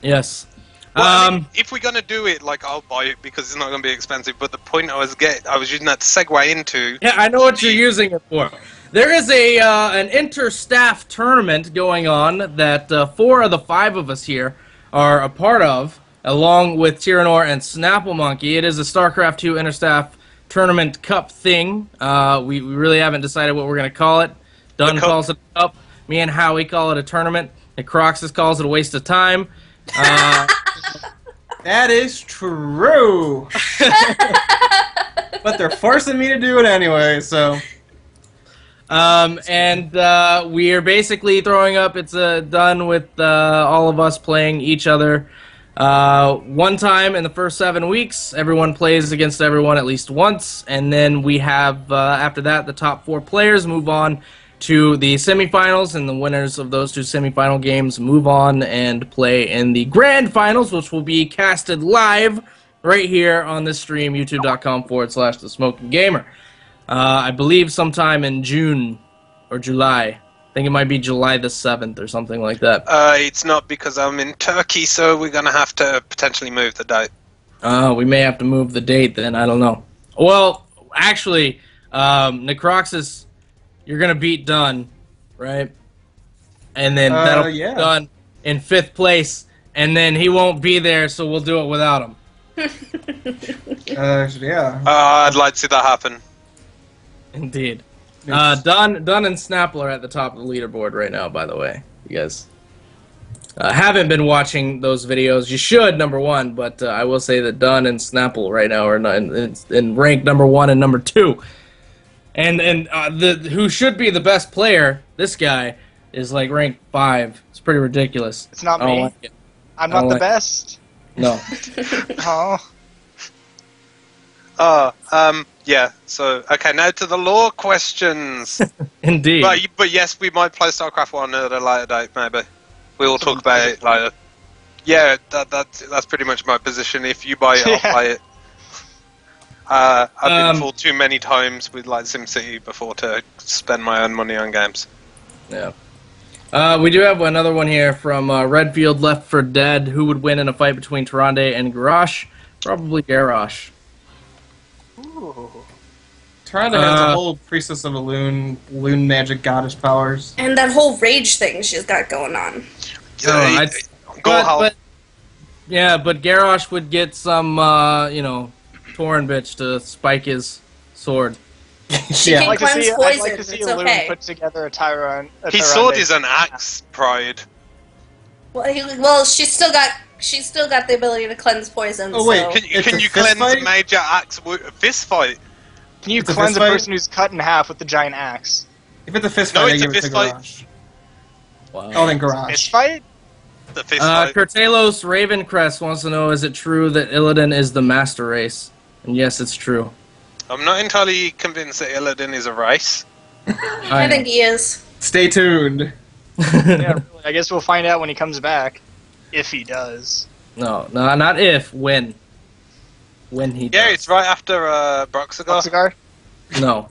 Yes. Well, I mean, if we're gonna do it, like, I'll buy it because it's not gonna be expensive. But the point I was using that to segue into. Yeah, I know what you're using it for. There is an inter-staff tournament going on that 4 of the 5 of us here are a part of, along with Tyranor and Snapple Monkey. It is a StarCraft 2 inter-staff tournament cup thing. We really haven't decided what we're going to call it. Dunn calls it a cup. Me and Howie call it a tournament. And Croxus calls it a waste of time. That is true. But they're forcing me to do it anyway, so. We are basically throwing up. It's done with all of us playing each other one time in the first 7 weeks. Everyone plays against everyone at least once, and then we have after that the top 4 players move on to the semifinals, and the winners of those 2 semifinal games move on and play in the grand finals, which will be casted live right here on this stream, youtube.com/thesmokinggamer. I believe sometime in June or July. I think it might be July the 7th or something like that. It's not because I'm in Turkey, so we're gonna have to potentially move the date. We may have to move the date then. I don't know. Well, actually, Necroxus, you're gonna beat Dunn, right? And then that'll be Dunn in 5th place, and then he won't be there, so we'll do it without him. Yeah. I'd like to see that happen. Indeed. Dunn and Snapple are at the top of the leaderboard right now, by the way. You guys haven't been watching those videos. You should, number one, but I will say that Dunn and Snapple right now are in rank number 1 and number 2. And who should be the best player, this guy, is like rank 5. It's pretty ridiculous. It's not me. Like it. I'm not the best. No. Yeah, so, okay, now to the lore questions. Indeed. But yes, we might play StarCraft 1 at a later date, maybe. We'll talk about it later. Yeah, that's pretty much my position. If you buy it, I'll play it. I've been fooled too many times with like SimCity before to spend my own money on games. Yeah. We do have another one here from Redfield Left for Dead. Who would win in a fight between Tyrande and Garrosh? Probably Garrosh. Tyrande has a whole Priestess of Elune, magic goddess powers. And that whole rage thing she's got going on. But Garrosh would get some, Tauren bitch to spike his sword. She can cleanse poison. I'd like to see it's Elune okay. put together a Tyrande. His sword is an axe, Pride. Well, she's still got the ability to cleanse poison. Oh wait, so. Can you cleanse a major axe fist fight? Can you cleanse a person who's cut in half with the giant axe? If it's a fist fight, I give it to Garrosh. Wow. Oh, then Garrosh. Fist fight? The fist fight. Curtalos Ravencrest wants to know, is it true that Illidan is the master race? And yes, it's true. I'm not entirely convinced that Illidan is a race. I think he is. Stay tuned. Yeah, really. I guess we'll find out when he comes back. If he does. No, not if, when. When he does. Yeah, it's right after Broxigar. Broxigar? No.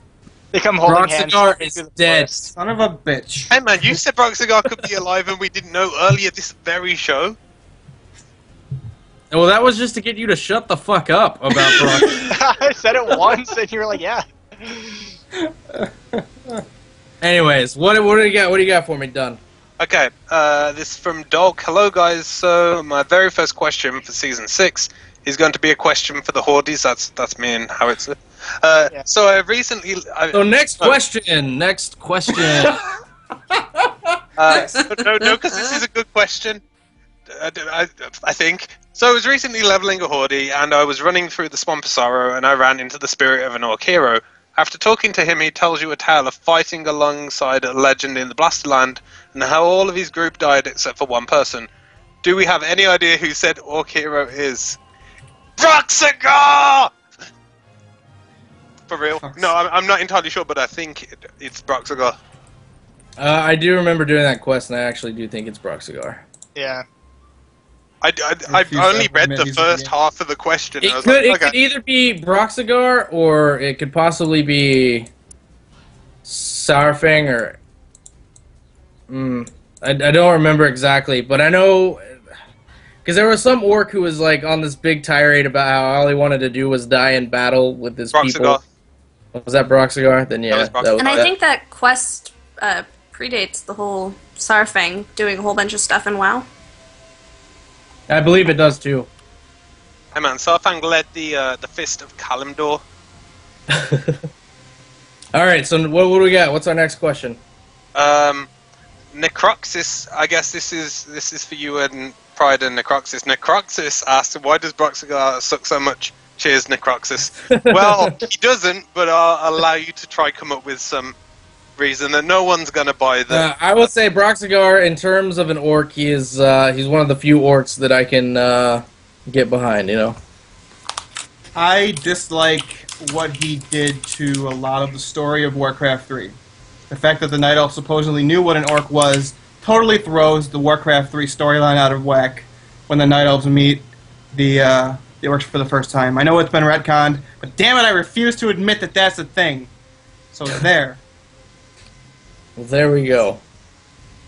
They come holding hands. Broxigar is dead. Son of a bitch. Hey man, you said Broxigar could be alive and we didn't know earlier this very show. Well, that was just to get you to shut the fuck up about Broxigar. I said it once and you were like, yeah. Anyways, what do you got? What do you got for me, Dunn? Okay, this is from Dog. Hello guys, so my very first question for Season 6 is going to be a question for the Hordes. That's me and Howitzer. Yeah. So I recently... Next question. No, because this is a good question. I think. So I was recently leveling a Horde, and I was running through the Swamp of Sorrow, and I ran into the spirit of an Orc hero. After talking to him, he tells you a tale of fighting alongside a legend in the Blasted Land, and how all of his group died except for one person. Do we have any idea who said Orc hero is? Broxigar! For real? No, I'm not entirely sure, but I think it's Broxigar. I do remember doing that quest, and I actually do think it's Broxigar. Yeah. I only read the first half of the question. It could either be Broxigar, or it could possibly be Sourfang, or... I don't remember exactly, but I know... Because there was some orc who was like on this big tirade about how all he wanted to do was die in battle with his people. Was that Broxigar? Then yeah. That was And I think that quest predates the whole Sarfang doing a whole bunch of stuff in WoW. I believe it does too. Hey man, Sarfang led the Fist of Kalimdor. Alright, so what do we got? What's our next question? Necroxis, I guess this is for you and Pride and Necroxis. Necroxis asks, why does Broxigar suck so much? Cheers, Necroxis. Well, he doesn't, but I'll allow you to try come up with some reason that no one's gonna buy the... I would say Broxigar, in terms of an orc, he's one of the few orcs that I can get behind, you know? I dislike what he did to a lot of the story of Warcraft 3. The fact that the Night Elf supposedly knew what an orc was totally throws the Warcraft 3 storyline out of whack when the Night Elves meet the orcs for the first time. I know it's been retconned, but damn it, I refuse to admit that that's a thing. So there. Well, there we go.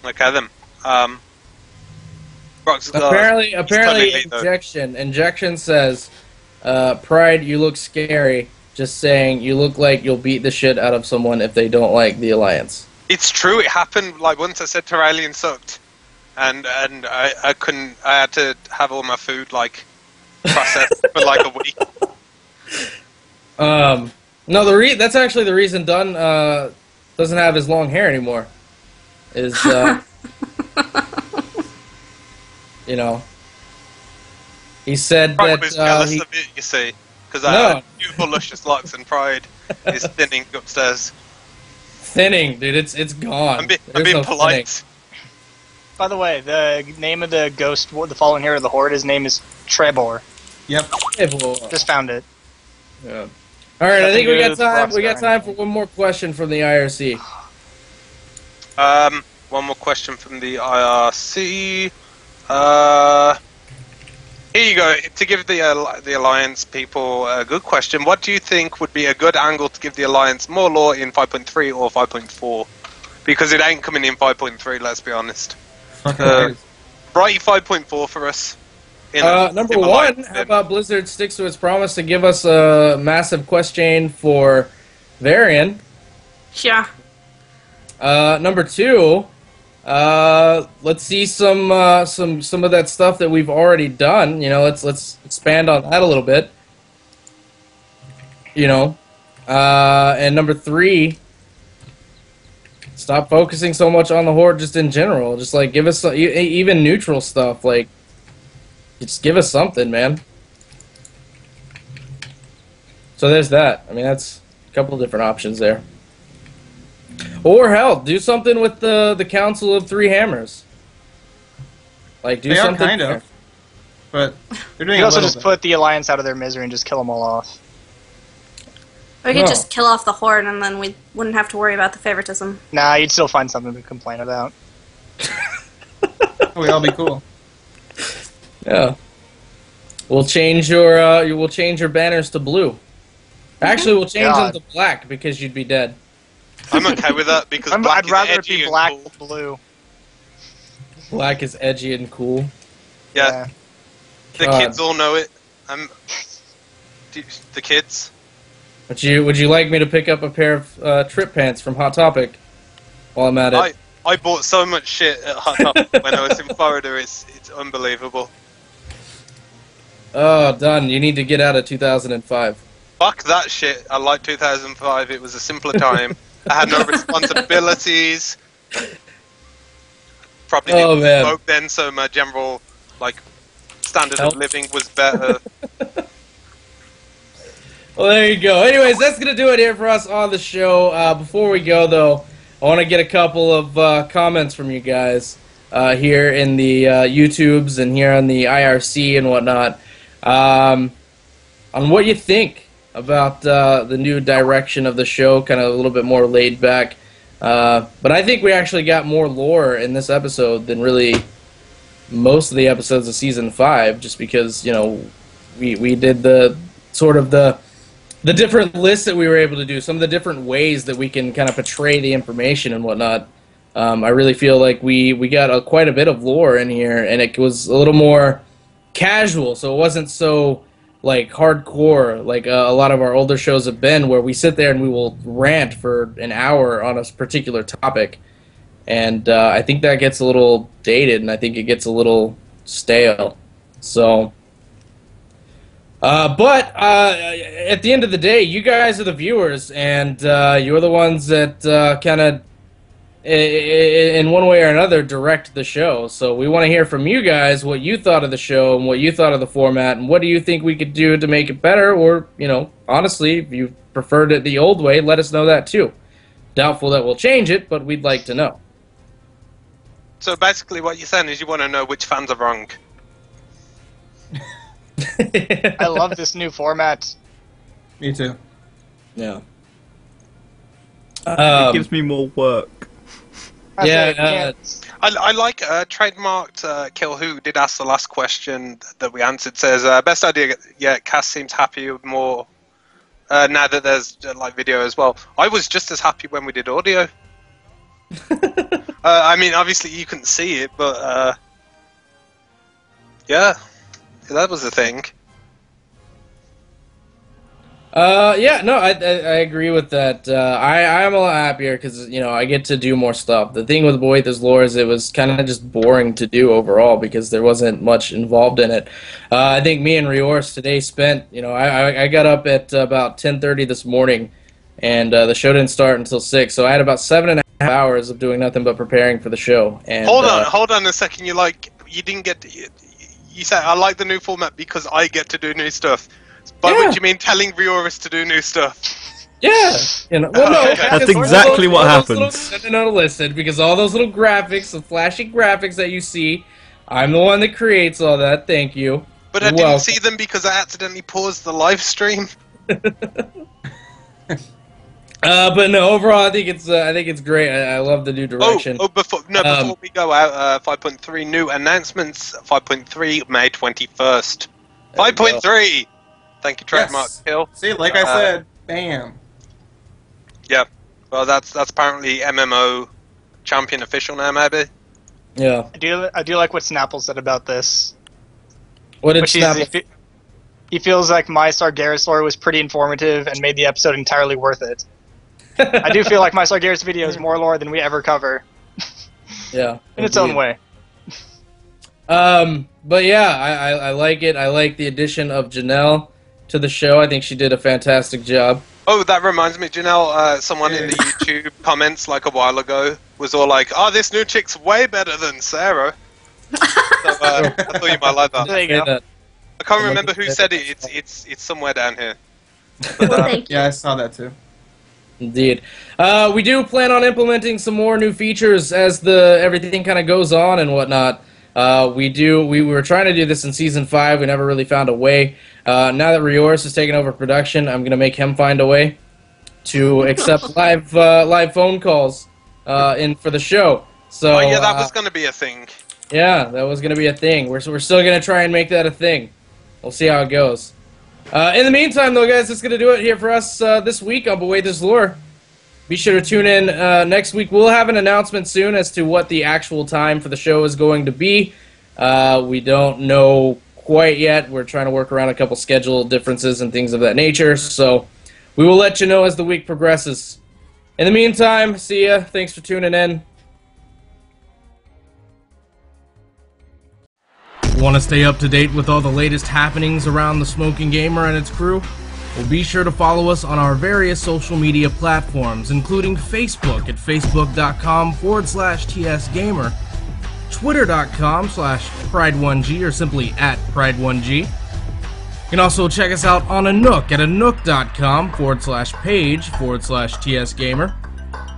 Okay then. Brock's got- Apparently, he's telling me, though. Injection says, Pride, you look scary. Just saying, you look like you'll beat the shit out of someone if they don't like the Alliance. It's true. It happened. Like once I said Terralian sucked, and I couldn't. I had to have all my food like processed for like a week. No, that's actually the reason Dunn doesn't have his long hair anymore. Is you know, he said Pride that was jealous of it. You see, because I had beautiful, luscious locks, and Pride is thinning upstairs. Thinning, dude. It's gone. I'm There's being no polite. thinning. By the way, the name of the ghost, the fallen hero of the Horde, his name is Trebor. Yep. Just found it. Yeah. All right, I think we got Nothing time. good We got for time for one more question from the IRC. One more question from the IRC. Here you go. To give the Alliance people a good question, what do you think would be a good angle to give the Alliance more lore in 5.3 or 5.4? Because it ain't coming in 5.3, let's be honest. Fucking Write 5.4 for us. Number one, how about Blizzard sticks to its promise to give us a massive quest chain for Varian? Yeah. Number two, let's see some of that stuff that we've already done. You know, let's expand on that a little bit. You know, and number three, stop focusing so much on the Horde just in general. Just like give us some, even neutral stuff. Like, just give us something, man. So there's that. I mean, that's a couple of different options there. Or hell, do something with the Council of Three Hammers. Like, do They are something. kind of. But they're doing You a also little just bit. put the Alliance out of their misery and just kill them all off. We could No. just kill off the Horde and then we wouldn't have to worry about the favoritism. Nah, you'd still find something to complain about. We'd all be cool. Yeah. We'll change your banners to blue. Actually, we'll change God. them to black because you'd be dead. I'm okay with that because black I'd is rather it edgy be and black cool. than blue. Black is edgy and cool. Yeah, the God. kids all know it. The kids. Would you like me to pick up a pair of trip pants from Hot Topic while I'm at it? I bought so much shit at Hot Topic when I was in Florida. It's unbelievable. Oh, done. You need to get out of 2005. Fuck that shit. I like 2005. It was a simpler time. I had no responsibilities. Probably Oh, didn't man. smoke then, so my general standard Health. of living was better. Well, there you go. Anyways, that's going to do it here for us on the show. Before we go, though, I want to get a couple of comments from you guys here in the YouTubes and here on the IRC and whatnot on what you think about the new direction of the show, kind of a little bit more laid back. But I think we actually got more lore in this episode than really most of the episodes of Season 5, just because, you know, we did the sort of the different lists that we were able to do, some of the different ways that we can kind of portray the information and whatnot. I really feel like we got quite a bit of lore in here, and it was a little more casual, so it wasn't so like hardcore like a lot of our older shows have been, where we sit there and we will rant for an hour on a particular topic. And I think that gets a little dated, and I think it gets a little stale. So... But at the end of the day, you guys are the viewers, and you're the ones that kind of, in one way or another, direct the show. So we want to hear from you guys what you thought of the show and what you thought of the format, and what do you think we could do to make it better, or, you know, honestly, if you preferred it the old way, let us know that too. Doubtful that we'll change it, but we'd like to know. So basically what you're saying is you want to know which fans are wrong. I love this new format. Me too. Yeah. It gives me more work. I Yeah, say, can't- I like trademarked Kill Who did ask the last question that we answered. Says best idea yet. Cass seems happy with more now that there's like video as well. I was just as happy when we did audio. I mean, obviously you couldn't see it, but yeah, that was the thing. Yeah, no, I agree with that. I'm a lot happier because, you know, I get to do more stuff. The thing with Boethi's Lore is it was kind of just boring to do overall because there wasn't much involved in it. I think me and Riors today spent, you know, I got up at about 10:30 this morning, and the show didn't start until 6, so I had about 7.5 hours of doing nothing but preparing for the show. And, hold on a second. You didn't get to, you said I like the new format because I get to do new stuff. By which you mean telling viewers to do new stuff? Yeah, you know. Well, no, That's exactly what happens. No, listen, because all those little graphics, the flashy graphics that you see, I'm the one that creates all that. Thank you. But I didn't see them because I accidentally paused the live stream. But no, overall, I think it's great. I love the new direction. Before we go out, 5.3 new announcements. 5.3 May 21st. 5.3. Thank you, Trademark Hill. See, like I said, bam. Yeah. Well, that's apparently MMO champion official now, maybe. Yeah. I do like what Snapple said about this. What did Snapple? He feels like my Sargeras lore was pretty informative and made the episode entirely worth it. I do feel like my Sargeras video is more lore than we ever cover. Yeah. In its own way. But yeah, I like it. I like the addition of Janelle to the show. I think she did a fantastic job. Oh, that reminds me, Janelle, someone in the YouTube comments like a while ago was all like, "Oh, this new chick's way better than Sarah." So, I thought you might like that. There you go. I can't remember who said it. It's somewhere down here. Thank you. Yeah, I saw that too. Indeed. We do plan on implementing some more new features as everything kind of goes on and whatnot. We were trying to do this in Season 5. We never really found a way. Now that Riors has taken over production, I'm going to make him find a way to accept live phone calls for the show. So, yeah, that was going to be a thing. Yeah, that was going to be a thing. We're still going to try and make that a thing. We'll see how it goes. In the meantime, though, guys, that's going to do it here for us this week on Boethi's Lore. Be sure to tune in next week. We'll have an announcement soon as to what the actual time for the show is going to be. We don't know quite yet. We're trying to work around a couple schedule differences and things of that nature. So we will let you know as the week progresses. In the meantime, see ya. Thanks for tuning in. Want to stay up to date with all the latest happenings around the Smoking Gamer and its crew? Well, be sure to follow us on our various social media platforms, including Facebook at facebook.com/TSGamer, twitter.com/Pride1G, or simply @Pride1G. You can also check us out on Anook at anook.com/page/TSGamer.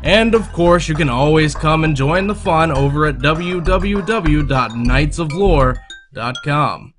And of course, you can always come and join the fun over at www.knightsoflore.com.